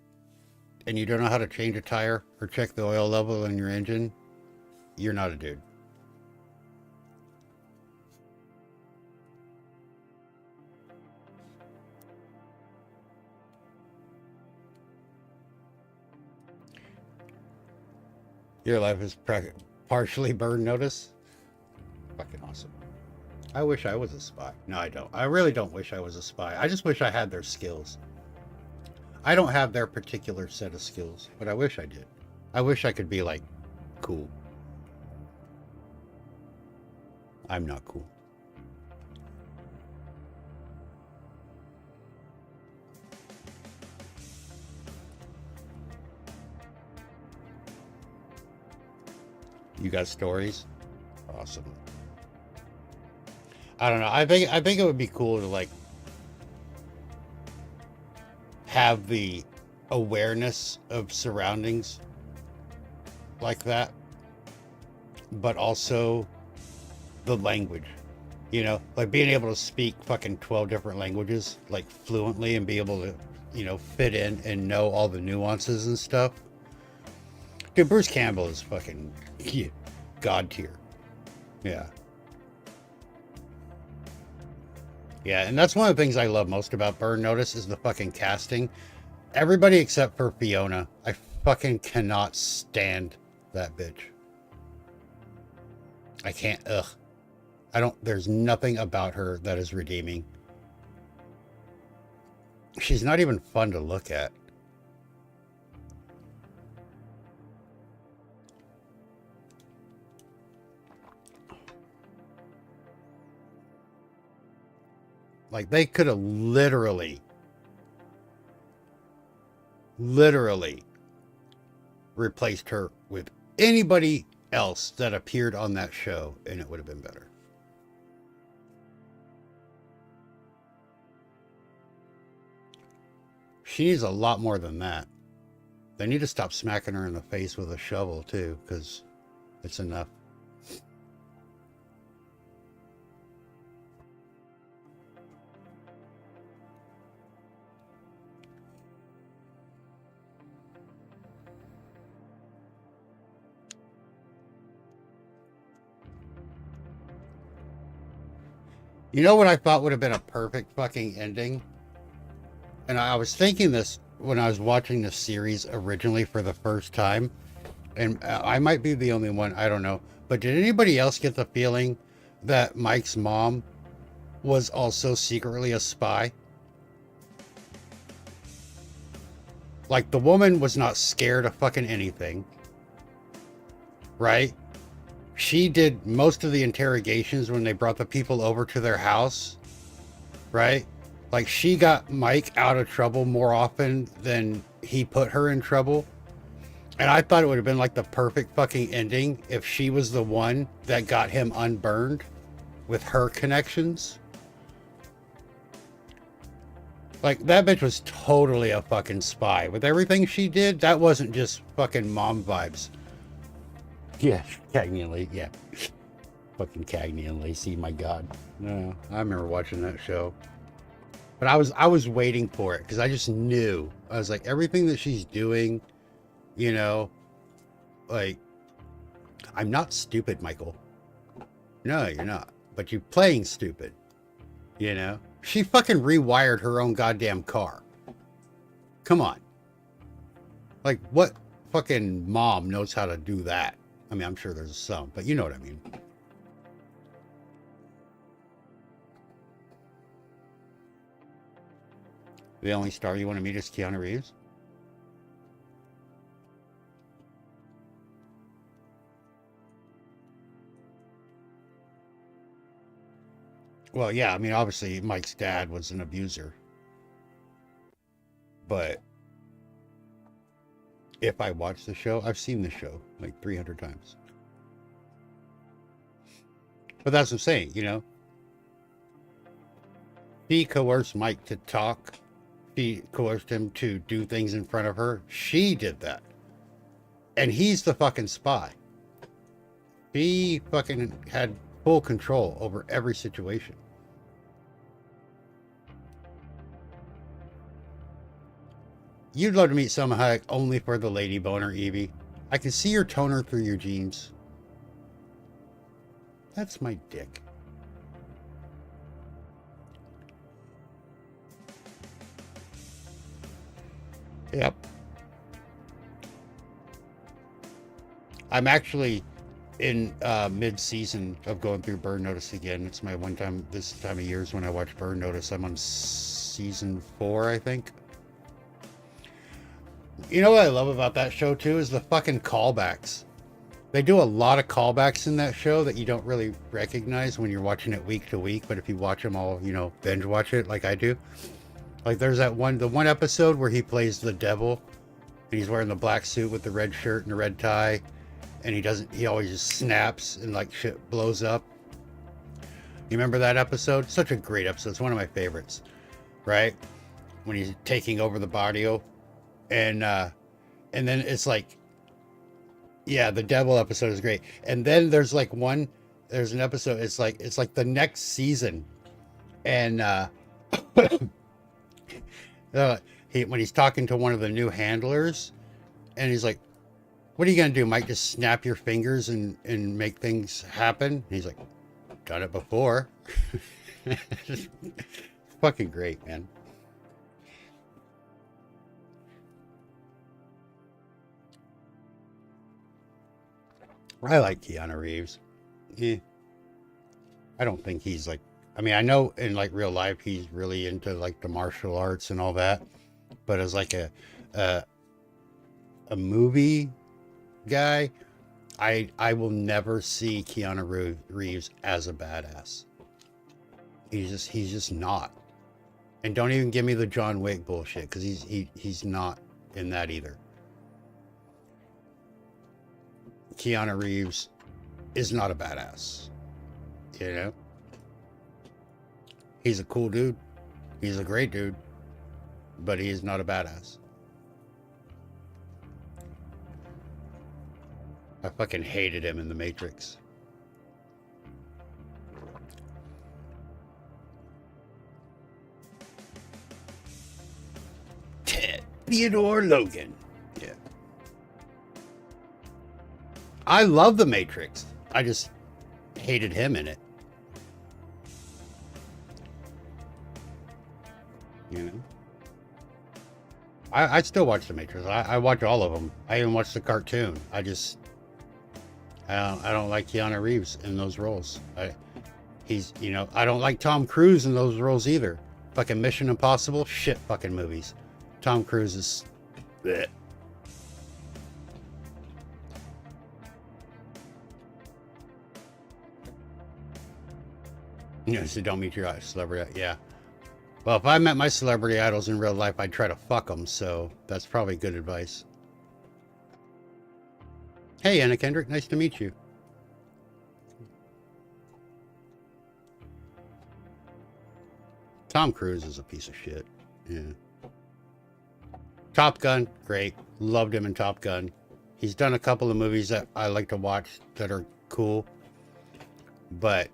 and you don't know how to change a tire or check the oil level in your engine, you're not a dude. Your life is partially Burn Notice. Fucking awesome. I wish I was a spy. No, I don't. I really don't wish I was a spy. I just wish I had their skills. I don't have their particular set of skills, but I wish I did. I wish I could be like, cool. I'm not cool. You got stories? Awesome. I don't know. I think it would be cool to like have the awareness of surroundings like that, but also the language. You know, like being able to speak fucking 12 different languages like fluently and be able to, you know, fit in and know all the nuances and stuff. Dude, Bruce Campbell is fucking god tier. Yeah. Yeah, and that's one of the things I love most about Burn Notice is the fucking casting. Everybody except for Fiona. I fucking cannot stand that bitch. I can't, there's nothing about her that is redeeming. She's not even fun to look at. Like, they could have literally replaced her with anybody else that appeared on that show, and it would have been better. She needs a lot more than that. They need to stop smacking her in the face with a shovel, too, because it's enough. You know what I thought would have been a perfect fucking ending? And I was thinking this when I was watching the series originally for the first time. And I might be the only one, I don't know. But did anybody else get the feeling that Mike's mom was also secretly a spy? Like, the woman was not scared of fucking anything. Right? She did most of the interrogations when they brought the people over to their house, right? Like, she got Mike out of trouble more often than he put her in trouble. And I thought it would have been like the perfect fucking ending if she was the one that got him unburned with her connections. Like, that bitch was totally a fucking spy. With everything she did, that wasn't just fucking mom vibes. Yeah, Cagney and Lacey. Yeah. Fucking Cagney and Lacey, my God. No, I remember watching that show. But I was waiting for it because I just knew. I was like, everything that she's doing, you know, like, I'm not stupid, Michael. No, you're not. But you're playing stupid, you know? She fucking rewired her own goddamn car. Come on. Like, what fucking mom knows how to do that? I mean, I'm sure there's some, but you know what I mean. The only star you want to meet is Keanu Reeves? Well, yeah, I mean, obviously Mike's dad was an abuser. But if I watch the show, I've seen the show like 300 times. But that's what I'm saying, you know. She coerced Mike to talk. She coerced him to do things in front of her. She did that. And he's the fucking spy. She fucking had full control over every situation. You'd love to meet someone like only for the lady boner, Evie. I can see your toner through your jeans. That's my dick. Yep. I'm actually in mid-season of going through Burn Notice again. It's my one time, this time of year is when I watch Burn Notice. I'm on season 4, I think. You know what I love about that show too is the fucking callbacks. They do a lot of callbacks in that show that you don't really recognize when you're watching it week to week. But if you watch them all, you know, binge watch it like I do. Like there's that the one episode where he plays the devil and he's wearing the black suit with the red shirt and the red tie. And he always just snaps and like shit blows up. You remember that episode? Such a great episode. It's one of my favorites, right? When he's taking over the barrio. And then it's like, yeah, the devil episode is great. And then there's an episode, it's like the next season. And when he's talking to one of the new handlers and he's like, what are you going to do, Mike? Just snap your fingers and make things happen? And he's like, done it before. It's fucking great, man. I like Keanu Reeves. Yeah. I don't think he's like, I mean, I know in like real life, he's really into like the martial arts and all that, but as like a movie guy, I will never see Keanu Reeves as a badass. He's just not. And don't even give me the John Wick bullshit, because he's not in that either. Keanu Reeves is not a badass. You know? He's a cool dude. He's a great dude. But he is not a badass. I fucking hated him in The Matrix. Ted Theodore Logan. Yeah. I love The Matrix. I just hated him in it. You know? I still watch The Matrix. I watch all of them. I even watch the cartoon. I don't like Keanu Reeves in those roles. I don't like Tom Cruise in those roles either. Fucking Mission Impossible, shit fucking movies. Tom Cruise is bleh. So don't meet your celebrity. Yeah. Well, if I met my celebrity idols in real life, I'd try to fuck them. So that's probably good advice. Hey, Anna Kendrick, nice to meet you. Tom Cruise is a piece of shit. Yeah. Top Gun, great. Loved him in Top Gun. He's done a couple of movies that I like to watch that are cool. But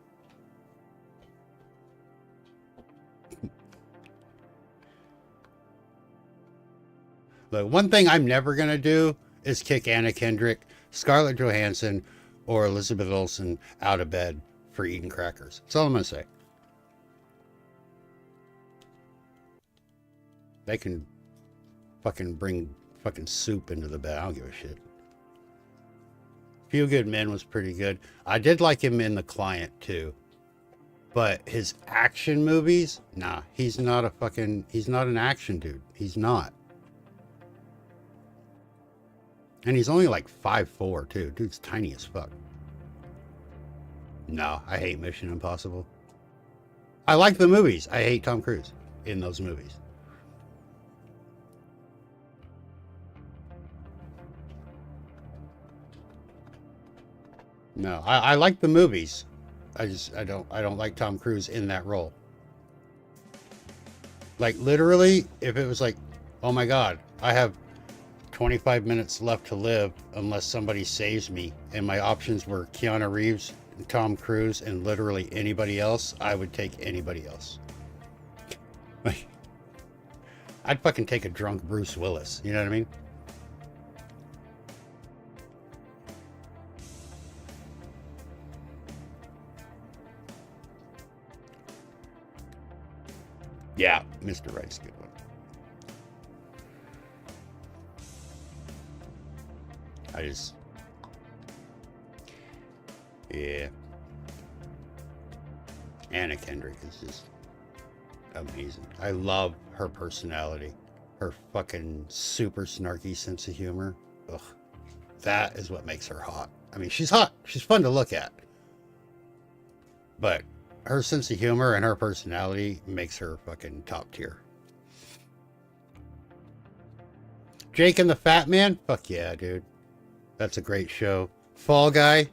the one thing I'm never going to do is kick Anna Kendrick, Scarlett Johansson, or Elizabeth Olsen out of bed for eating crackers. That's all I'm going to say. They can fucking bring fucking soup into the bed. I don't give a shit. Few Good Men was pretty good. I did like him in The Client too. But his action movies, nah, he's not an action dude. He's not. And he's only like 5'4" too. Dude's tiny as fuck. No, I hate Mission Impossible. I like the movies. I hate Tom Cruise in those movies. No, I like the movies. I don't like Tom Cruise in that role. Like literally, if it was like, oh my God, I have 25 minutes left to live unless somebody saves me, and my options were Keanu Reeves, Tom Cruise, and literally anybody else, I would take anybody else. Like, I'd fucking take a drunk Bruce Willis. You know what I mean? Yeah, Mr. Right's a good one. Yeah. Anna Kendrick is just amazing. I love her personality. Her fucking super snarky sense of humor. Ugh. That is what makes her hot. I mean, she's hot. She's fun to look at. But her sense of humor and her personality makes her fucking top tier. Jake and the Fat Man? Fuck yeah, dude. That's a great show. Fall Guy?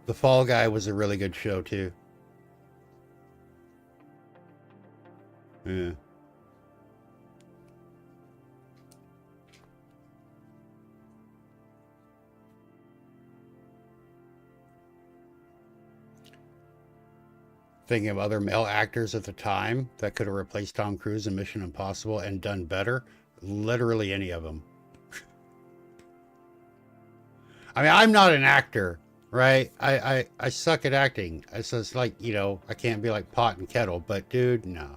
The Fall Guy was a really good show, too. Yeah. Thinking of other male actors at the time that could have replaced Tom Cruise in Mission Impossible and done better. Literally any of them. I mean, I'm not an actor, right? I suck at acting. So it's like, you know, I can't be like pot and kettle, but dude, no.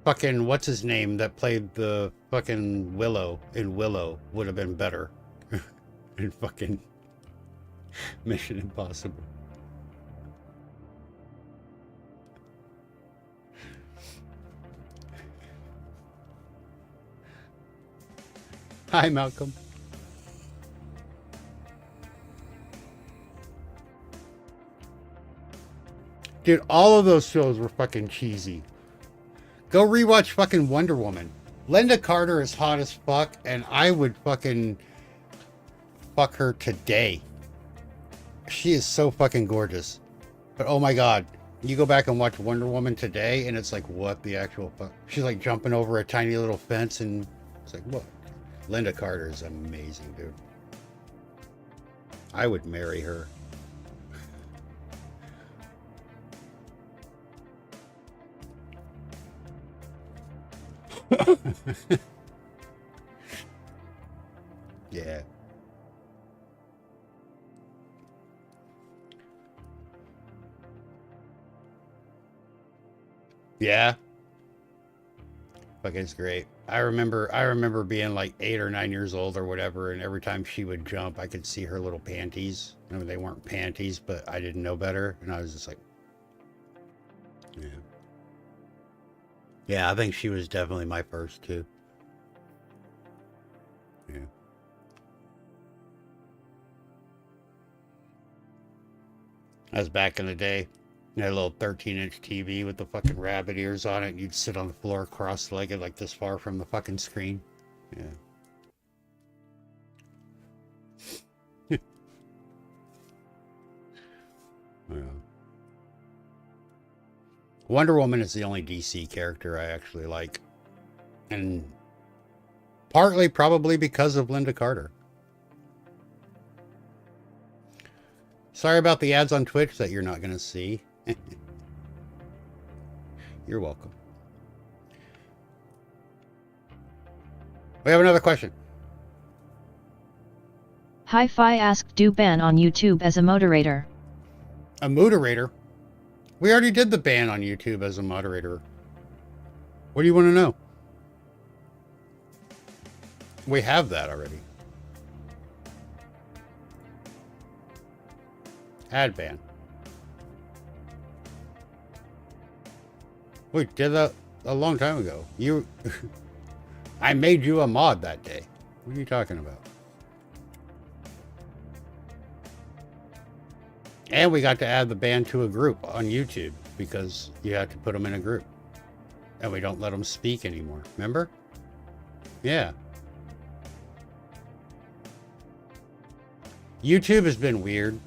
Fucking, what's his name that played the fucking Willow in Willow would have been better in fucking Mission Impossible. Hi, Malcolm. Dude, all of those shows were fucking cheesy. Go rewatch fucking Wonder Woman. Linda Carter is hot as fuck, and I would fucking fuck her today. She is so fucking gorgeous. But oh my god, you go back and watch Wonder Woman today, and it's like, what the actual fuck? She's like jumping over a tiny little fence, and it's like, what? Linda Carter is amazing, dude. I would marry her. Yeah. Yeah. Fucking it's great. I remember being like 8 or 9 years old or whatever, and every time she would jump, I could see her little panties. I mean, they weren't panties, but I didn't know better, and I was just like, yeah. Yeah, I think she was definitely my first too. Yeah. That was back in the day. You had a little 13-inch TV with the fucking rabbit ears on it, and you'd sit on the floor cross-legged like this far from the fucking screen. Yeah. Yeah. Wonder Woman is the only DC character I actually like. And partly probably because of Linda Carter. Sorry about the ads on Twitch that you're not going to see. You're welcome. We have another question. Hi-Fi asked, do ban on YouTube as a moderator. A moderator? We already did the ban on YouTube as a moderator. What do you want to know? We have that already. Ad ban. We did that a long time ago. You, I made you a mod that day. What are you talking about? And we got to add the band to a group on YouTube because you have to put them in a group. And we don't let them speak anymore. Remember? Yeah. YouTube has been weird.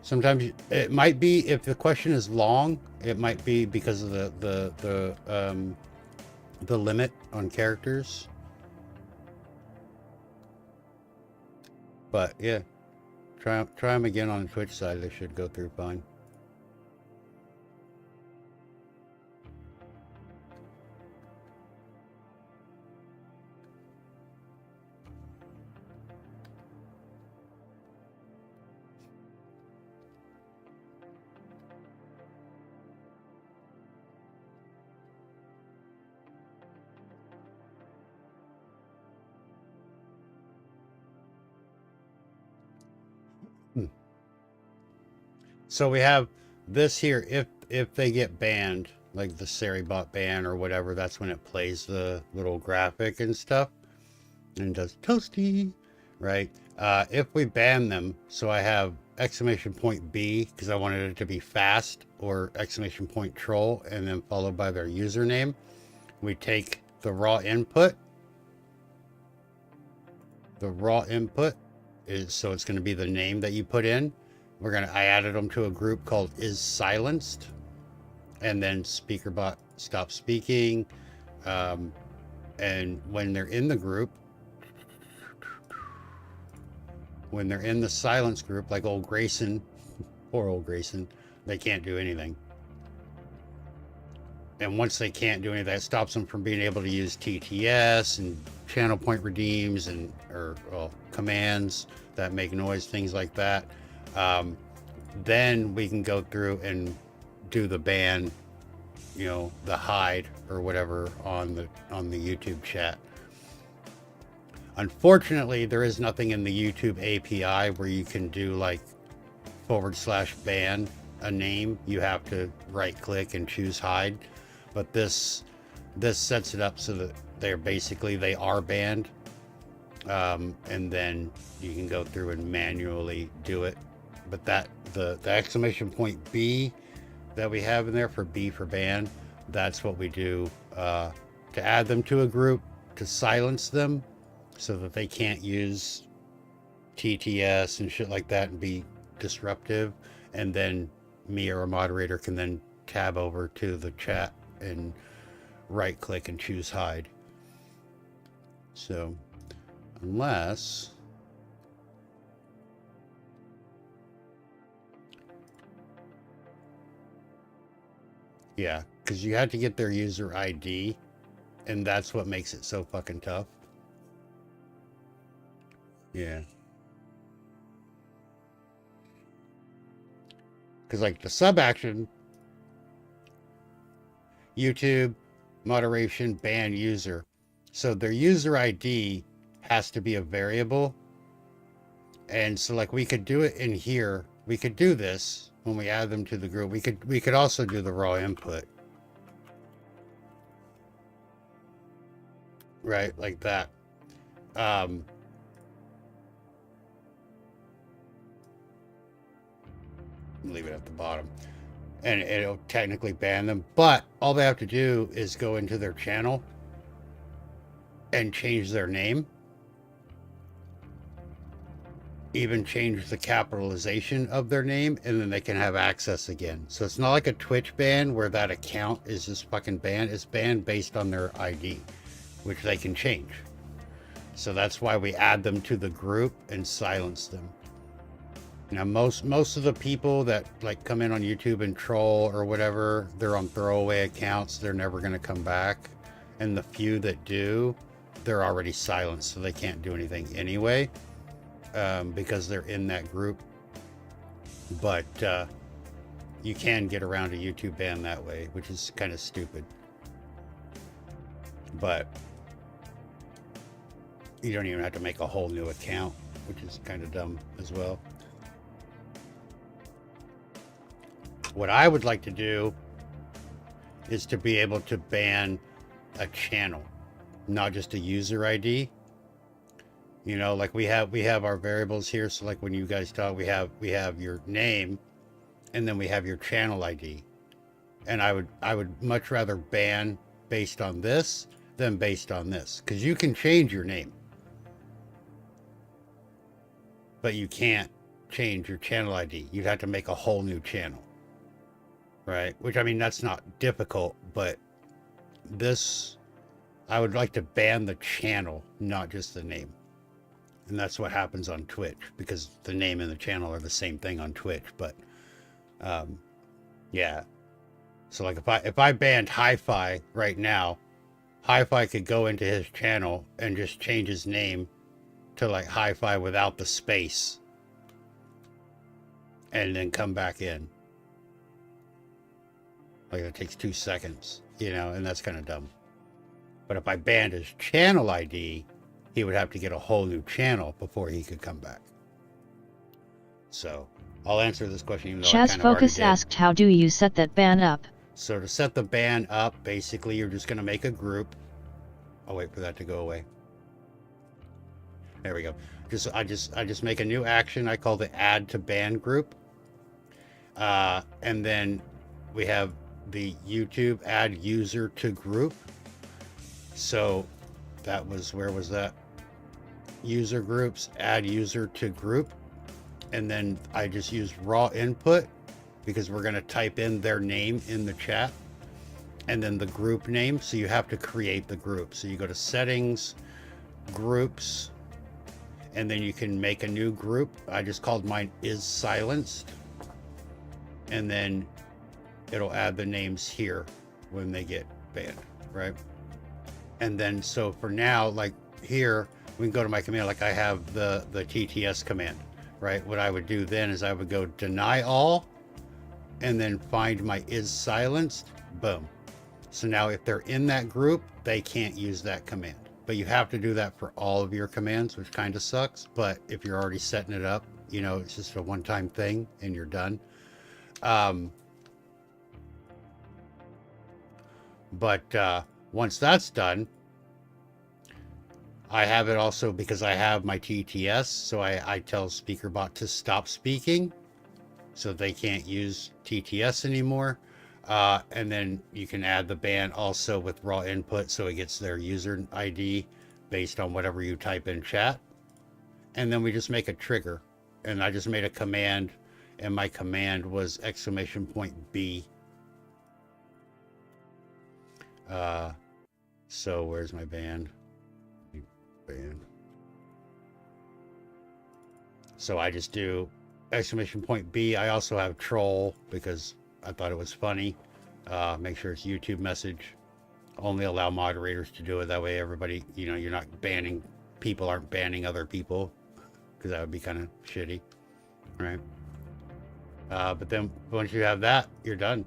Sometimes it might be, if the question is long, it might be because of the limit on characters. But yeah, try them again on the Twitch side. They should go through fine. So we have this here. If they get banned, like the Seribot ban or whatever, that's when it plays the little graphic and stuff and does toasty, right? If we ban them, so I have exclamation point B because I wanted it to be fast, or exclamation point troll, and then followed by their username. We take the raw input. The raw input is, so it's going to be the name that you put in. I added them to a group called Is Silenced, and then SpeakerBot stopped speaking. And when they're in the group, when they're in the silence group, like old Grayson, poor old Grayson, they can't do anything. And once they can't do anything, that stops them from being able to use TTS and channel point redeems and commands that make noise, things like that. Then we can go through and do the ban, you know, the hide or whatever on the YouTube chat. Unfortunately, there is nothing in the YouTube API where you can do like /ban a name. You have to right click and choose hide. But this sets it up so that they are banned. And then you can go through and manually do it. But the exclamation point B that we have in there for B for ban, that's what we do to add them to a group, to silence them so that they can't use TTS and shit like that and be disruptive. And then me or a moderator can then tab over to the chat and right click and choose hide. So unless yeah, because you had to get their user ID, and that's what makes it so fucking tough. Yeah. Because like the sub action, YouTube, moderation, ban user. So their user ID has to be a variable. And so like we could do it in here. We could do this when we add them to the group. We could also do the raw input. Right, like that. Leave it at the bottom. And it'll technically ban them. But all they have to do is go into their channel and change their name. Even change the capitalization of their name, and then they can have access again. So it's not like a Twitch ban where that account is just fucking banned. It's banned based on their ID, which they can change. So that's why we add them to the group and silence them. Now most of the people that like come in on YouTube and troll or whatever, they're on throwaway accounts. They're never going to come back. And the few that do, they're already silenced, so they can't do anything anyway. Because they're in that group. But you can get around a YouTube ban that way, which is kind of stupid. But you don't even have to make a whole new account, which is kind of dumb as well. What I would like to do is to be able to ban a channel, not just a user ID. You know, like we have our variables here. So like when you guys talk, we have your name, and then we have your channel ID. And I would much rather ban based on this than based on this, because you can change your name, but you can't change your channel ID. You'd have to make a whole new channel, right? Which, I mean, that's not difficult, but this, I would like to ban the channel, not just the name. And that's what happens on Twitch, because the name and the channel are the same thing on Twitch. But yeah, so like if I banned Hi-Fi right now, Hi-Fi could go into his channel and just change his name to like Hi-Fi without the space, and then come back in. Like it takes 2 seconds, you know, and that's kind of dumb. But if I banned his channel ID, he would have to get a whole new channel before he could come back. So I'll answer this question, even though Chaz Focus asked, how do you set that ban up? So to set the ban up, basically you're just going to make a group. I'll wait for that to go away. There we go. I just make a new action. I call the add to ban group. And then we have the YouTube add user to group. So that was, where was that? User groups, add user to group. And then I just use raw input, because we're going to type in their name in the chat, and then the group name. So you have to create the group. So you go to settings, groups, and then you can make a new group. I just called mine is silenced. And then it'll add the names here when they get banned, right? And then, so for now, like here, we can go to my command, like I have the TTS command, right? What I would do then is I would go deny all, and then find my is silenced, boom. So now if they're in that group, they can't use that command. But you have to do that for all of your commands, which kind of sucks. But if you're already setting it up, you know, it's just a one-time thing and you're done. Once that's done, I have it also, because I have my TTS, so I tell SpeakerBot to stop speaking. so they can't use TTS anymore. And then you can add the ban also with raw input, so it gets their user ID based on whatever you type in chat. And then we just make a trigger, and I just made a command, and my command was !B. So where's my ban? So I just do !B. I also have troll because I thought it was funny. Make sure it's YouTube message. Only allow moderators to do it. That way everybody, you know, you're not banning, people aren't banning other people, because that would be kind of shitty, right? But then once you have that, you're done.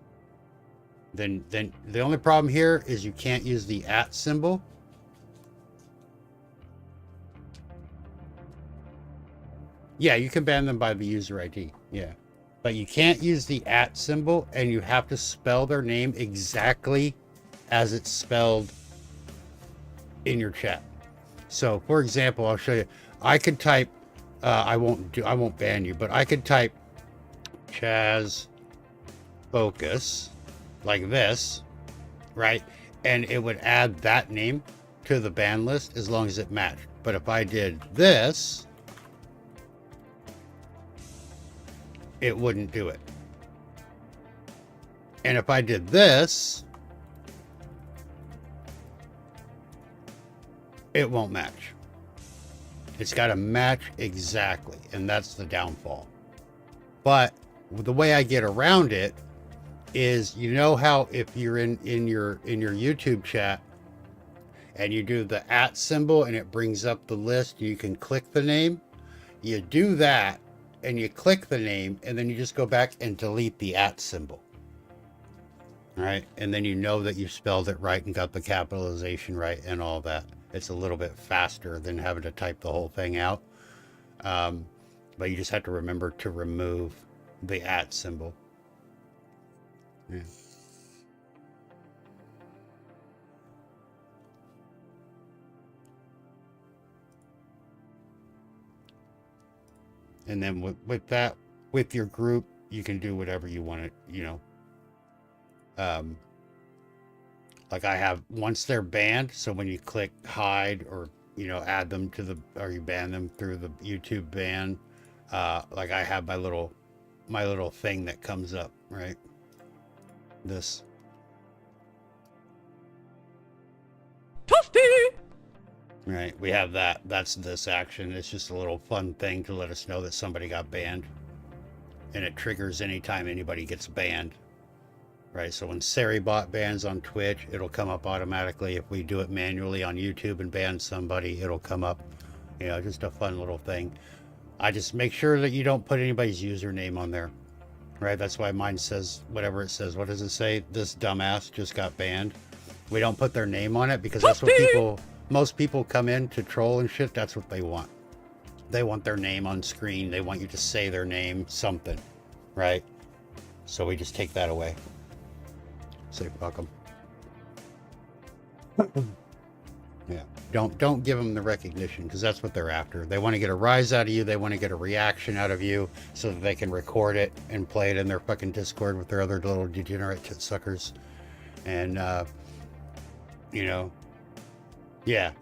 Then the only problem here is you can't use the @ symbol. Yeah, you can ban them by the user ID. Yeah. But you can't use the @ symbol, and you have to spell their name exactly as it's spelled in your chat. So, for example, I'll show you. I could type, I won't ban you, but I could type Chaz Focus like this, right? And it would add that name to the ban list as long as it matched. But if I did this, it wouldn't do it. And if I did this, it won't match. It's got to match exactly, and that's the downfall. But the way I get around it is, you know how if you're in your YouTube chat and you do the @ symbol and it brings up the list, you can click the name. You do that and you click the name, and then you just go back and delete the @ symbol. All right, and then you know that you spelled it right and got the capitalization right and all that. It's a little bit faster than having to type the whole thing out. But you just have to remember to remove the @ symbol. Yeah. And then with that, with your group, you can do whatever you want to, you know. Like I have, once they're banned, so when you click hide or, you know, add them to the, or you ban them through the YouTube ban, like I have my little thing that comes up, right? This. Toasty! Right, we have that. That's this action. It's just a little fun thing to let us know that somebody got banned. And it triggers anytime anybody gets banned. Right, so when Seribot bans on Twitch, it'll come up automatically. If we do it manually on YouTube and ban somebody, it'll come up. You know, just a fun little thing. I just make sure that you don't put anybody's username on there. Right, that's why mine says whatever it says. What does it say? This dumbass just got banned. We don't put their name on it because that's what most people come in to troll and shit. That's what they want. They want their name on screen. They want you to say their name, something, right? So we just take that away. Say fuck them. Yeah, don't give them the recognition, because that's what they're after. They want to get a rise out of you. They want to get a reaction out of you so that they can record it and play it in their fucking Discord with their other little degenerate tit suckers. And you know, yeah.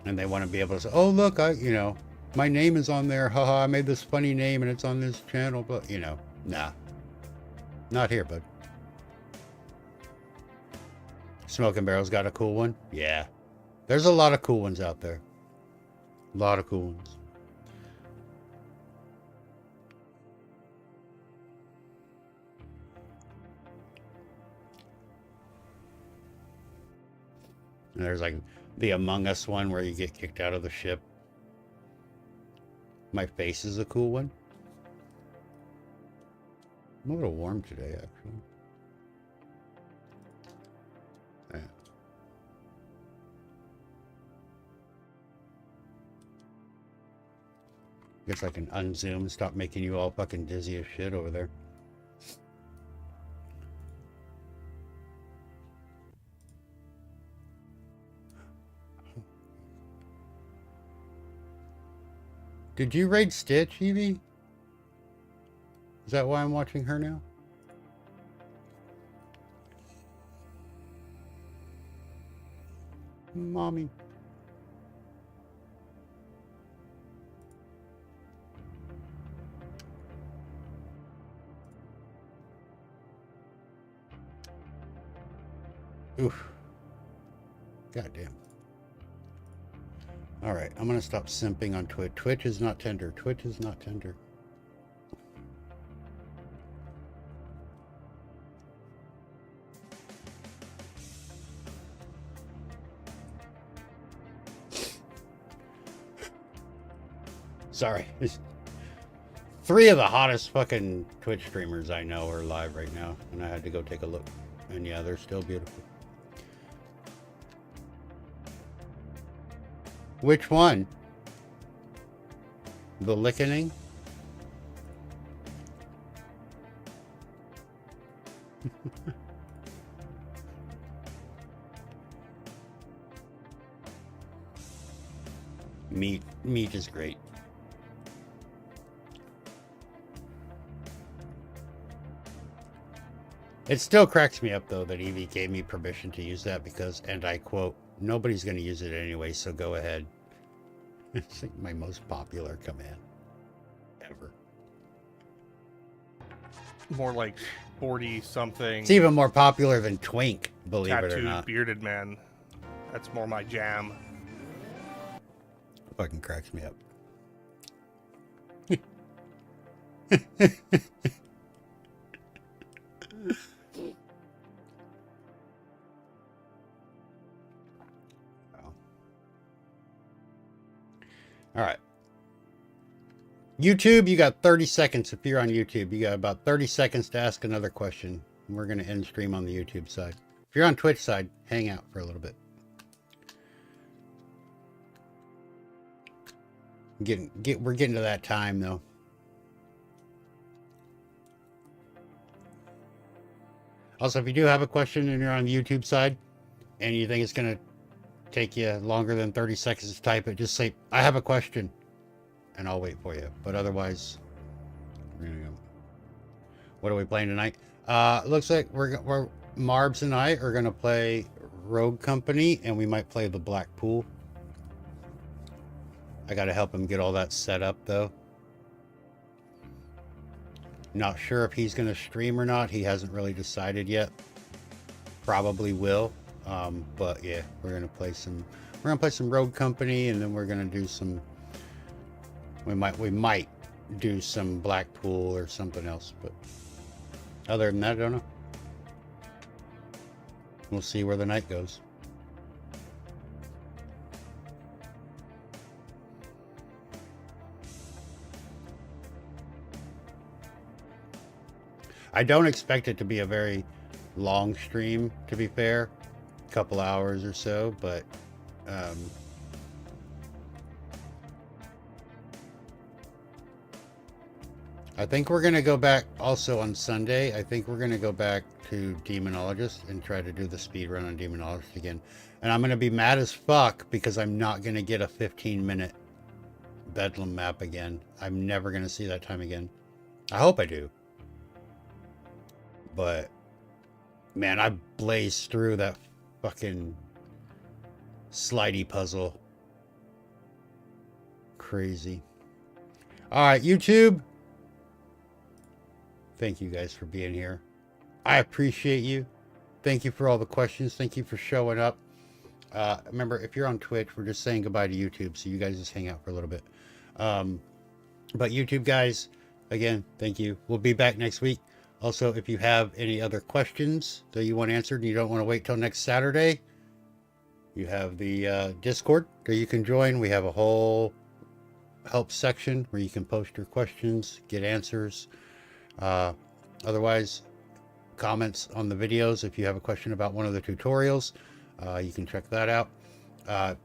And they want to be able to say, oh look, you know, my name is on there. Haha, I made this funny name and it's on this channel. But you know, nah, not here, bud. Smoking Barrel's got a cool one. Yeah. There's a lot of cool ones out there. A lot of cool ones. And there's like the Among Us one where you get kicked out of the ship. My face is a cool one. I'm a little warm today, actually. Yeah. Guess I can unzoom and stop making you all fucking dizzy as shit over there. Did you raid Stitch, Evie? Is that why I'm watching her now? Mommy. Oof. Goddamn. Alright, I'm gonna stop simping on Twitch. Twitch is not tender. Twitch is not tender. Sorry. 3 of the hottest fucking Twitch streamers I know are live right now, and I had to go take a look. And yeah, they're still beautiful. Which one? The lickening? Meat is great. It still cracks me up though that Evie gave me permission to use that because, and I quote, nobody's going to use it anyway, so go ahead. It's like my most popular command ever. More like 40-something. It's even more popular than Twink, believe it or tattooed not. bearded man. That's more my jam. Fucking cracks me up. All right. YouTube, you got 30 seconds. If you're on YouTube, you got about 30 seconds to ask another question. We're going to end stream on the YouTube side. If you're on Twitch side, hang out for a little bit. We're getting to that time though. Also, if you do have a question and you're on the YouTube side and you think it's going to take you longer than 30 seconds to type it, just say, I have a question, and I'll wait for you. But otherwise, we're gonna go. What are we playing tonight? Looks like we're Marbs and I are going to play Rogue Company, and we might play the Black Pool. I got to help him get all that set up, though. Not sure if he's going to stream or not. He hasn't really decided yet. Probably will. But yeah, we're gonna play some Rogue Company, and then we're gonna do some. We might do some Blackpool or something else, but other than that, I don't know. We'll see where the night goes. I don't expect it to be a very long stream, to be fair. Couple hours or so, but I think we're gonna go back also on Sunday. I think we're gonna go back to Demonologist and try to do the speed run on Demonologist again. And I'm gonna be mad as fuck because I'm not gonna get a 15-minute Bedlam map again. I'm never gonna see that time again. I hope I do. But man, I blazed through that fucking slidey puzzle. Crazy. All right, YouTube. Thank you guys for being here. I appreciate you. Thank you for all the questions. Thank you for showing up. Remember, if you're on Twitch, we're just saying goodbye to YouTube, so you guys just hang out for a little bit. But YouTube guys, again, thank you. We'll be back next week. Also, if you have any other questions that you want answered and you don't want to wait till next Saturday, you have the Discord that you can join. We have a whole help section where you can post your questions, get answers. Otherwise, comments on the videos. If you have a question about one of the tutorials, you can check that out.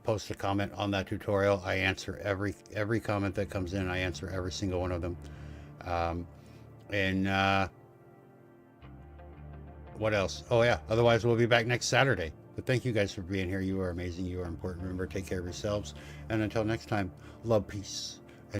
Post a comment on that tutorial. I answer every comment that comes in. I answer every single one of them. What else? Oh yeah, otherwise we'll be back next Saturday. But thank you guys for being here. You are amazing. You are important. Remember, take care of yourselves. And until next time, love, peace.